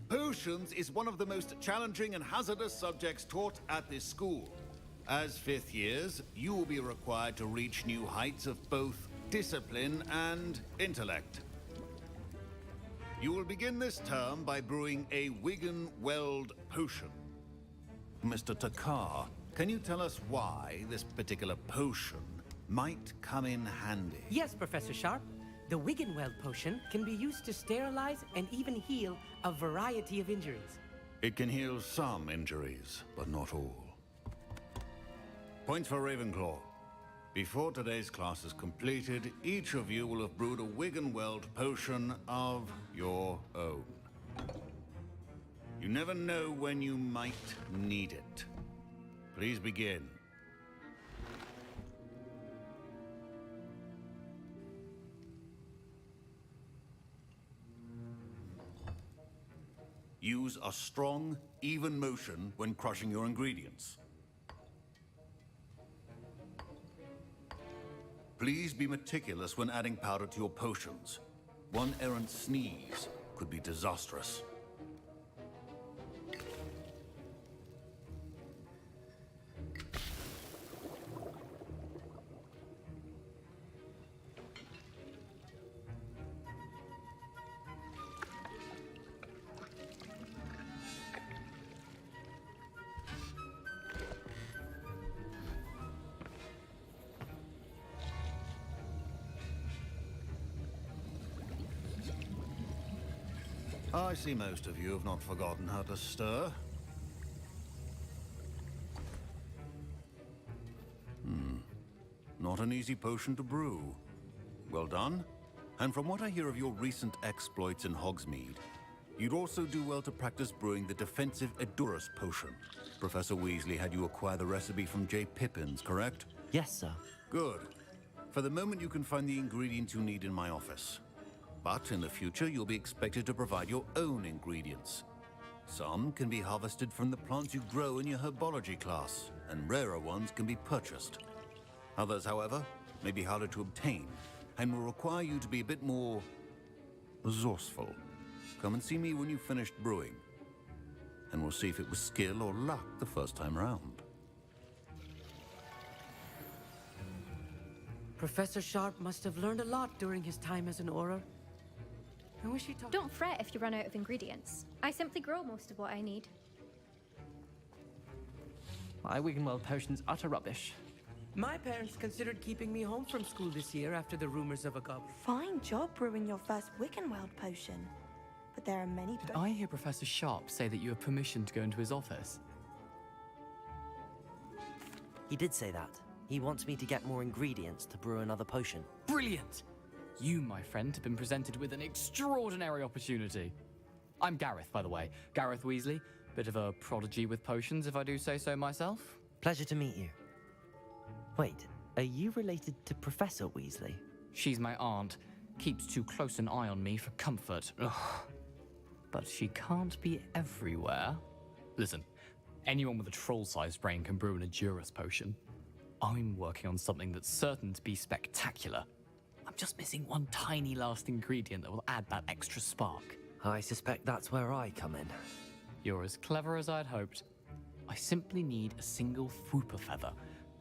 Potions is one of the most challenging and hazardous subjects taught at this school. As fifth years, you will be required to reach new heights of both discipline and intellect. You will begin this term by brewing a Wigan-Weld potion. Mr. Takar, can you tell us why this particular potion might come in handy? Yes, Professor Sharp. The Wigan-Weld potion can be used to sterilize and even heal a variety of injuries. It can heal some injuries, but not all. Points for Ravenclaw. Before today's class is completed, each of you will have brewed a Wigan-Weld potion of your own. You never know when you might need it. Please begin. Use a strong, even motion when crushing your ingredients. Please be meticulous when adding powder to your potions. One errant sneeze could be disastrous. I see most of you have not forgotten how to stir. Not an easy potion to brew. Well done. And from what I hear of your recent exploits in Hogsmeade, you'd also do well to practice brewing the defensive Edurus potion. Professor Weasley had you acquire the recipe from J. Pippins, correct? Yes, sir. Good. For the moment, you can find the ingredients you need in my office. But in the future, you'll be expected to provide your own ingredients. Some can be harvested from the plants you grow in your herbology class, and rarer ones can be purchased. Others, however, may be harder to obtain, and will require you to be a bit more resourceful. Come and see me when you've finished brewing, and we'll see if it was skill or luck the first time round. Professor Sharp must have learned a lot during his time as an Auror. I wish he taught. Don't fret if you run out of ingredients. I simply grow most of what I need. My Wiggenweld potion's utter rubbish. My parents considered keeping me home from school this year after the rumors of a goblin. Fine job brewing your first Wiggenweld potion. But there are many... Did I hear Professor Sharp say that you have permission to go into his office? He did say that. He wants me to get more ingredients to brew another potion. Brilliant! You, my friend, have been presented with an extraordinary opportunity. I'm Gareth, by the way. Gareth Weasley. Bit of a prodigy with potions, if I do say so myself. Pleasure to meet you. Wait, are you related to Professor Weasley? She's my aunt. Keeps too close an eye on me for comfort. Ugh. But she can't be everywhere. Listen, anyone with a troll-sized brain can brew an Edurus potion. I'm working on something that's certain to be spectacular. I'm just missing one tiny last ingredient that will add that extra spark. I suspect that's where I come in. You're as clever as I'd hoped. I simply need a single Fwooper feather.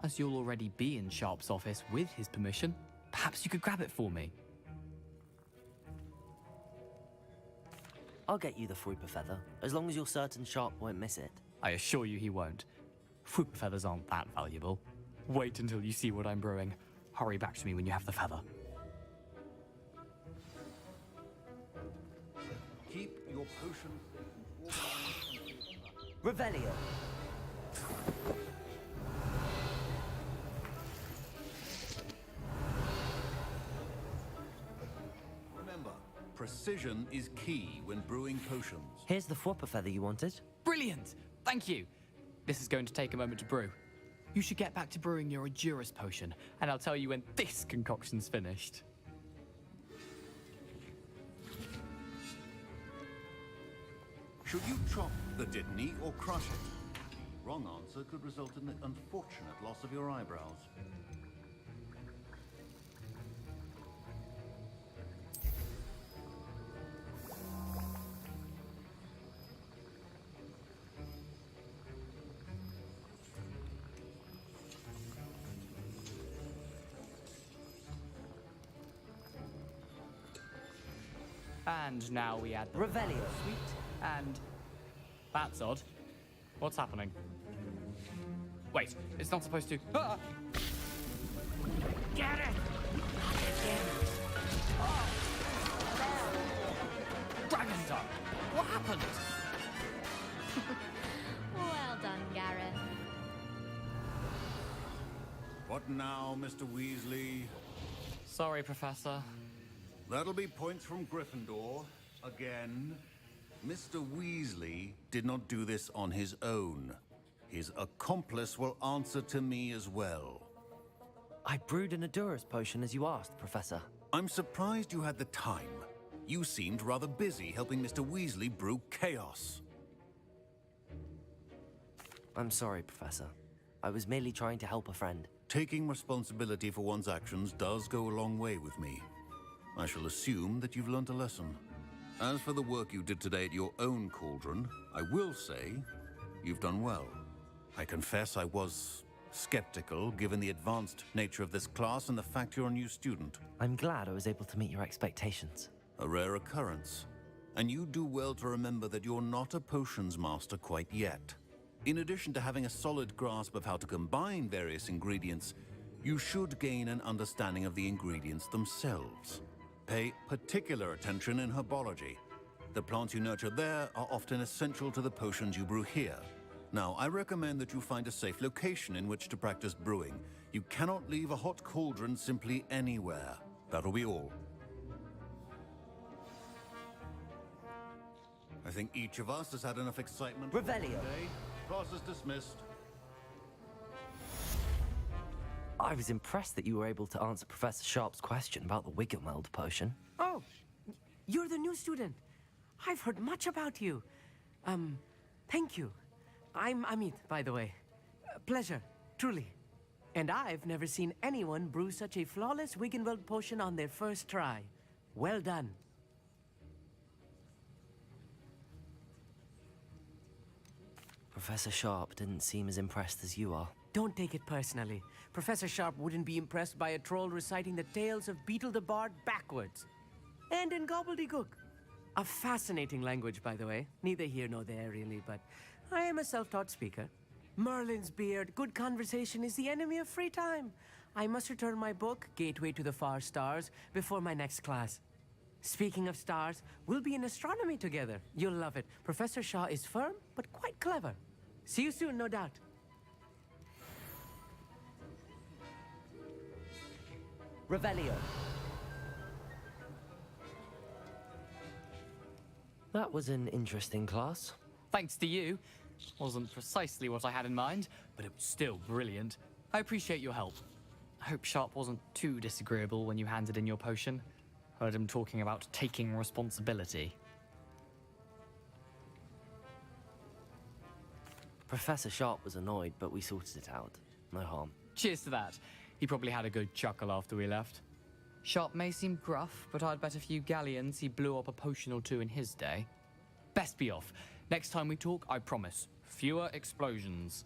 As you'll already be in Sharp's office with his permission, perhaps you could grab it for me. I'll get you the Fwooper feather, as long as you're certain Sharp won't miss it. I assure you he won't. Fwooper feathers aren't that valuable. Wait until you see what I'm brewing. Hurry back to me when you have the feather. Keep your potion. Revelio. Remember, precision is key when brewing potions. Here's the Fwooper feather you wanted. Brilliant! Thank you! This is going to take a moment to brew. You should get back to brewing your Edurus potion, and I'll tell you when this concoction's finished. Should you chop the Dittany or crush it? Wrong answer could result in the unfortunate loss of your eyebrows. And now we add the Revelio. Sweet, and... That's odd. What's happening? Wait, it's not supposed to... Ah! Get it! Dragon Tongue! What happened? Well done, Gareth. What now, Mr. Weasley? Sorry, Professor. That'll be points from Gryffindor. Again. Mr. Weasley did not do this on his own. His accomplice will answer to me as well. I brewed an Edurus potion as you asked, Professor. I'm surprised you had the time. You seemed rather busy helping Mr. Weasley brew chaos. I'm sorry, Professor. I was merely trying to help a friend. Taking responsibility for one's actions does go a long way with me. I shall assume that you've learned a lesson. As for the work you did today at your own cauldron, I will say you've done well. I confess I was skeptical, given the advanced nature of this class and the fact you're a new student. I'm glad I was able to meet your expectations. A rare occurrence. And you do well to remember that you're not a potions master quite yet. In addition to having a solid grasp of how to combine various ingredients, you should gain an understanding of the ingredients themselves. Pay particular attention in herbology. The plants you nurture there are often essential to the potions you brew here. Now, I recommend that you find a safe location in which to practice brewing. You cannot leave a hot cauldron simply anywhere. That'll be all. I think each of us has had enough excitement. Revelio. Today. Class is dismissed. I was impressed that you were able to answer Professor Sharp's question about the Wiggenweld potion. Oh, you're the new student. I've heard much about you. Thank you. I'm Amit, by the way. Pleasure, truly. And I've never seen anyone brew such a flawless Wiggenweld potion on their first try. Well done. Professor Sharp didn't seem as impressed as you are. Don't take it personally. Professor Sharp wouldn't be impressed by a troll reciting the tales of Beetle the Bard backwards. And in gobbledygook. A fascinating language, by the way. Neither here nor there, really, but I am a self-taught speaker. Merlin's beard, good conversation is the enemy of free time. I must return my book, Gateway to the Far Stars, before my next class. Speaking of stars, we'll be in astronomy together. You'll love it. Professor Shaw is firm, but quite clever. See you soon, no doubt. Revelio. That was an interesting class. Thanks to you. Wasn't precisely what I had in mind, but it was still brilliant. I appreciate your help. I hope Sharp wasn't too disagreeable when you handed in your potion. Heard him talking about taking responsibility. Professor Sharp was annoyed, but we sorted it out. No harm. Cheers to that. He probably had a good chuckle after we left. Sharp may seem gruff, but I'd bet a few galleons he blew up a potion or two in his day. Best be off. Next time we talk, I promise, fewer explosions.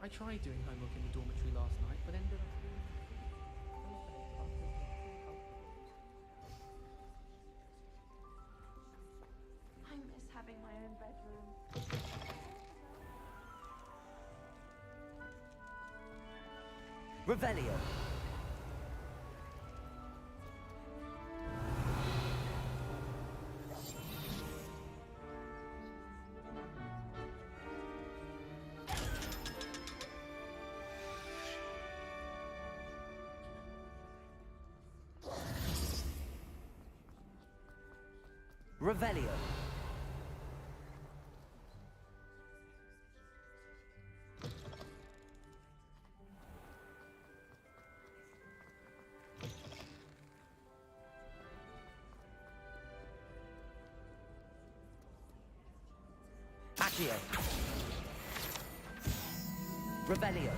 I tried doing homework in the dormitory last night, but ended up... I miss having my own bedroom. Revelio. Revelio. Accio. Revelio.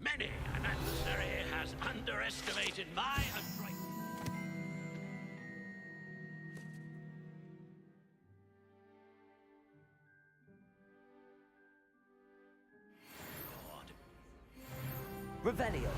Many an adversary has underestimated my adroitness. Revelio.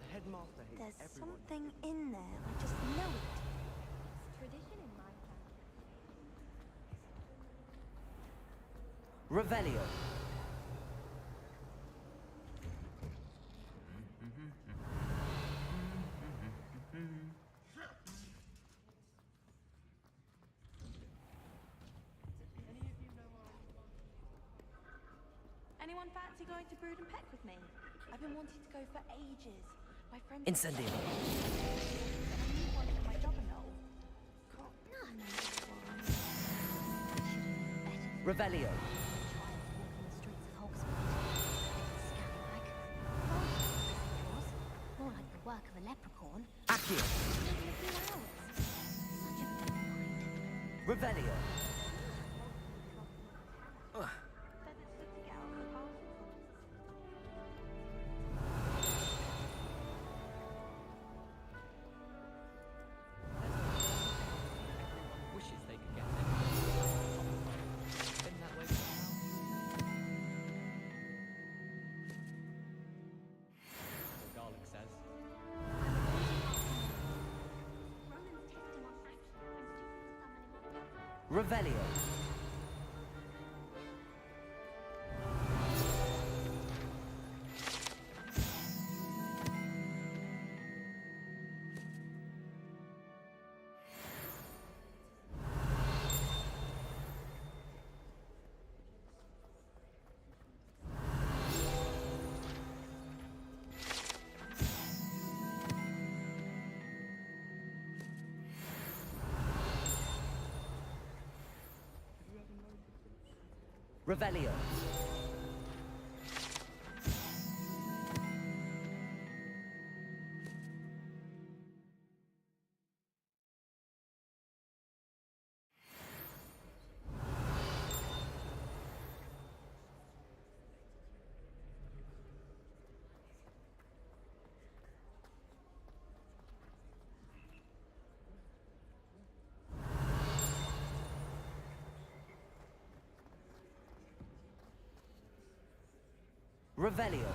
The headmaster hates There's everyone. something in there. I just know it. Tradition in my family. Revelio. Anyone fancy going to Brood and Peck with me? I've been wanting to go for ages. My friends... Incendio. I need one for my job and all. Revelio. More like the work of a leprechaun. Accio. Revelio. Wishes they could get it. Been that way for a while. The garlic says. Revelio. Revelio. Revelio.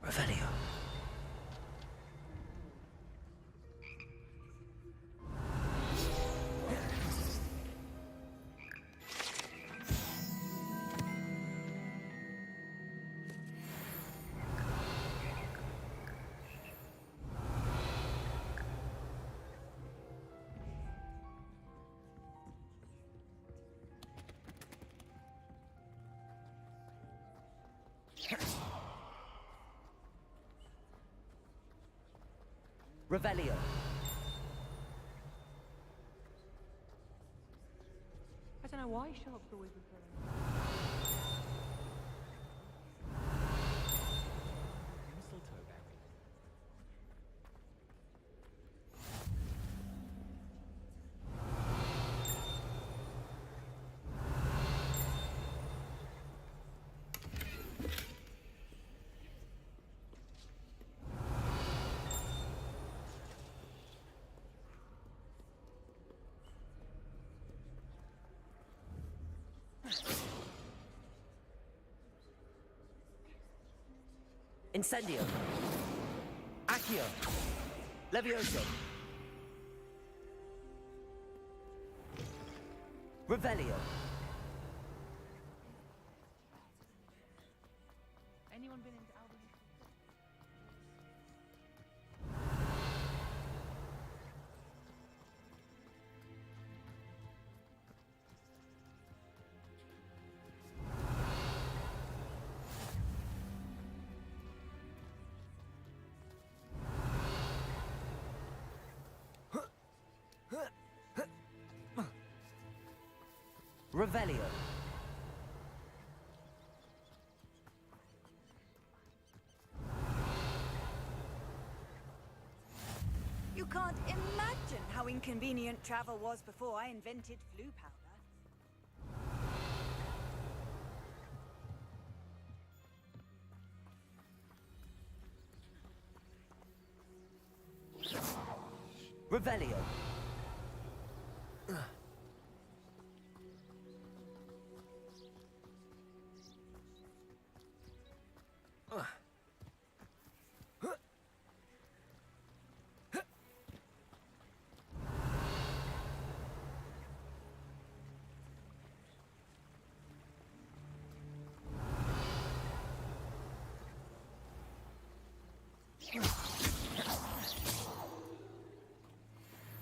Revelio. Revelio. I don't know why sharks always refer. Mistletoe berry. Incendio. Accio. Levioso. Revelio. Anyone been into Albany? Revelio. You can't imagine how inconvenient travel was before I invented flu powder. Revelio.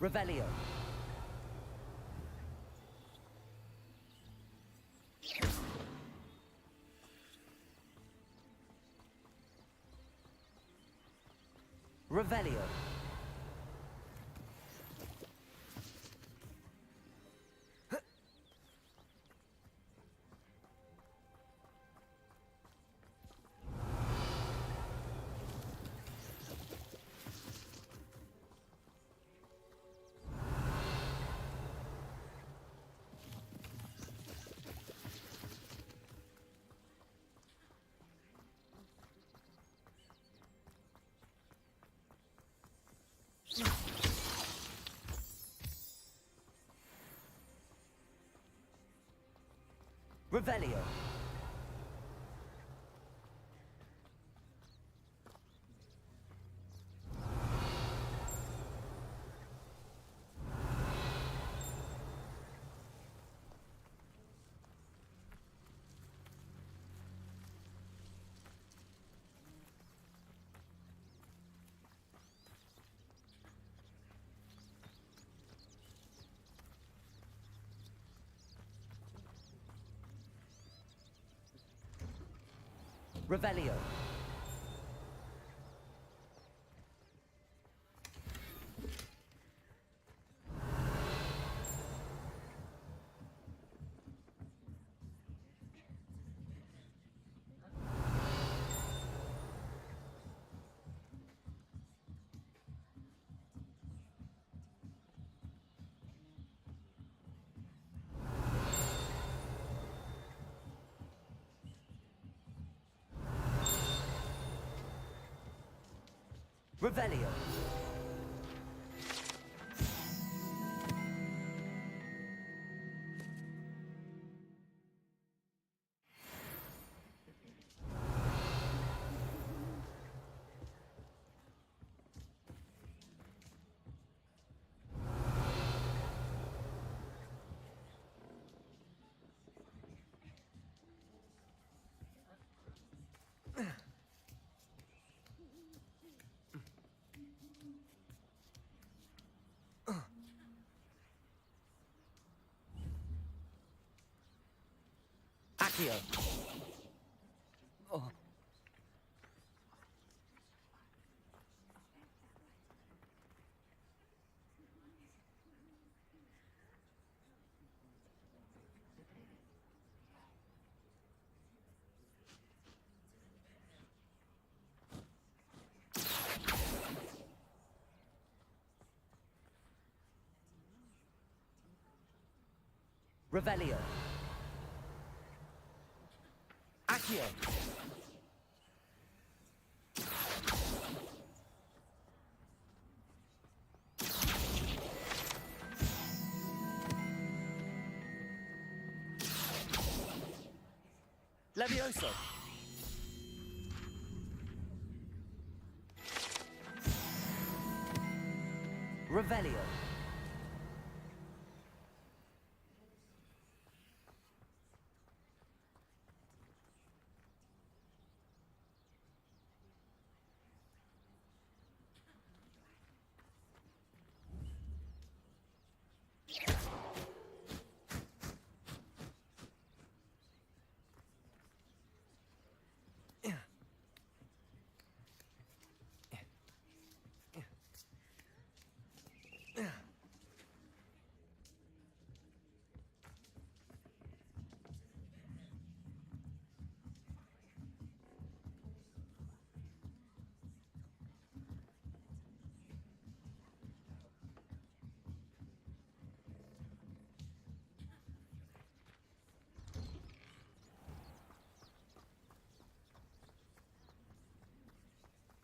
Revelio. Revelio. Revelio. Revelio. Revelio. Accio. Oh. Revelio. Accio. Levioso. Revelio.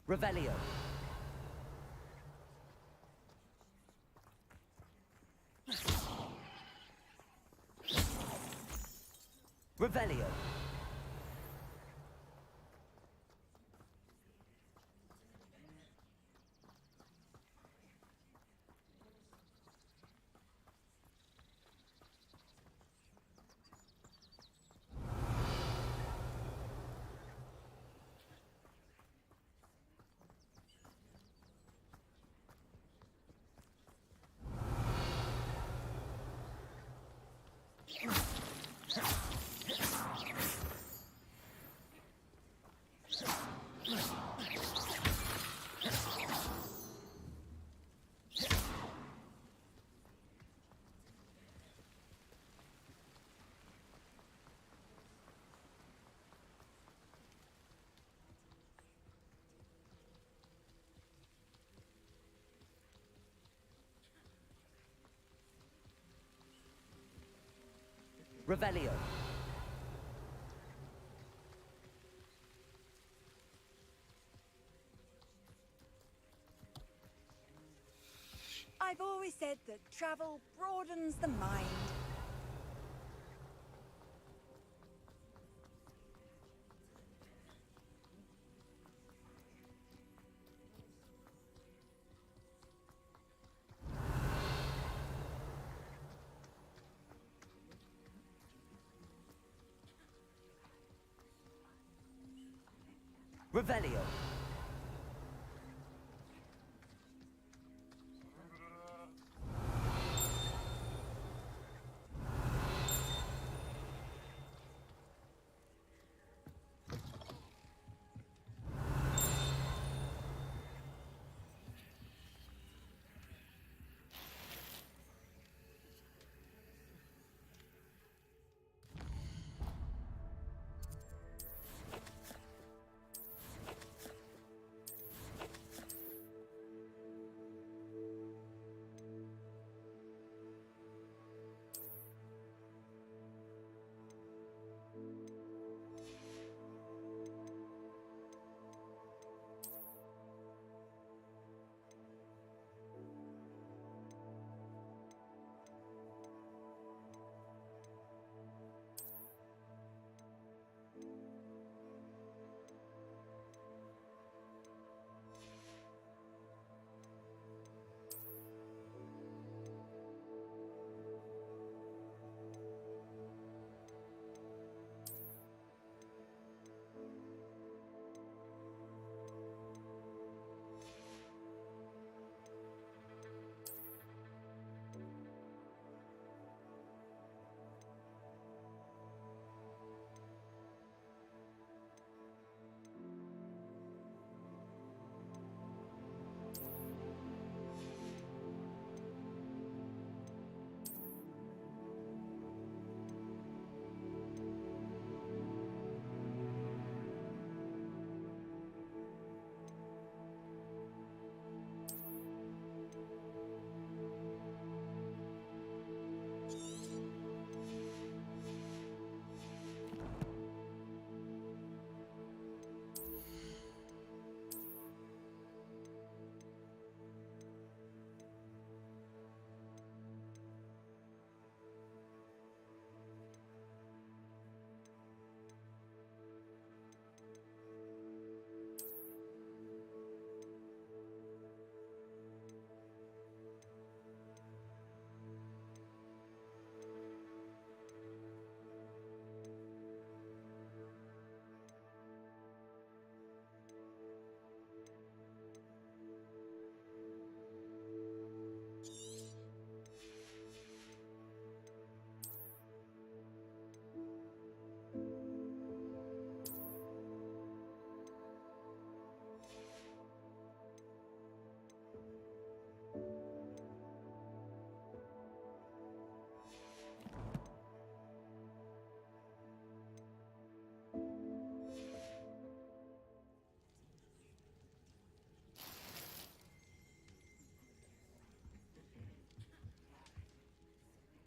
Revelio. Revelio. Revelio. I've always said that travel broadens the mind. Revelio.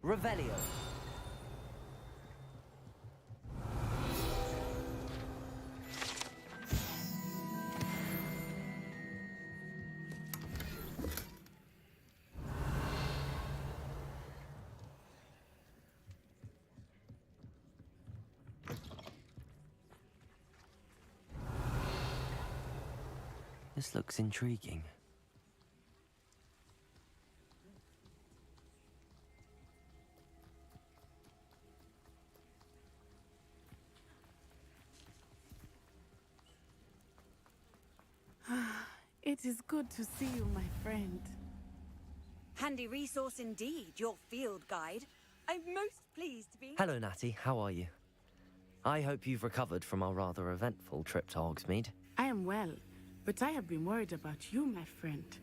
Revelio. This looks intriguing. It is good to see you, my friend. Handy resource indeed, your field guide. I'm most pleased to be... Hello, Natty. How are you? I hope you've recovered from our rather eventful trip to Hogsmeade. I am well, but I have been worried about you, my friend.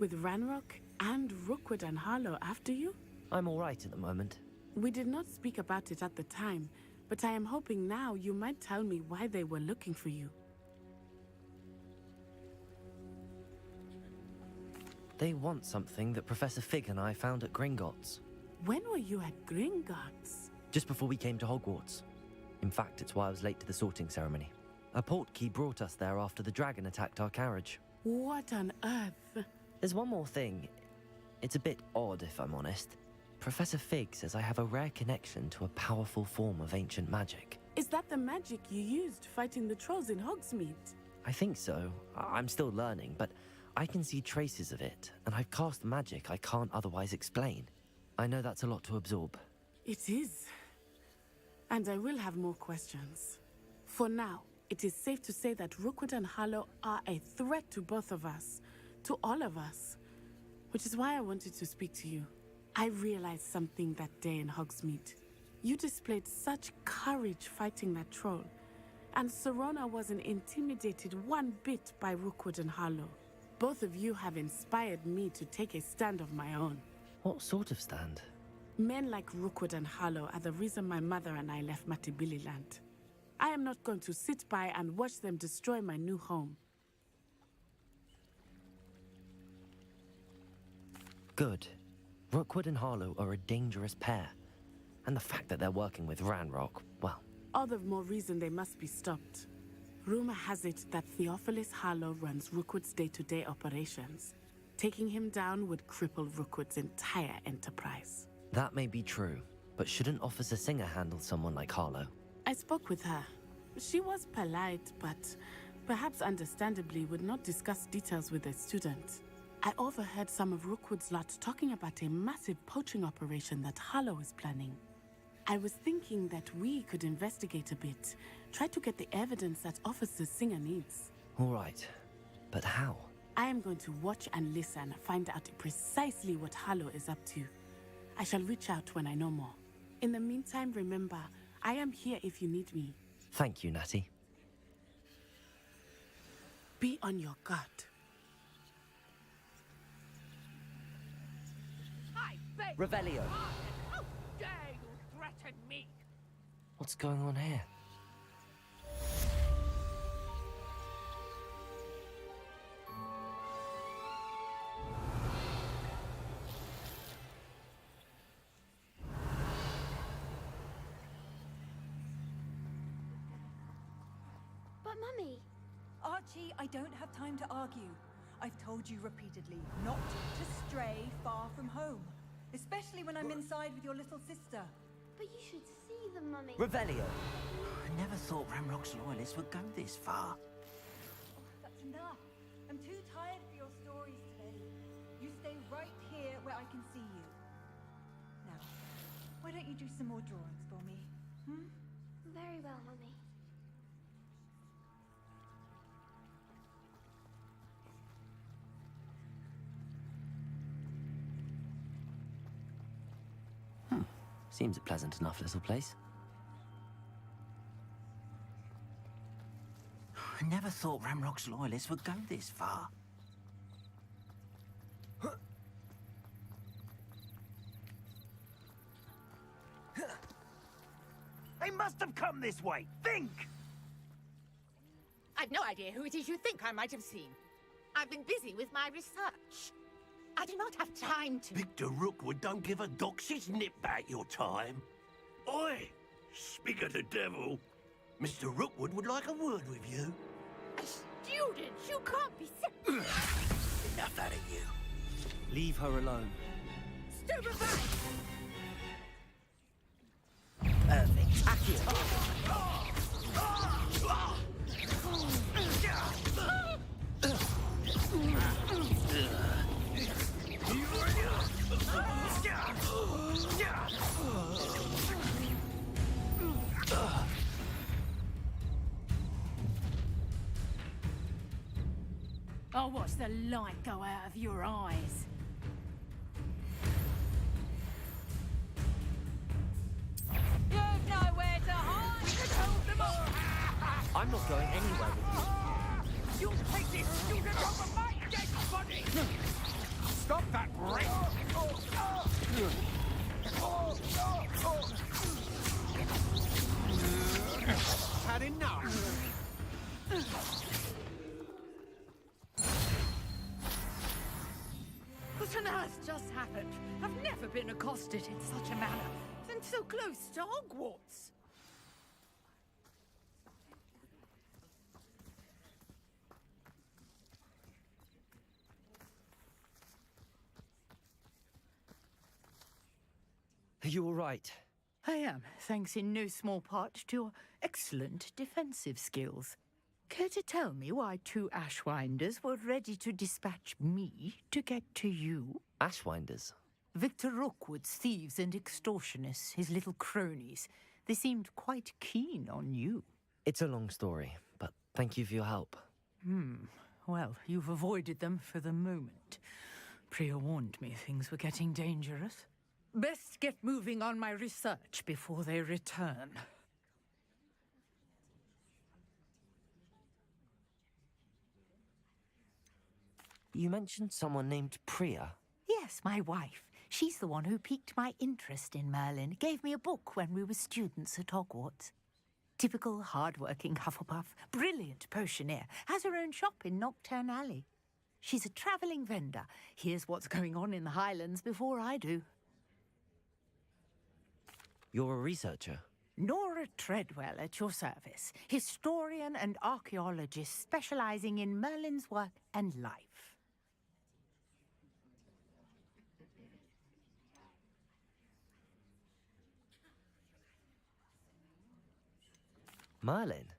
With Ranrock and Rookwood and Harlow after you? I'm all right at the moment. We did not speak about it at the time, but I am hoping now you might tell me why they were looking for you. They want something that Professor Fig and I found at Gringotts. When were you at Gringotts? Just before we came to Hogwarts. In fact, it's why I was late to the sorting ceremony. A portkey brought us there after the dragon attacked our carriage. What on earth? There's one more thing. It's a bit odd, if I'm honest. Professor Fig says I have a rare connection to a powerful form of ancient magic. Is that the magic you used fighting the trolls in Hogsmeade? I think so. I'm still learning, but I can see traces of it, and I've cast magic I can't otherwise explain. I know that's a lot to absorb. It is. And I will have more questions. For now, it is safe to say that Rookwood and Harlow are a threat to both of us, to all of us. Which is why I wanted to speak to you. I realized something that day in Hogsmeade. You displayed such courage fighting that troll, and Serona wasn't intimidated one bit by Rookwood and Harlow. Both of you have inspired me to take a stand of my own. What sort of stand? Men like Rookwood and Harlow are the reason my mother and I left Matibililand. I am not going to sit by and watch them destroy my new home. Good. Rookwood and Harlow are a dangerous pair. And the fact that they're working with Ranrock, well... All the more reason they must be stopped. Rumor has it that Theophilus Harlow runs Rookwood's day-to-day operations. Taking him down would cripple Rookwood's entire enterprise. That may be true, but shouldn't Officer Singer handle someone like Harlow? I spoke with her. She was polite, but perhaps understandably would not discuss details with a student. I overheard some of Rookwood's lot talking about a massive poaching operation that Harlow is planning. I was thinking that we could investigate a bit, try to get the evidence that Officer Singer needs. All right, but how? I am going to watch and listen, find out precisely what Harlow is up to. I shall reach out when I know more. In the meantime, remember, I am here if you need me. Thank you, Natty. Be on your guard. Revelio. How dare you threaten me? What's going on here? But Mummy... Archie, I don't have time to argue. I've told you repeatedly not to stray far from home. Especially when I'm inside with your little sister. But you should see them, Mummy. Revelio. I never thought Ramrock's loyalists would go this far. That's enough. I'm too tired for your stories today. You stay right here where I can see you. Now, why don't you do some more drawings for me? Very well, Mummy. Seems a pleasant enough little place. I never thought Ramrock's loyalists would go this far. They must have come this way. Think! I've no idea who it is you think I might have seen. I've been busy with my research. I do not have time to... Victor Rookwood don't give a doxy's nip back your time. Oi! Speak of the devil. Mr. Rookwood would like a word with you. Students, you can't be sick. Enough out of you. Leave her alone. Stupefy! Perfect. Accio. I'll watch the light go out of your eyes. You've nowhere to hide and hold them all. I'm not going anywhere with you. You'll take this student over my dead body! Stop that rape! Had enough. What on earth just happened? I've never been accosted in such a manner, and so close to Hogwarts. Are you all right? I am, thanks in no small part to your excellent defensive skills. Care to tell me why two Ashwinders were ready to dispatch me to get to you? Ashwinders? Victor Rookwood's thieves and extortionists, his little cronies. They seemed quite keen on you. It's a long story, but thank you for your help. Well, you've avoided them for the moment. Priya warned me things were getting dangerous. Best get moving on my research before they return. You mentioned someone named Priya. Yes, my wife. She's the one who piqued my interest in Merlin. Gave me a book when we were students at Hogwarts. Typical hard-working Hufflepuff, brilliant potioneer, has her own shop in Knockturn Alley. She's a travelling vendor. Hears what's going on in the Highlands before I do. You're a researcher? Nora Treadwell at your service, historian and archaeologist specialising in Merlin's work and life. Merlin?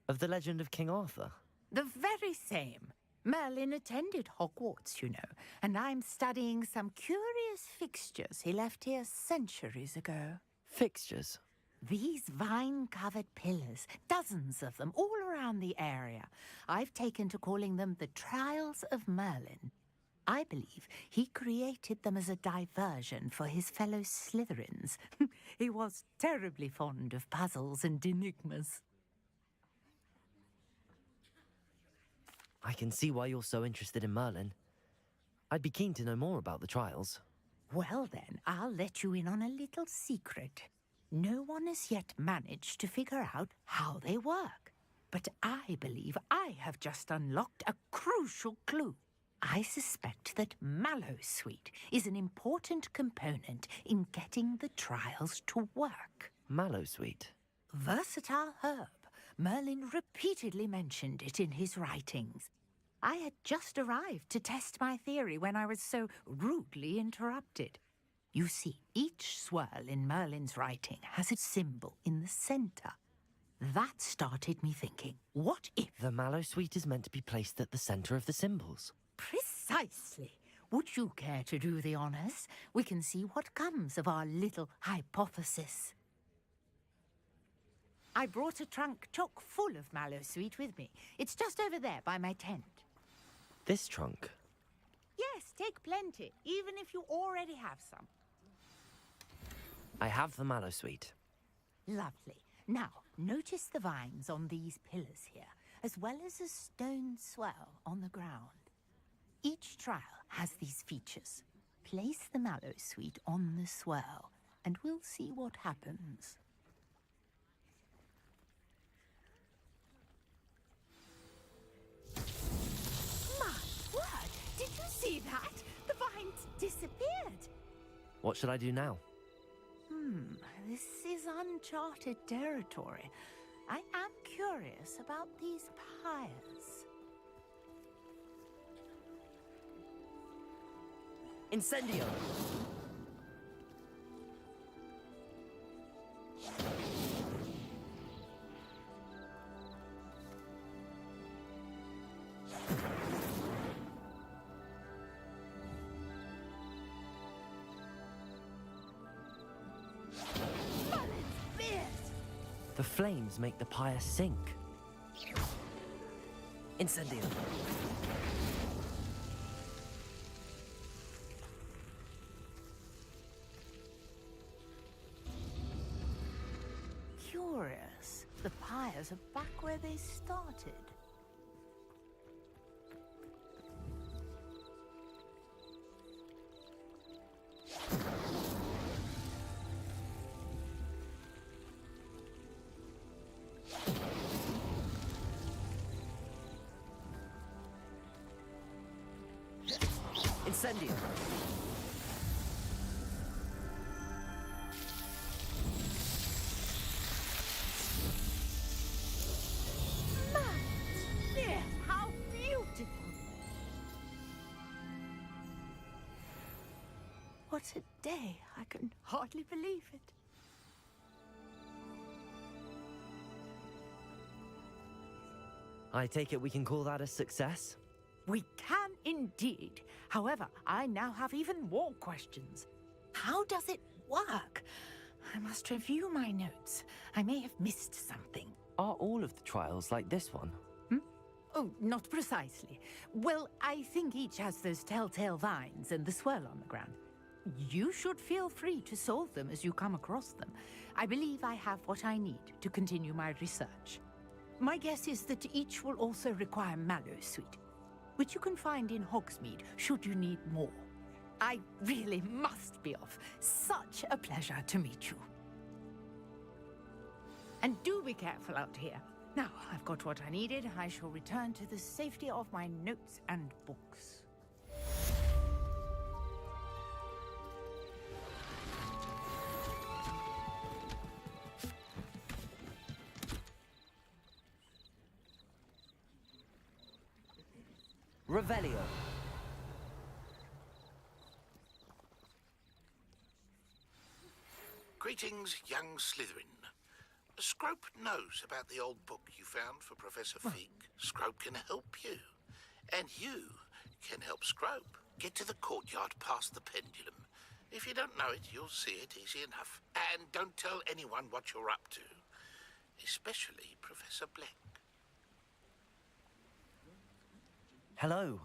Of the legend of King Arthur? The very same. Merlin attended Hogwarts, you know, and I'm studying some curious fixtures he left here centuries ago. Fixtures? These vine-covered pillars, dozens of them, all around the area. I've taken to calling them the Trials of Merlin. I believe he created them as a diversion for his fellow Slytherins. He was terribly fond of puzzles and enigmas. I can see why you're so interested in Merlin. I'd be keen to know more about the trials. Well then, I'll let you in on a little secret. No one has yet managed to figure out how they work. But I believe I have just unlocked a crucial clue. I suspect that Mallowsweet is an important component in getting the trials to work. Mallowsweet? Versatile herb. Merlin repeatedly mentioned it in his writings. I had just arrived to test my theory when I was so rudely interrupted. You see, each swirl in Merlin's writing has a symbol in the centre. That started me thinking, what if... The Mallowsweet is meant to be placed at the centre of the symbols. Precisely. Would you care to do the honours? We can see what comes of our little hypothesis. I brought a trunk chock full of Mallowsweet with me. It's just over there by my tent. This trunk? Yes, take plenty, even if you already have some. I have the Mallowsweet. Lovely. Now, notice the vines on these pillars here, as well as a stone swell on the ground. Each trial has these features. Place the Mallowsweet on the swirl, and we'll see what happens. My word! Did you see that? The What should I do now? This is uncharted territory. I am curious about these pyres. Incendio! The flames make the pyre sink. Incendio! Curious. The pyres are back where they started. Incendio! Yes, how beautiful! What a day. I can hardly believe it. I take it we can call that a success? We can indeed. However, I now have even more questions. How does it work? I must review my notes. I may have missed something. Are all of the trials like this one? Oh, not precisely. Well, I think each has those telltale vines and the swirl on the ground. You should feel free to solve them as you come across them. I believe I have what I need to continue my research. My guess is that each will also require mallow sweet, which you can find in Hogsmeade should you need more. I really must be off. Such a pleasure to meet you. And do be careful out here. Now, I've got what I needed. I shall return to the safety of my notes and books. Revelio! Greetings, young Slytherin. Scrope knows about the old book you found for Professor Fig. Scrope can help you. And you can help Scrope. Get to the courtyard past the pendulum. If you don't know it, you'll see it easy enough. And don't tell anyone what you're up to. Especially Professor Black. Hello.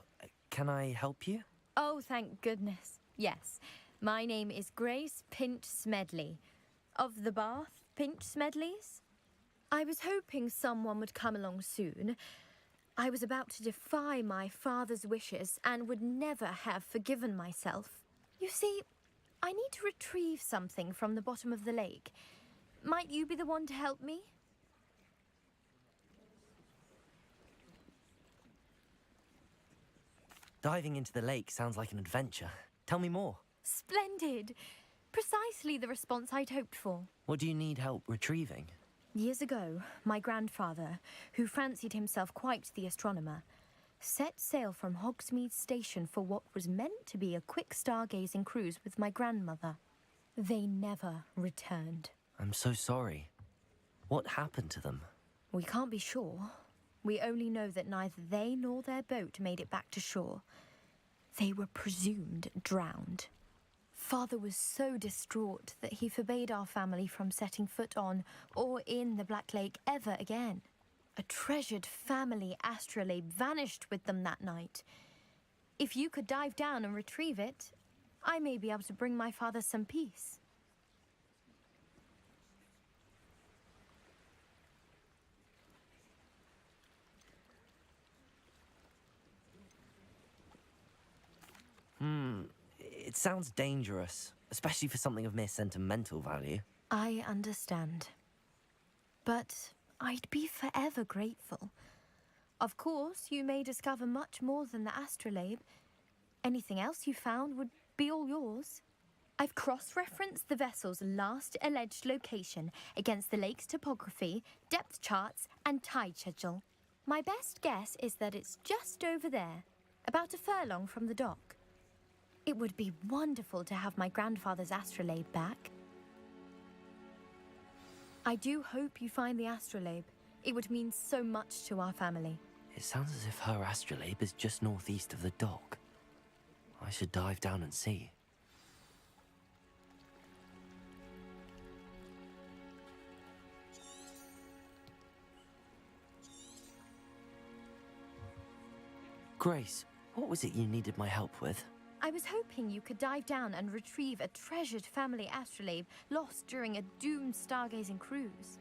Can I help you? Oh, thank goodness. Yes. My name is Grace Pinch Smedley. Of the Bath Pinch Smedleys. I was hoping someone would come along soon. I was about to defy my father's wishes and would never have forgiven myself. You see, I need to retrieve something from the bottom of the lake. Might you be the one to help me? Diving into the lake sounds like an adventure. Tell me more. Splendid! Precisely the response I'd hoped for. What do you need help retrieving? Years ago, my grandfather, who fancied himself quite the astronomer, set sail from Hogsmeade Station for what was meant to be a quick stargazing cruise with my grandmother. They never returned. I'm so sorry. What happened to them? We can't be sure. We only know that neither they nor their boat made it back to shore. They were presumed drowned. Father was so distraught that he forbade our family from setting foot on or in the Black Lake ever again. A treasured family astrolabe vanished with them that night. If you could dive down and retrieve it, I may be able to bring my father some peace. It sounds dangerous, especially for something of mere sentimental value. I understand. But I'd be forever grateful. Of course, you may discover much more than the astrolabe. Anything else you found would be all yours. I've cross-referenced the vessel's last alleged location against the lake's topography, depth charts, and tide schedule. My best guess is that it's just over there, about a furlong from the dock. It would be wonderful to have my grandfather's astrolabe back. I do hope you find the astrolabe. It would mean so much to our family. It sounds as if her astrolabe is just northeast of the dock. I should dive down and see. Grace, what was it you needed my help with? I was hoping you could dive down and retrieve a treasured family astrolabe lost during a doomed stargazing cruise.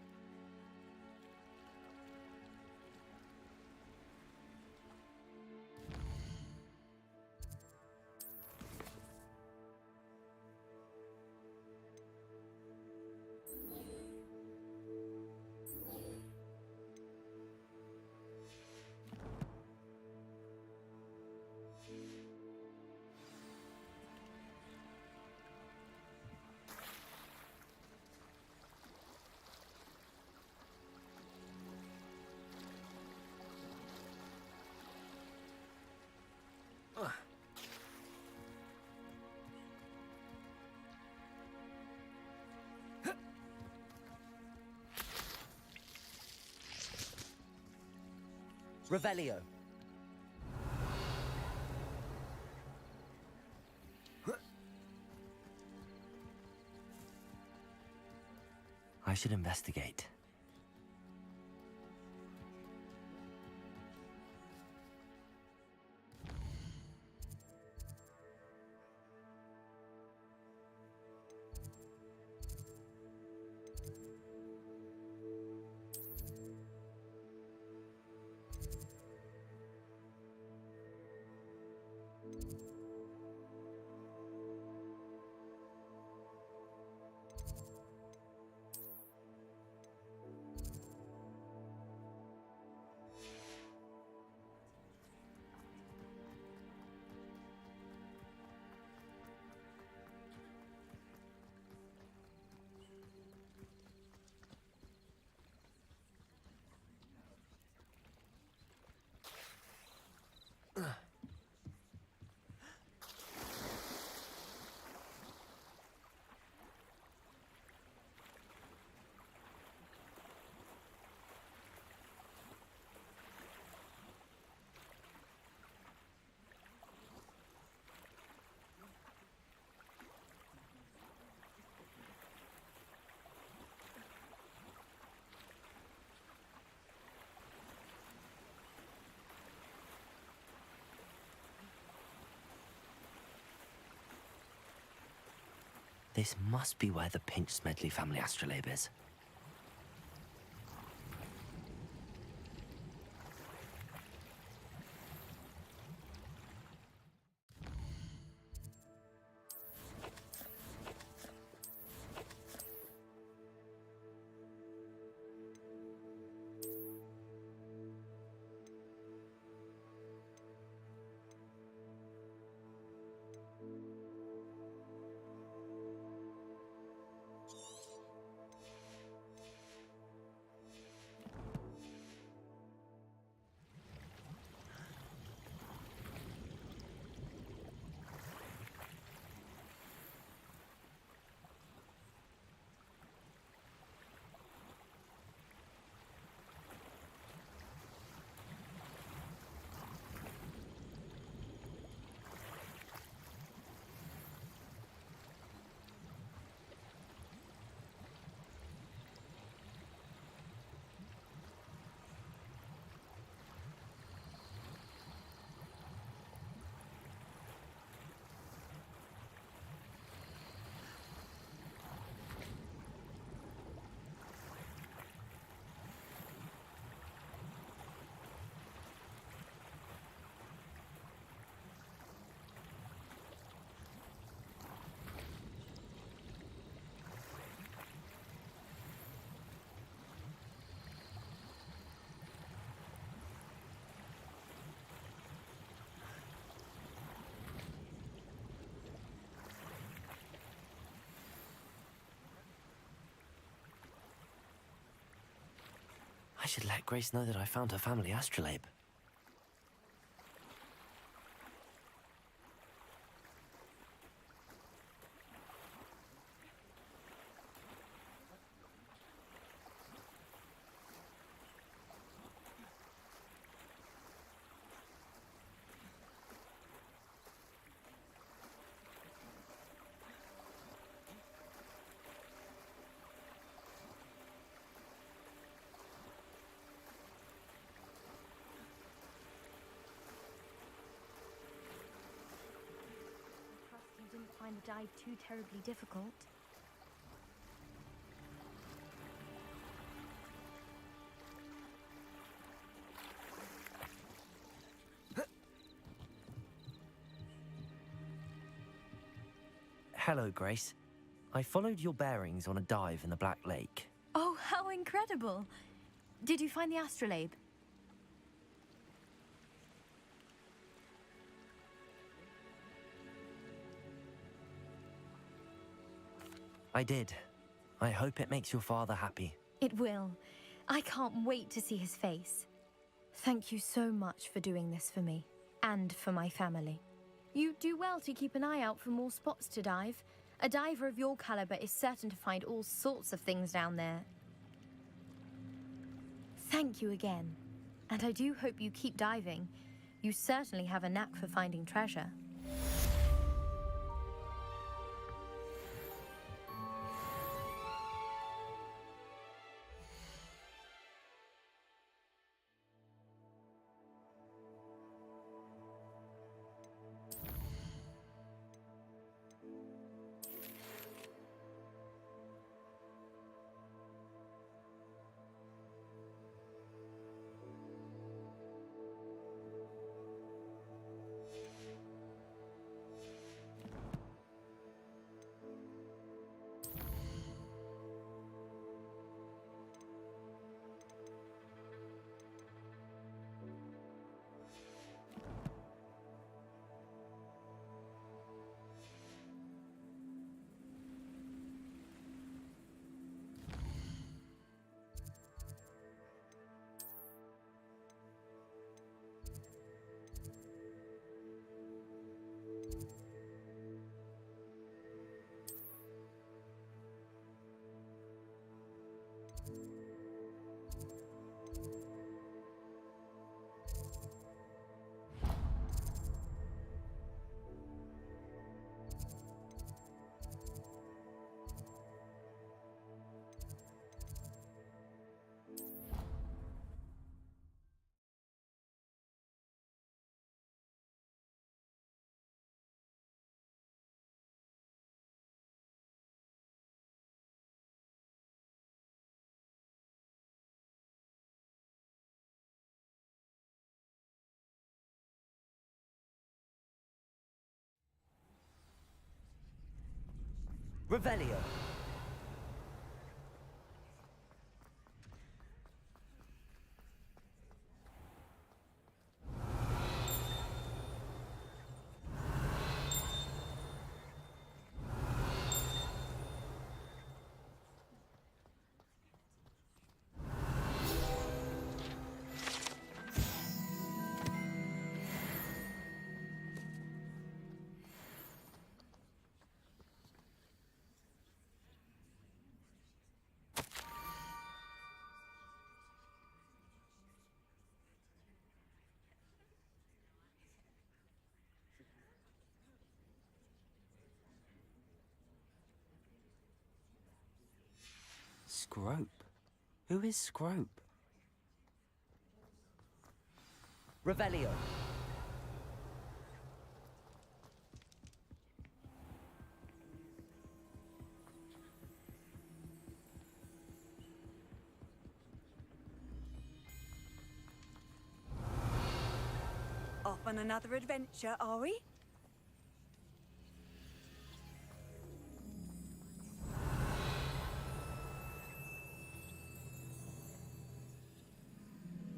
Revelio. I should investigate. This must be where the Pinch Smedley family astrolabe is. I should let Grace know that I found her family astrolabe. Didn't find the dive too terribly difficult. Hello, Grace. I followed your bearings on a dive in the Black Lake. Oh, how incredible! Did you find the astrolabe? I did. I hope it makes your father happy. It will. I can't wait to see his face. Thank you so much for doing this for me, and for my family. You do well to keep an eye out for more spots to dive. A diver of your caliber is certain to find all sorts of things down there. Thank you again, and I do hope you keep diving. You certainly have a knack for finding treasure. Revelio. Scrope? Who is Scrope? Revelio. Off on another adventure, are we?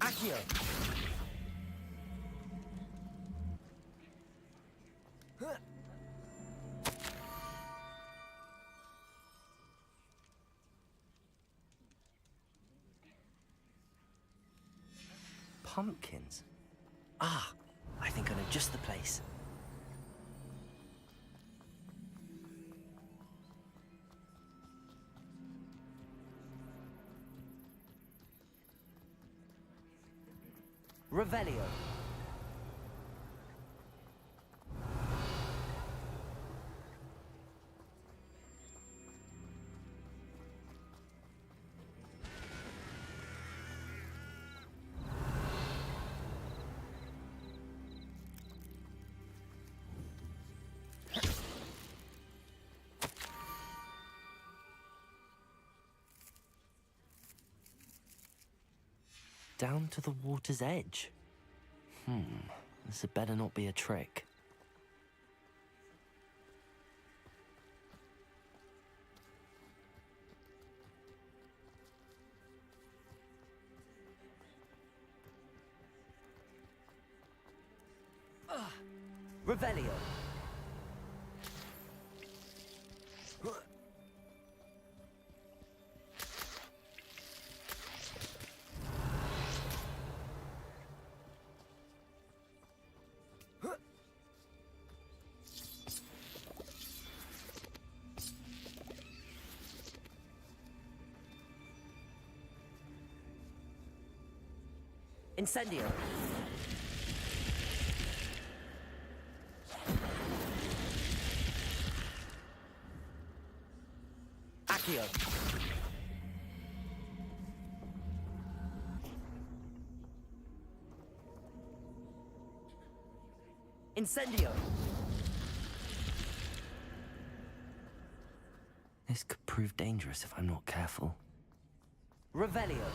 Accio. pumpkins. Ah, I think I know just the place. Revelio. Down to the water's edge. This had better not be a trick. Revelio. Incendio. Accio. Incendio. This could prove dangerous if I'm not careful. Revelio.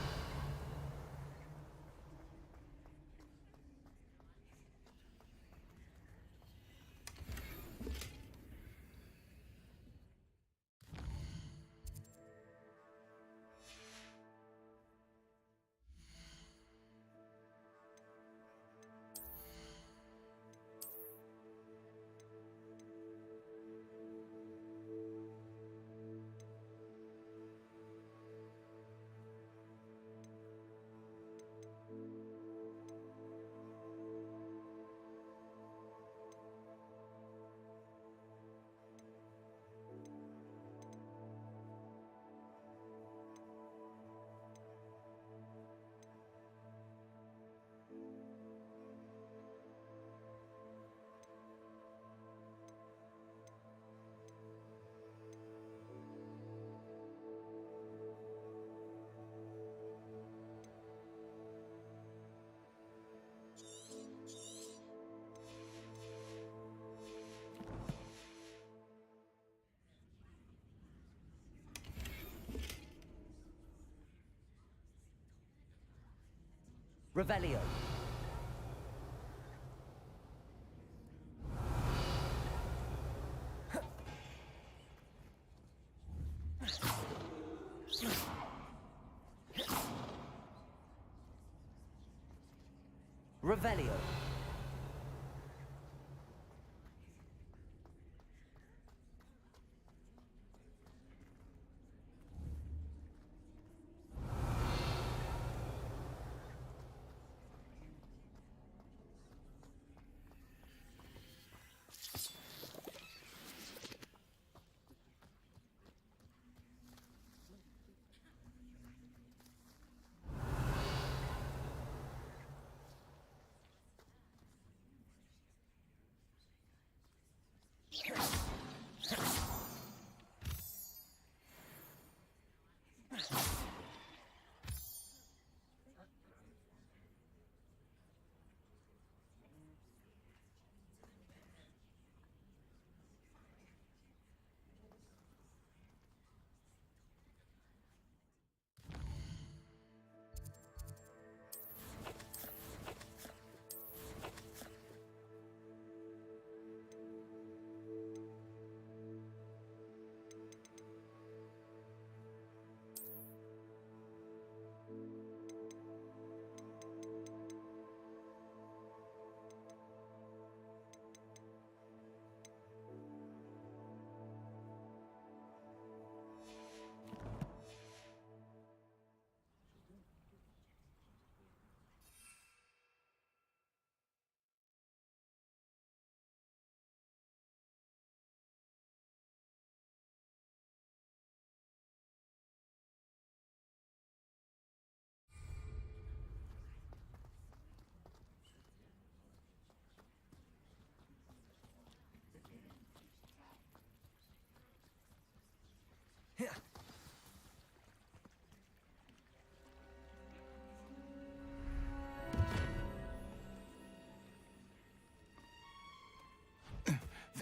Revelio. Revelio.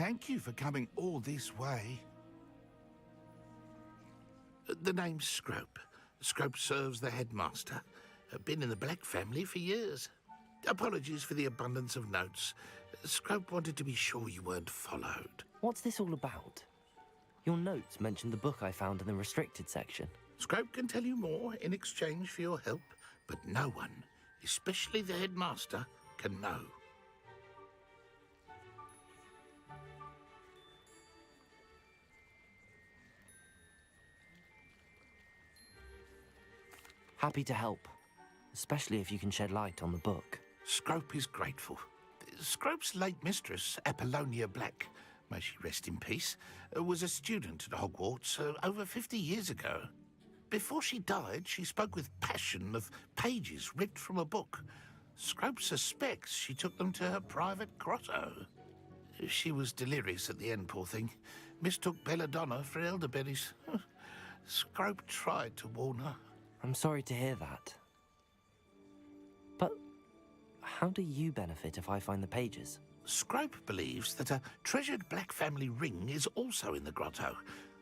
Thank you for coming all this way. The name's Scrope. Scrope serves the headmaster. Been in the Black family for years. Apologies for the abundance of notes. Scrope wanted to be sure you weren't followed. What's this all about? Your notes mentioned the book I found in the restricted section. Scrope can tell you more in exchange for your help, but no one, especially the headmaster, can know. Happy to help, especially if you can shed light on the book. Scrope is grateful. Scrope's late mistress, Apollonia Black, may she rest in peace, was a student at Hogwarts over 50 years ago. Before she died, she spoke with passion of pages ripped from a book. Scrope suspects she took them to her private grotto. She was delirious at the end, poor thing. Mistook belladonna for elderberries. Scrope tried to warn her. I'm sorry to hear that. But how do you benefit if I find the pages? Scrope believes that a treasured Black family ring is also in the grotto.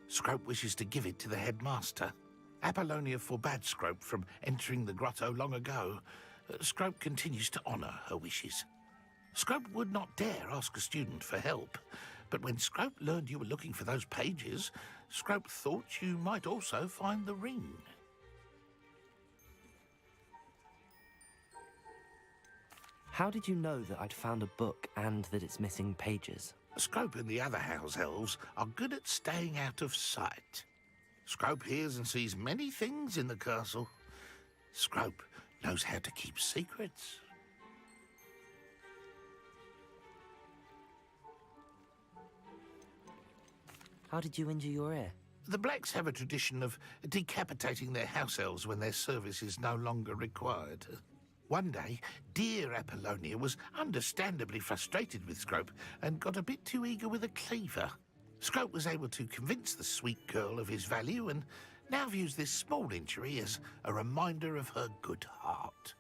Scrope wishes to give it to the headmaster. Apollonia forbade Scrope from entering the grotto long ago. Scrope continues to honour her wishes. Scrope would not dare ask a student for help, but when Scrope learned you were looking for those pages, Scrope thought you might also find the ring. How did you know that I'd found a book and that it's missing pages? Scrope and the other house elves are good at staying out of sight. Scrope hears and sees many things in the castle. Scrope knows how to keep secrets. How did you injure your ear? The Blacks have a tradition of decapitating their house elves when their service is no longer required. One day, dear Apollonia was understandably frustrated with Scrope and got a bit too eager with a cleaver. Scrope was able to convince the sweet girl of his value and now views this small injury as a reminder of her good heart.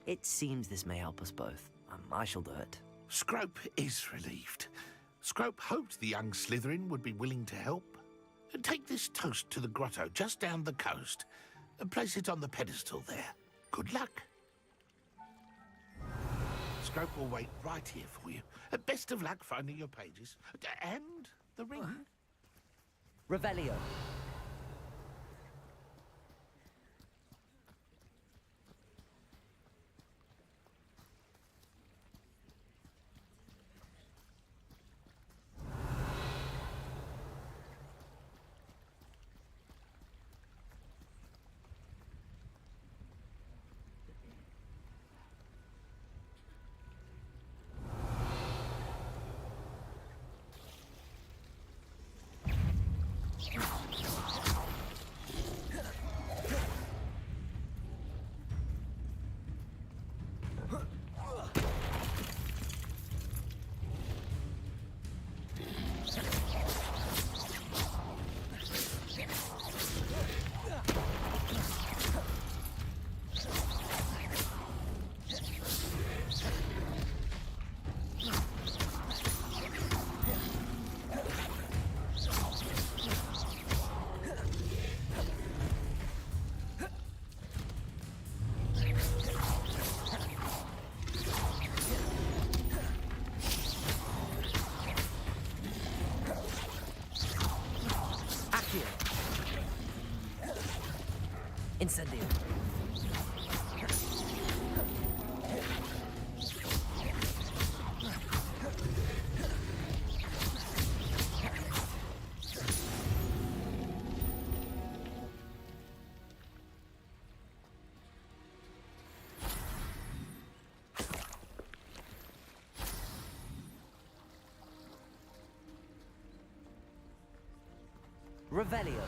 It seems this may help us both. I shall do it. Scrope is relieved. Scrope hoped the young Slytherin would be willing to help. Take this toast to the grotto just down the coast and place it on the pedestal there. Good luck. Scrope will wait right here for you. Best of luck finding your pages. And the ring. Revelio. Incendio. Revelio.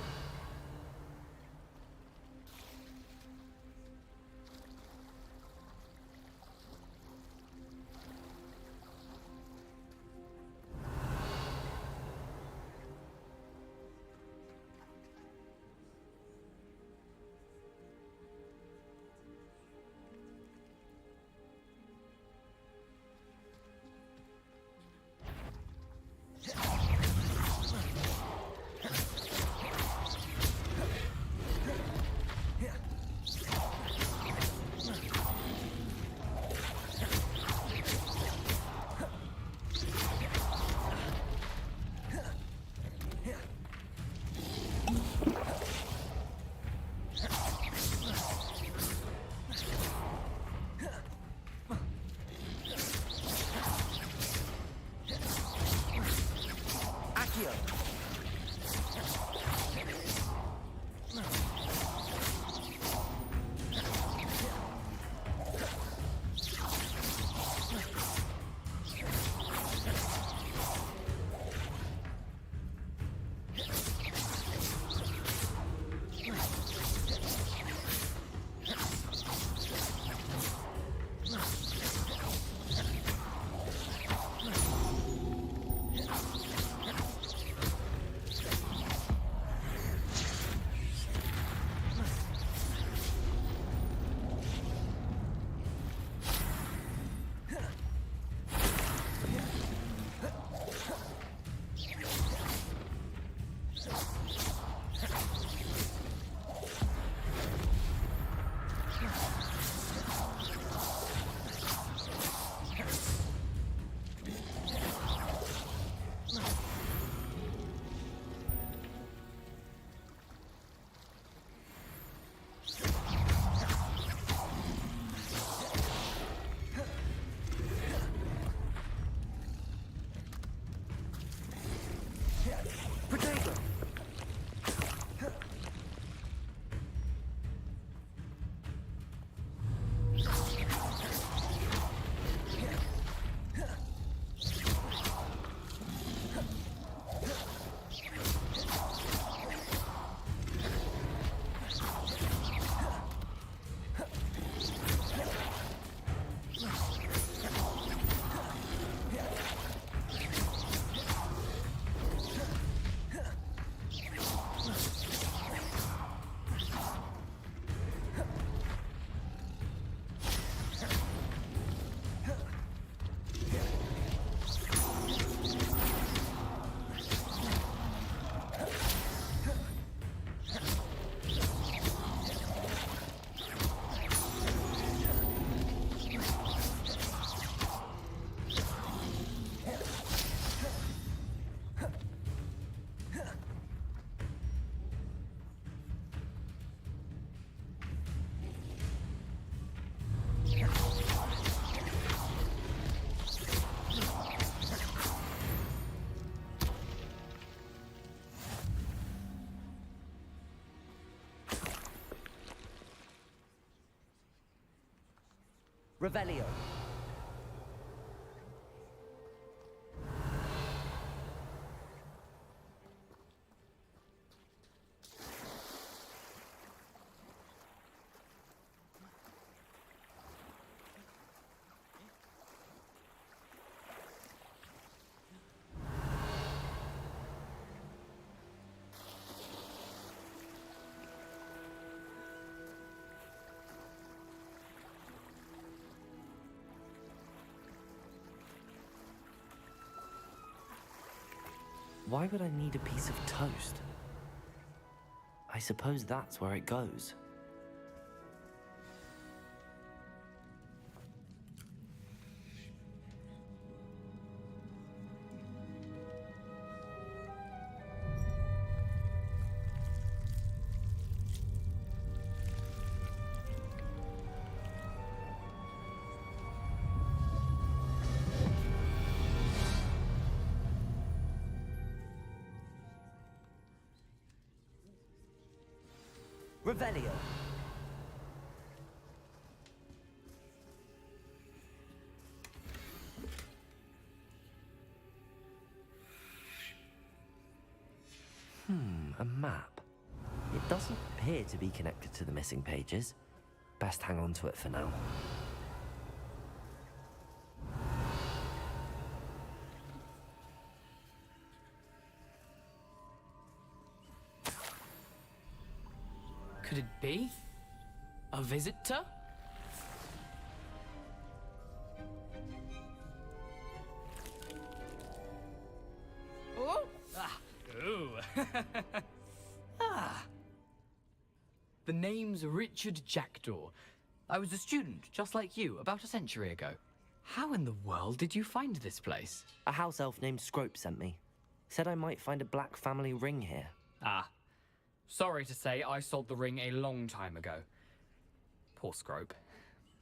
Revelio. Why would I need a piece of toast? I suppose that's where it goes. Revelio. A map. It doesn't appear to be connected to the missing pages. Best hang on to it for now. Could it be? A visitor? Oh! Ah! Ooh! Ah! The name's Richard Jackdaw. I was a student, just like you, about a century ago. How in the world did you find this place? A house elf named Scrope sent me. Said I might find a black family ring here. Ah. Sorry to say, I sold the ring a long time ago. Poor Scrope.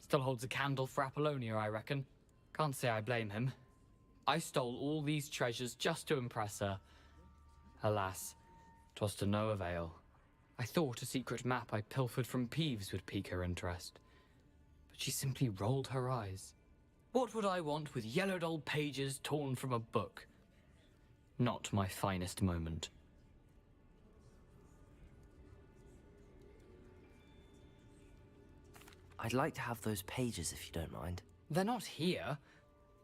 Still holds a candle for Apollonia, I reckon. Can't say I blame him. I stole all these treasures just to impress her. Alas, 'twas to no avail. I thought a secret map I pilfered from Peeves would pique her interest. But she simply rolled her eyes. What would I want with yellowed old pages torn from a book? Not my finest moment. I'd like to have those pages if you don't mind. They're not here.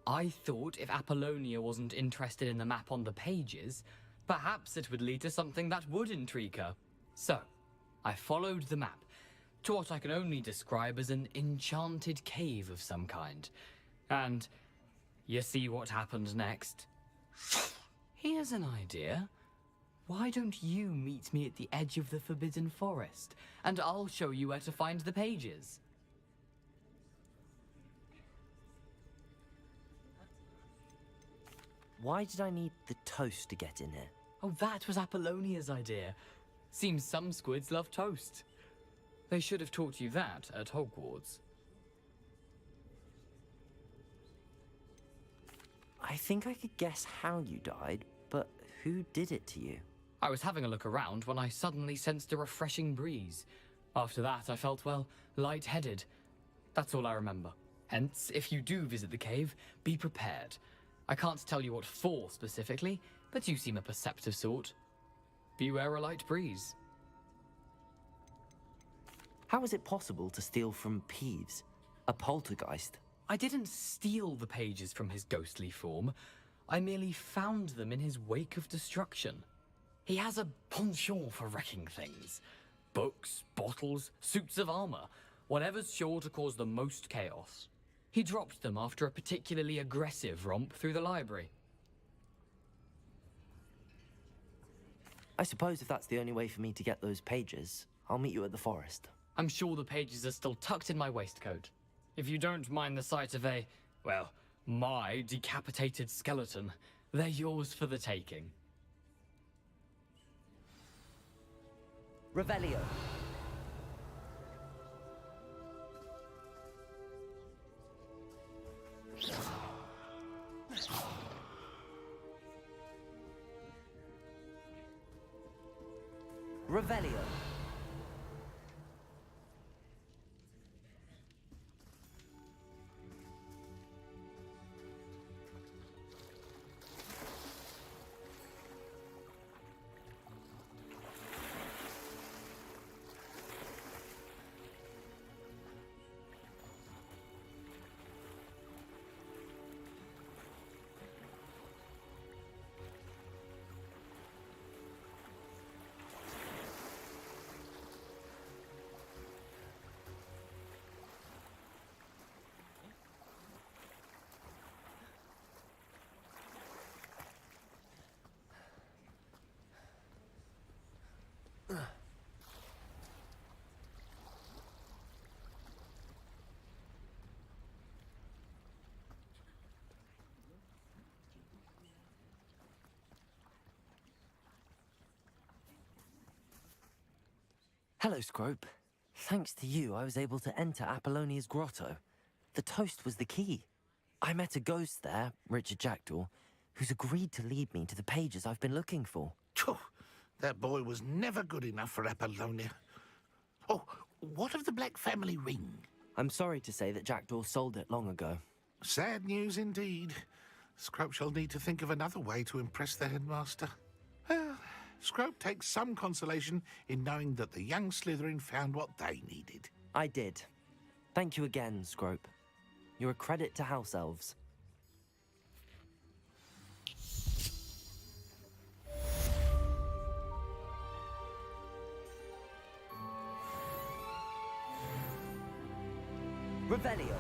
I thought if Apollonia wasn't interested in the map on the pages, perhaps it would lead to something that would intrigue her. So, I followed the map to what I can only describe as an enchanted cave of some kind. And you see what happened next? Here's an idea. Why don't you meet me at the edge of the Forbidden Forest, and I'll show you where to find the pages? Why did I need the toast to get in here? Oh, that was Apollonia's idea. Seems some squids love toast. They should have taught you that at Hogwarts. I think I could guess how you died, but who did it to you? I was having a look around when I suddenly sensed a refreshing breeze. After that, I felt, well, lightheaded. That's all I remember. Hence, if you do visit the cave, be prepared. I can't tell you what for specifically, but you seem a perceptive sort. Beware a light breeze. How is it possible to steal from Peeves, a poltergeist? I didn't steal the pages from his ghostly form. I merely found them in his wake of destruction. He has a penchant for wrecking things. Books, bottles, suits of armor, whatever's sure to cause the most chaos. He dropped them after a particularly aggressive romp through the library. I suppose if that's the only way for me to get those pages, I'll meet you at the forest. I'm sure the pages are still tucked in my waistcoat. If you don't mind the sight of a, well, my decapitated skeleton, they're yours for the taking. Revelio. Revelio. Hello, Scrope. Thanks to you, I was able to enter Apollonia's grotto. The toast was the key. I met a ghost there, Richard Jackdaw, who's agreed to lead me to the pages I've been looking for. Phew, that boy was never good enough for Apollonia. Oh, what of the Black family ring? I'm sorry to say that Jackdaw sold it long ago. Sad news indeed. Scrope shall need to think of another way to impress the headmaster. Well, Scrope takes some consolation in knowing that the young Slytherin found what they needed. I did. Thank you again, Scrope. You're a credit to House Elves. Revelio.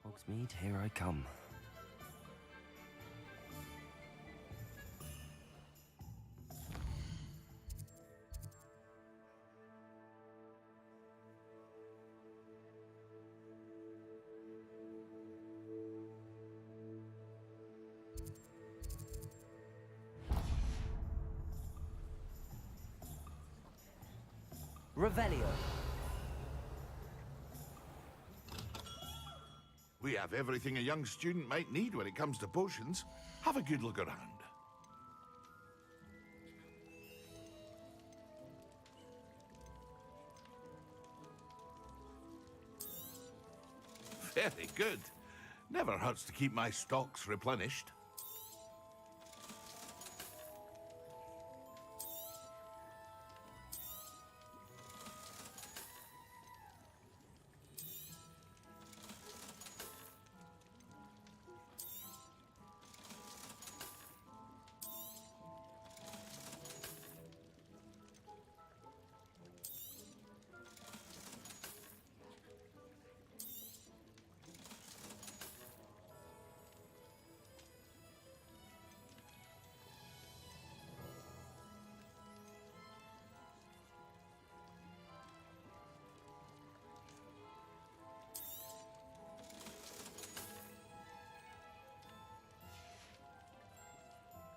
Hogsmeade, here I come. Revelio. We have everything a young student might need when it comes to potions. Have a good look around. Very good. Never hurts to keep my stocks replenished.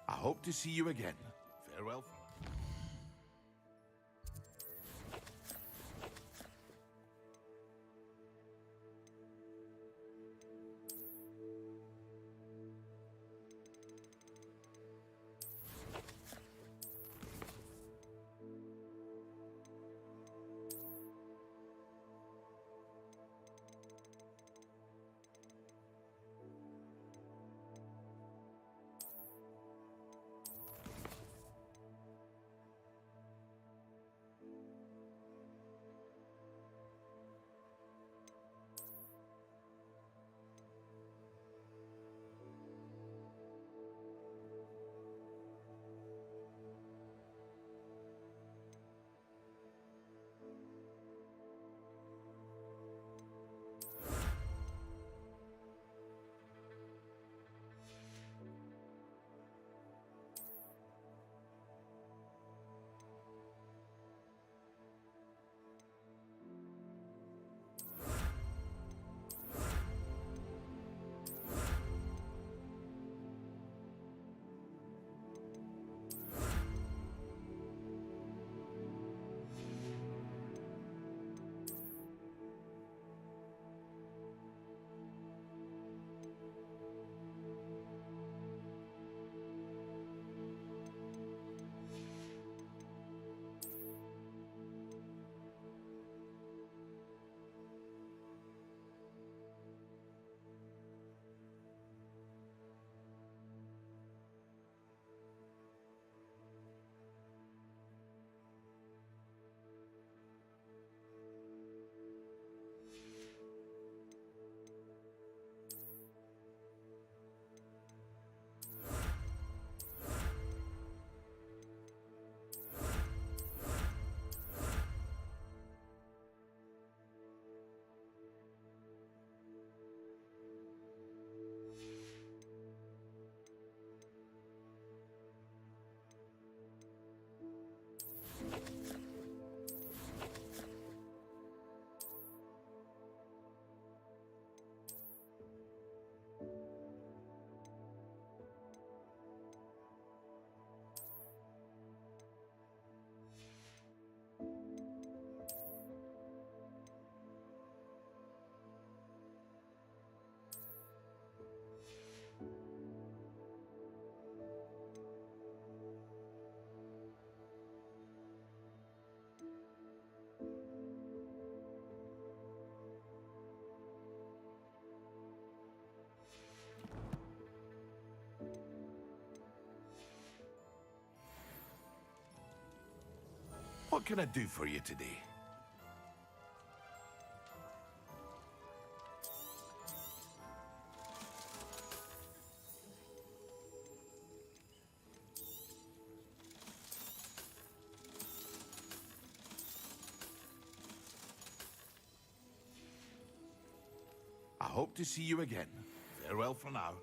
I hope to see you again. Farewell. What can I do for you today? I hope to see you again. Farewell for now.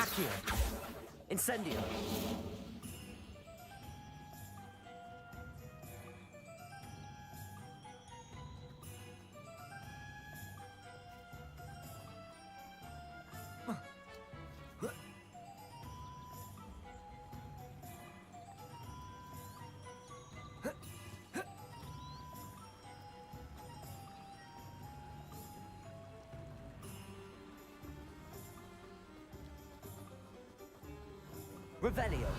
Accio! Incendio! Revelio!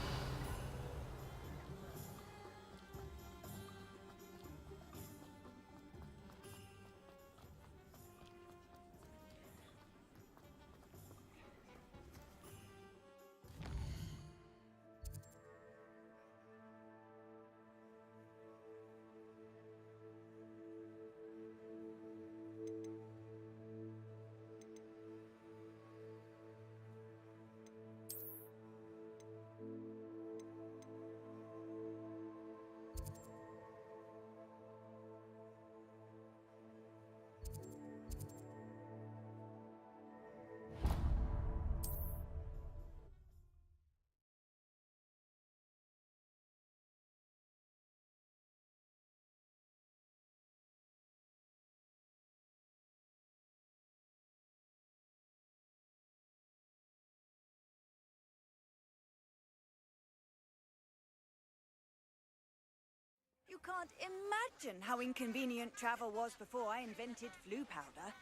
can't imagine how inconvenient travel was before I invented flu powder.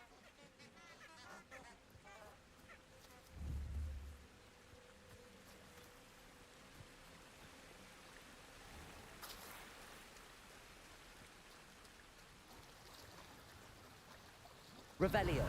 Revelio.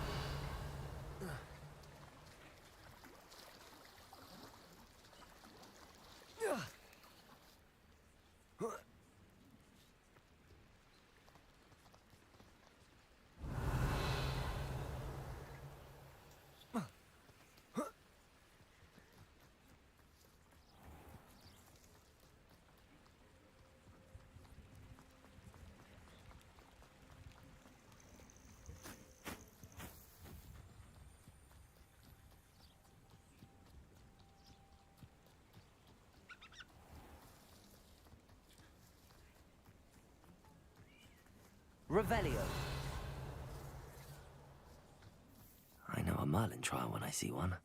Revelio. I know a Merlin trial when I see one.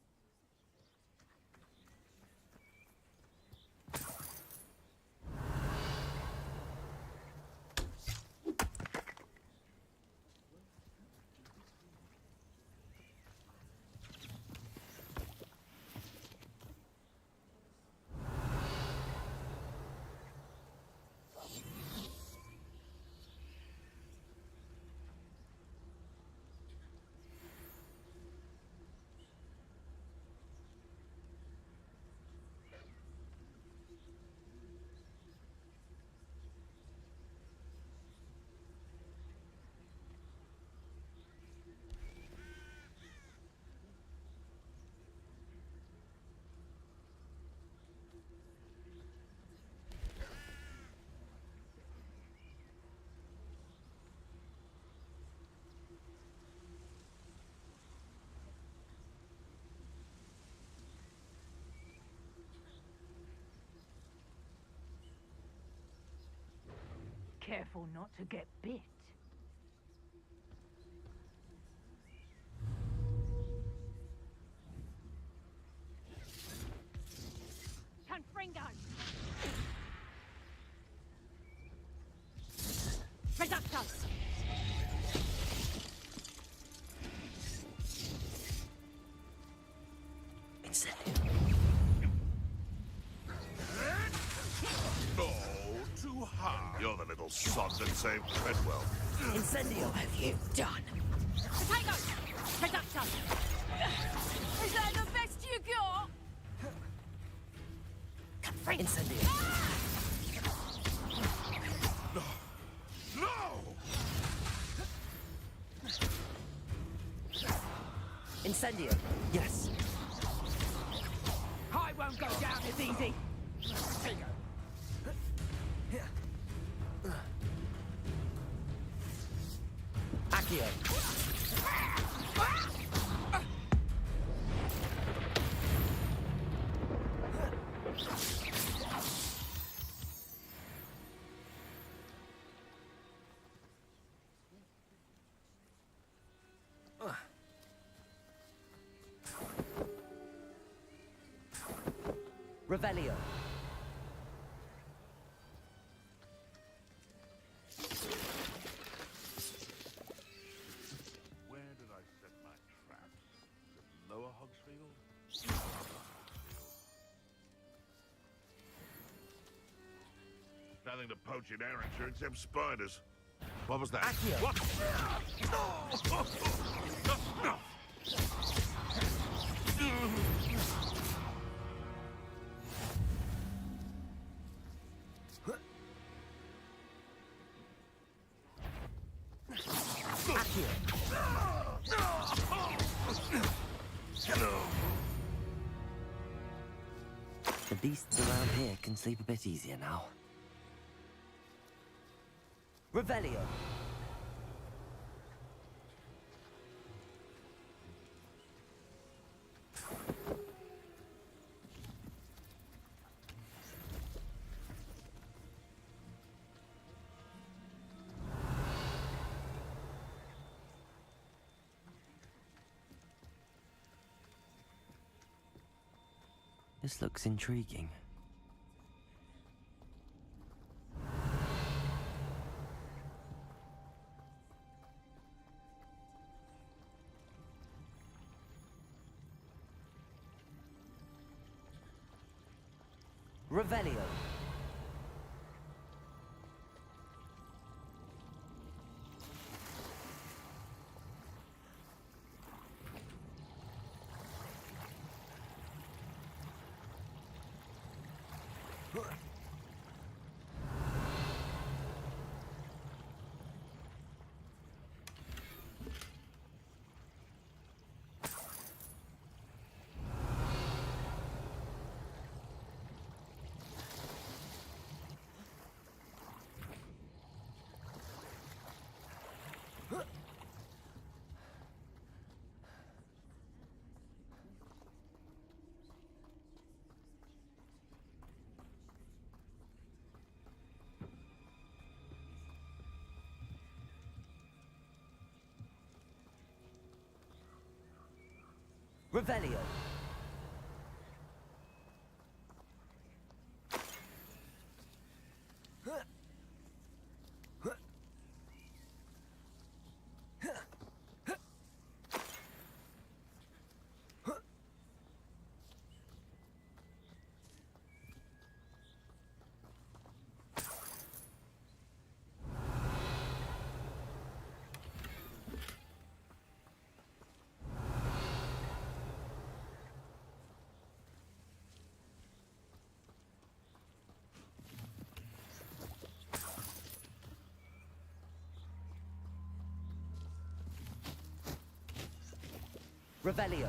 Careful not to get bit. Confringo! Reductos! Too hard. You're the little sod that saved Treadwell. Incendio. What have you done? Potatoes! Reductos! Is that the best you got? Incendio. No! Incendio. Yes. I won't go down as easy. Accio. Revelio. Where did I set my traps? The lower Hogsfield? Nothing to poach in Arrington except spiders. What was that? Accio. What? The beasts around here can sleep a bit easier now. Revelio. This looks intriguing. Revelio. Revelio. Revelio.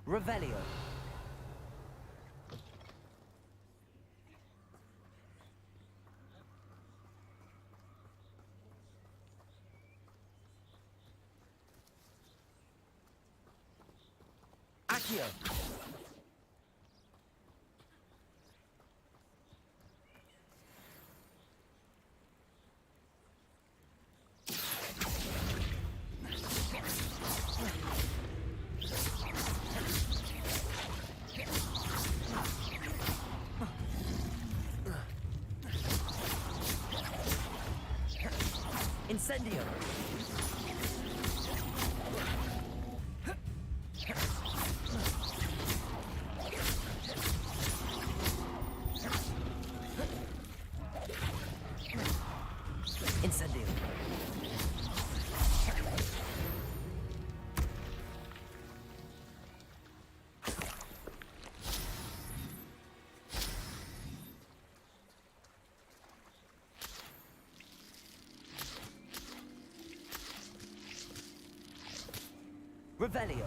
Revelio. Accio. Incendio. Incendio. Revelio.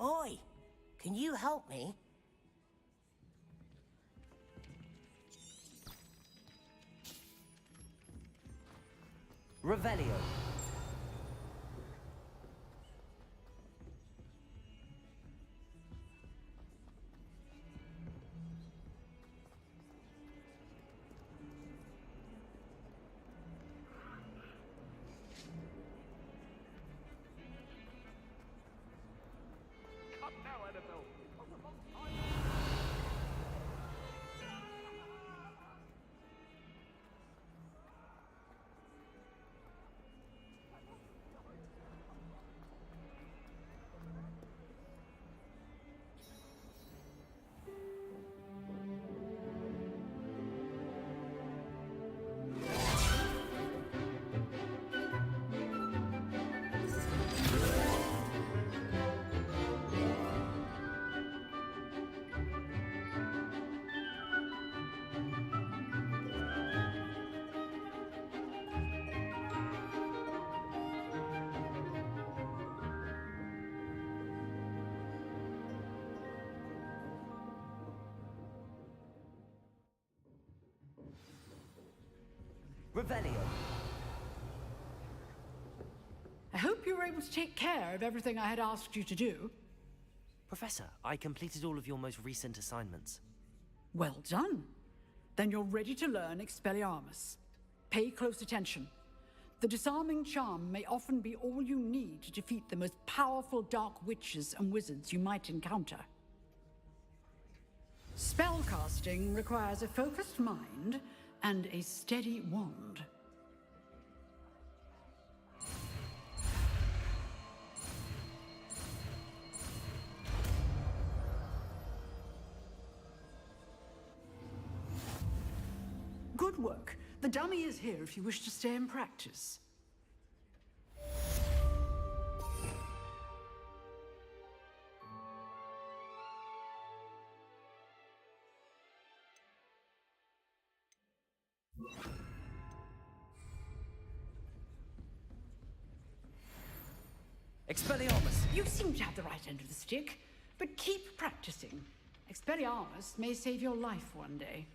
Oi! Can you help me? Revelio. Revelio. I hope you were able to take care of everything I had asked you to do. Professor, I completed all of your most recent assignments. Well done. Then you're ready to learn Expelliarmus. Pay close attention. The disarming charm may often be all you need to defeat the most powerful dark witches and wizards you might encounter. Spellcasting requires a focused mind and a steady wand. Good work. The dummy is here if you wish to stay and practice. Expelliarmus! You seem to have the right end of the stick, but keep practicing. Expelliarmus may save your life one day.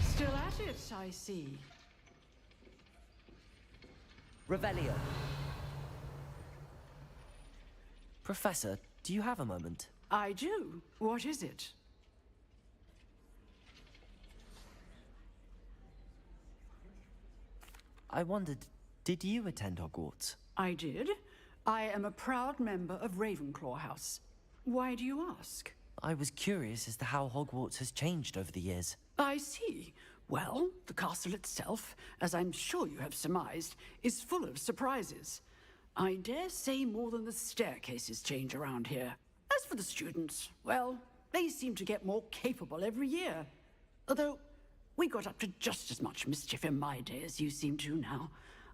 Still at it, I see. Revelio. Professor, do you have a moment? I do. What is it? I wondered, did you attend Hogwarts? I did. I am a proud member of Ravenclaw House. Why do you ask? I was curious as to how Hogwarts has changed over the years. I see. Well, the castle itself, as I'm sure you have surmised, is full of surprises. I dare say more than the staircases change around here. As for the students, well, they seem to get more capable every year. Although, we got up to just as much mischief in my day as you seem to now.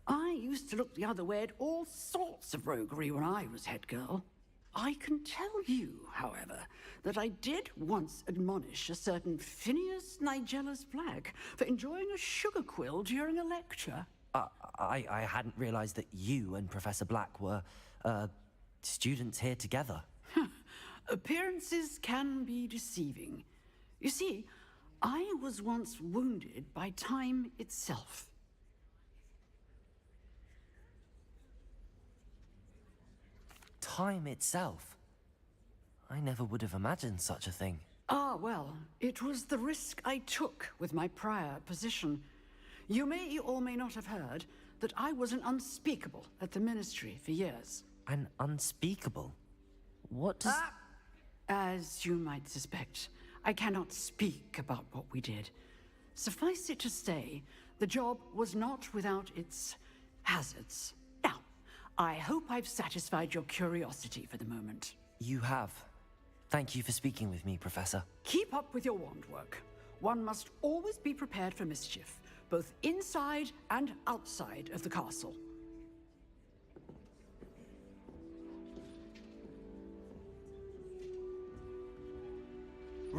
I used to look the other way at all sorts of roguery when I was head girl. I can tell you, however, that I did once admonish a certain Phineas Nigella's Black for enjoying a sugar quill during a lecture. I hadn't realized that you and Professor Black were, students here together. Appearances can be deceiving. You see, I was once wounded by time itself. Time itself? I never would have imagined such a thing. Ah, well, it was the risk I took with my prior position. You may or may not have heard that I was an unspeakable at the Ministry for years. An unspeakable? What does... As you might suspect, I cannot speak about what we did. Suffice it to say, the job was not without its hazards. Now, I hope I've satisfied your curiosity for the moment. You have. Thank you for speaking with me, Professor. Keep up with your wand work. One must always be prepared for mischief, both inside and outside of the castle.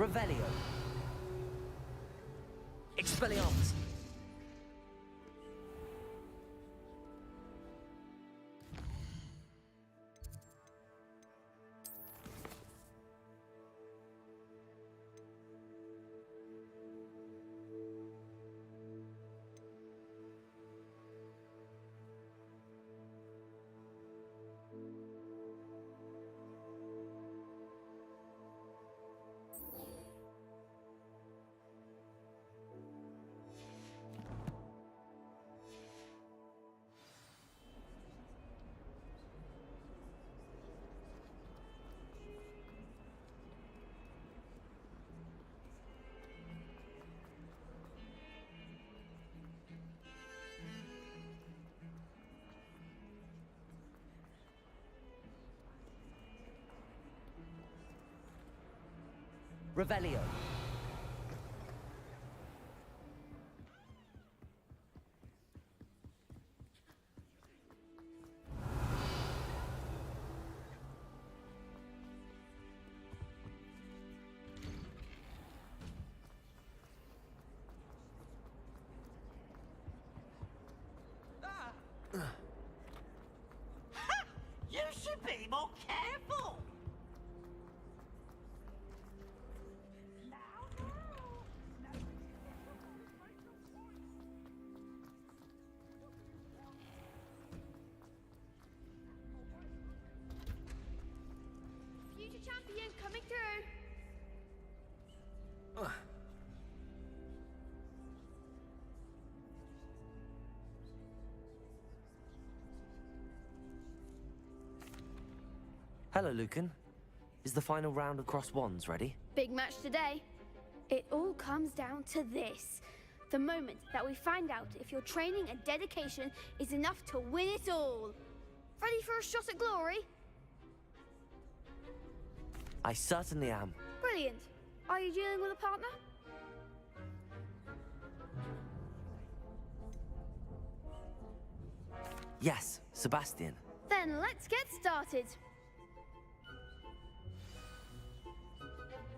Revelio. Expelliarmus. Revelio. You should be more careful! Future champion coming through. Hello, Lucan. Is the final round of cross wands ready? Big match today. It all comes down to this. The moment that we find out if your training and dedication is enough to win it all. Ready for a shot at glory? I certainly am. Brilliant. Are you dealing with a partner? Yes, Sebastian. Then let's get started.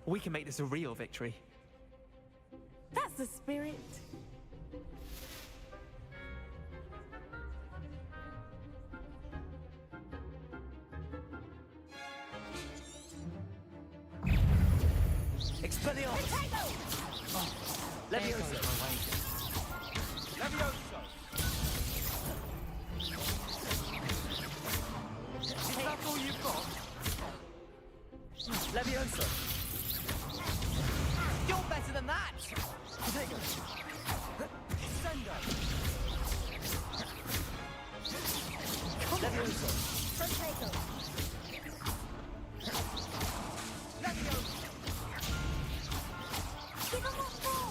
We can make this a real victory. That's the spirit. Expelliarmus. Levioso. Levioso. Is that all you've got? Levioso. You're better than that! Potato. Sendo. Levioso. Potato. Levioso. Give him what for!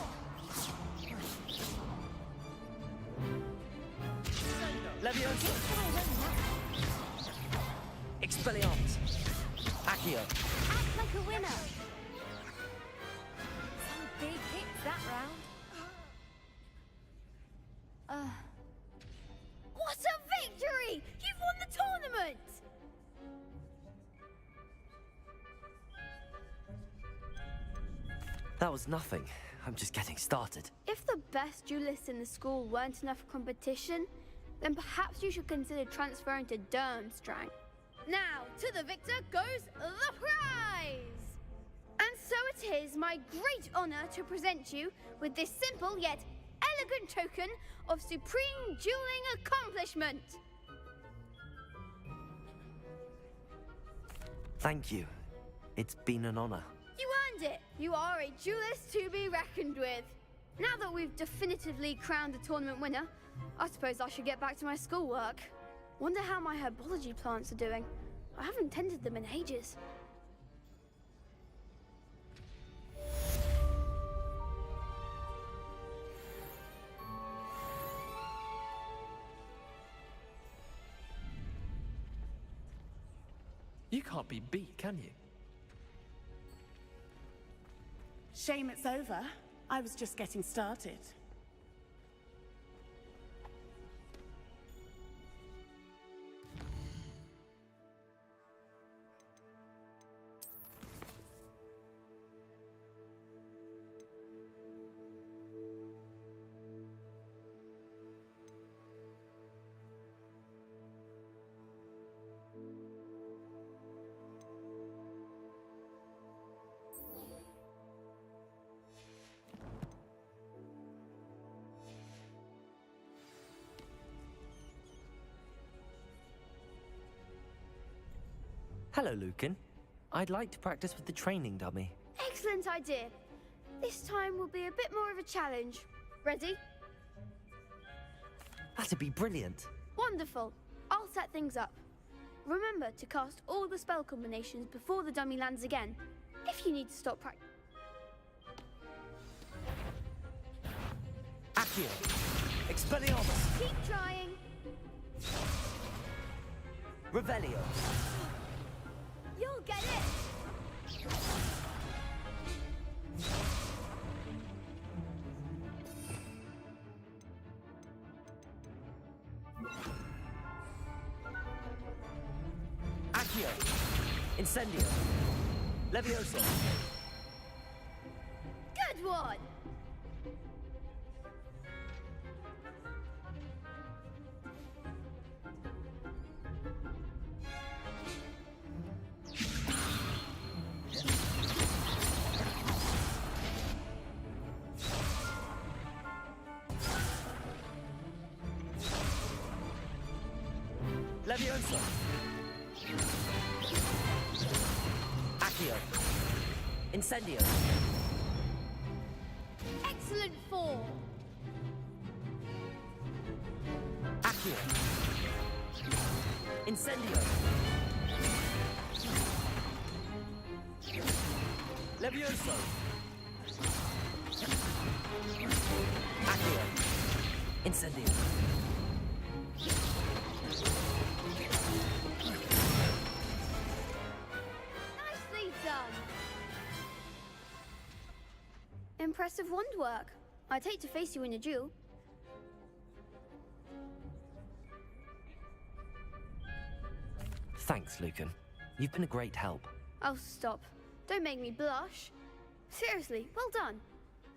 Levioso. Expelliarmus. Accio. Act like a winner. Some big hits that round. What a victory! You've won the tournament! That was nothing. I'm just getting started. If the best duelists in the school weren't enough for competition, then perhaps you should consider transferring to Durmstrang. Now, to the victor goes the prize! And so it is my great honor to present you with this simple yet elegant token of supreme dueling accomplishment. Thank you. It's been an honor. You earned it. You are a duelist to be reckoned with. Now that we've definitively crowned the tournament winner, I suppose I should get back to my schoolwork. Wonder how my herbology plants are doing. I haven't tended them in ages. You can't be beat, can you? Shame it's over. I was just getting started. Hello, Lucan. I'd like to practice with the training dummy. Excellent idea. This time will be a bit more of a challenge. Ready? That'd be brilliant. Wonderful. I'll set things up. Remember to cast all the spell combinations before the dummy lands again. If you need to stop practice. Accio. Expelliarmus. Keep trying. Revelio. You'll get it. Accio. Incendio. Levioso. Good one. Levioso. Accio. Incendio. Excellent form. Accio. Incendio. Levioso. Accio. Incendio. Nicely done. Impressive wand work. I'd hate to face you in a duel. Thanks, Lucan. You've been a great help. Oh, stop. Don't make me blush. Seriously, well done.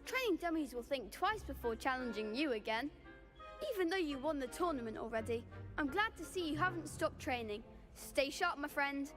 Training dummies will think twice before challenging you again. Even though you won the tournament already, I'm glad to see you haven't stopped training. Stay sharp, my friend.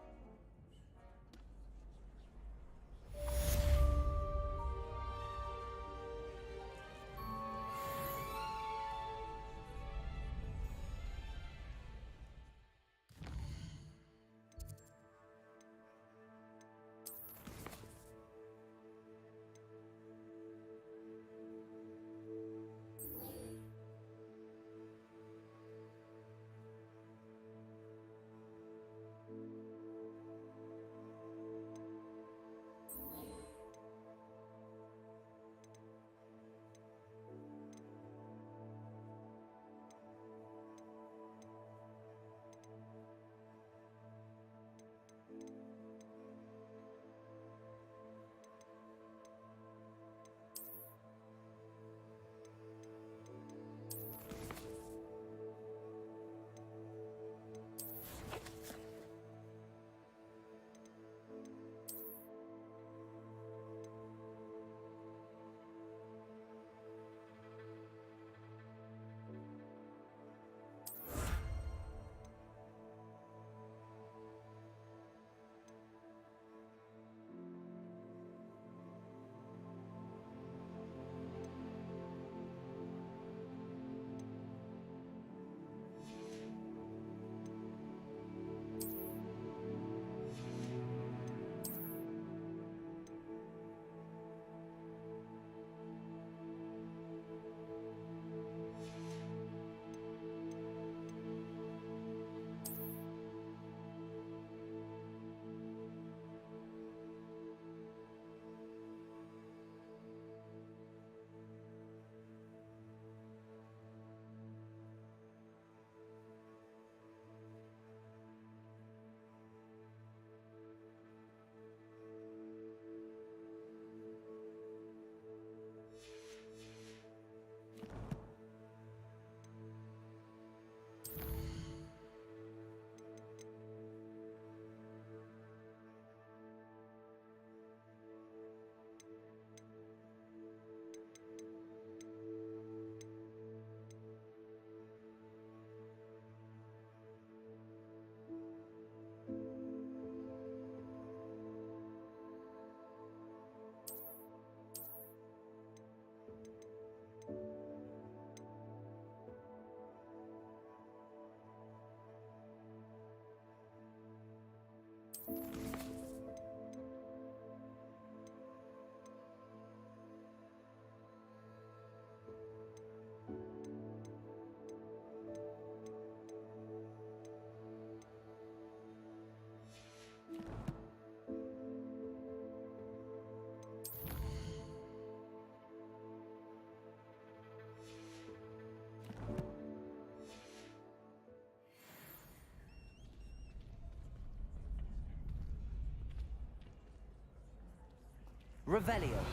Revelio.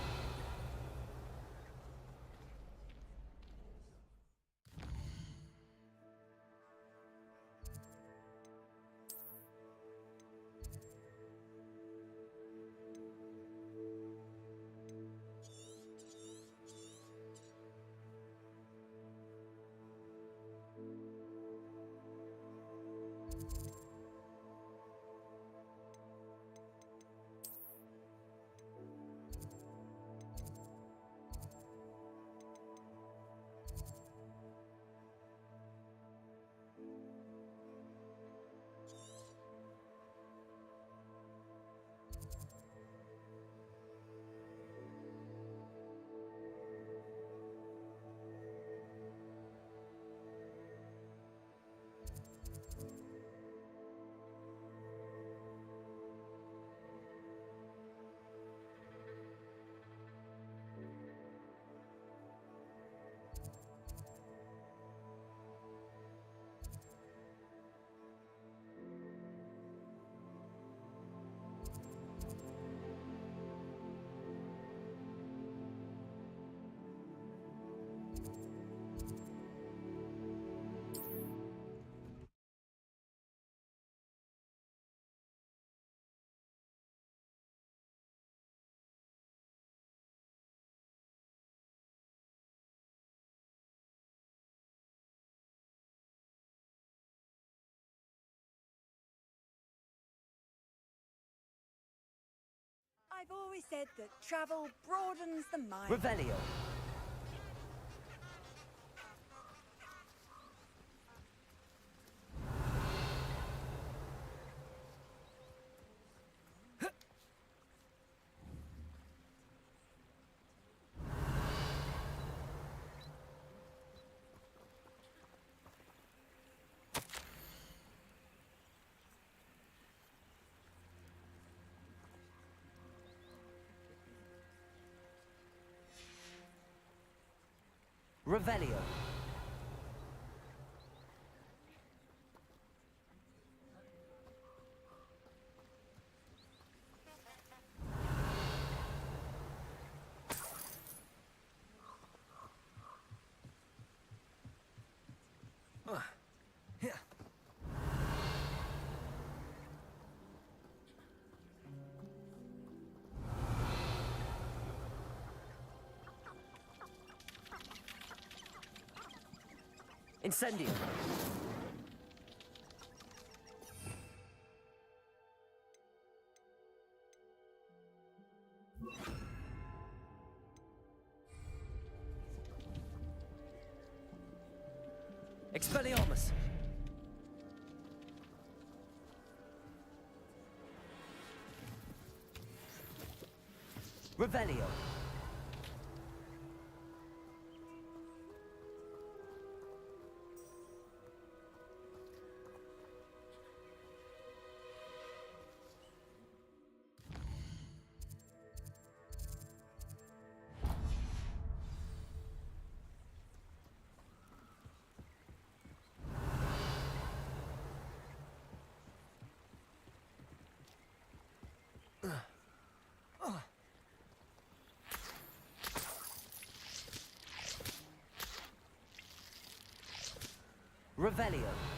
I've always said that travel broadens the mind. Revelio. Revelio. Incendio. Expelliarmus. Revelio. Revelio.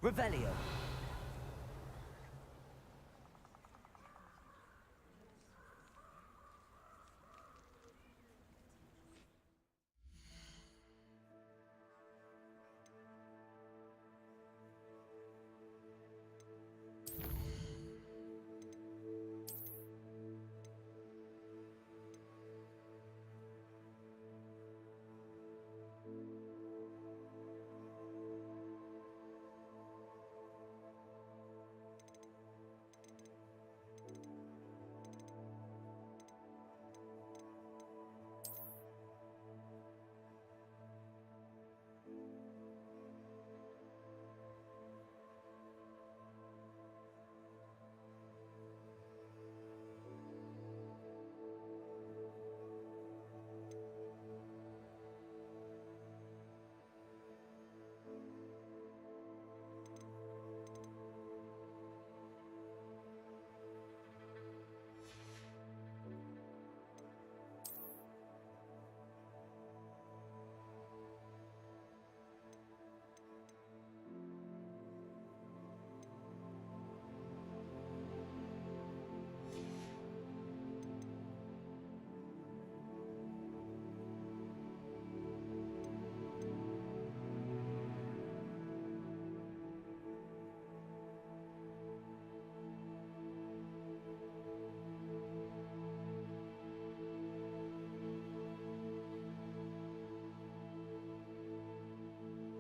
Revelio.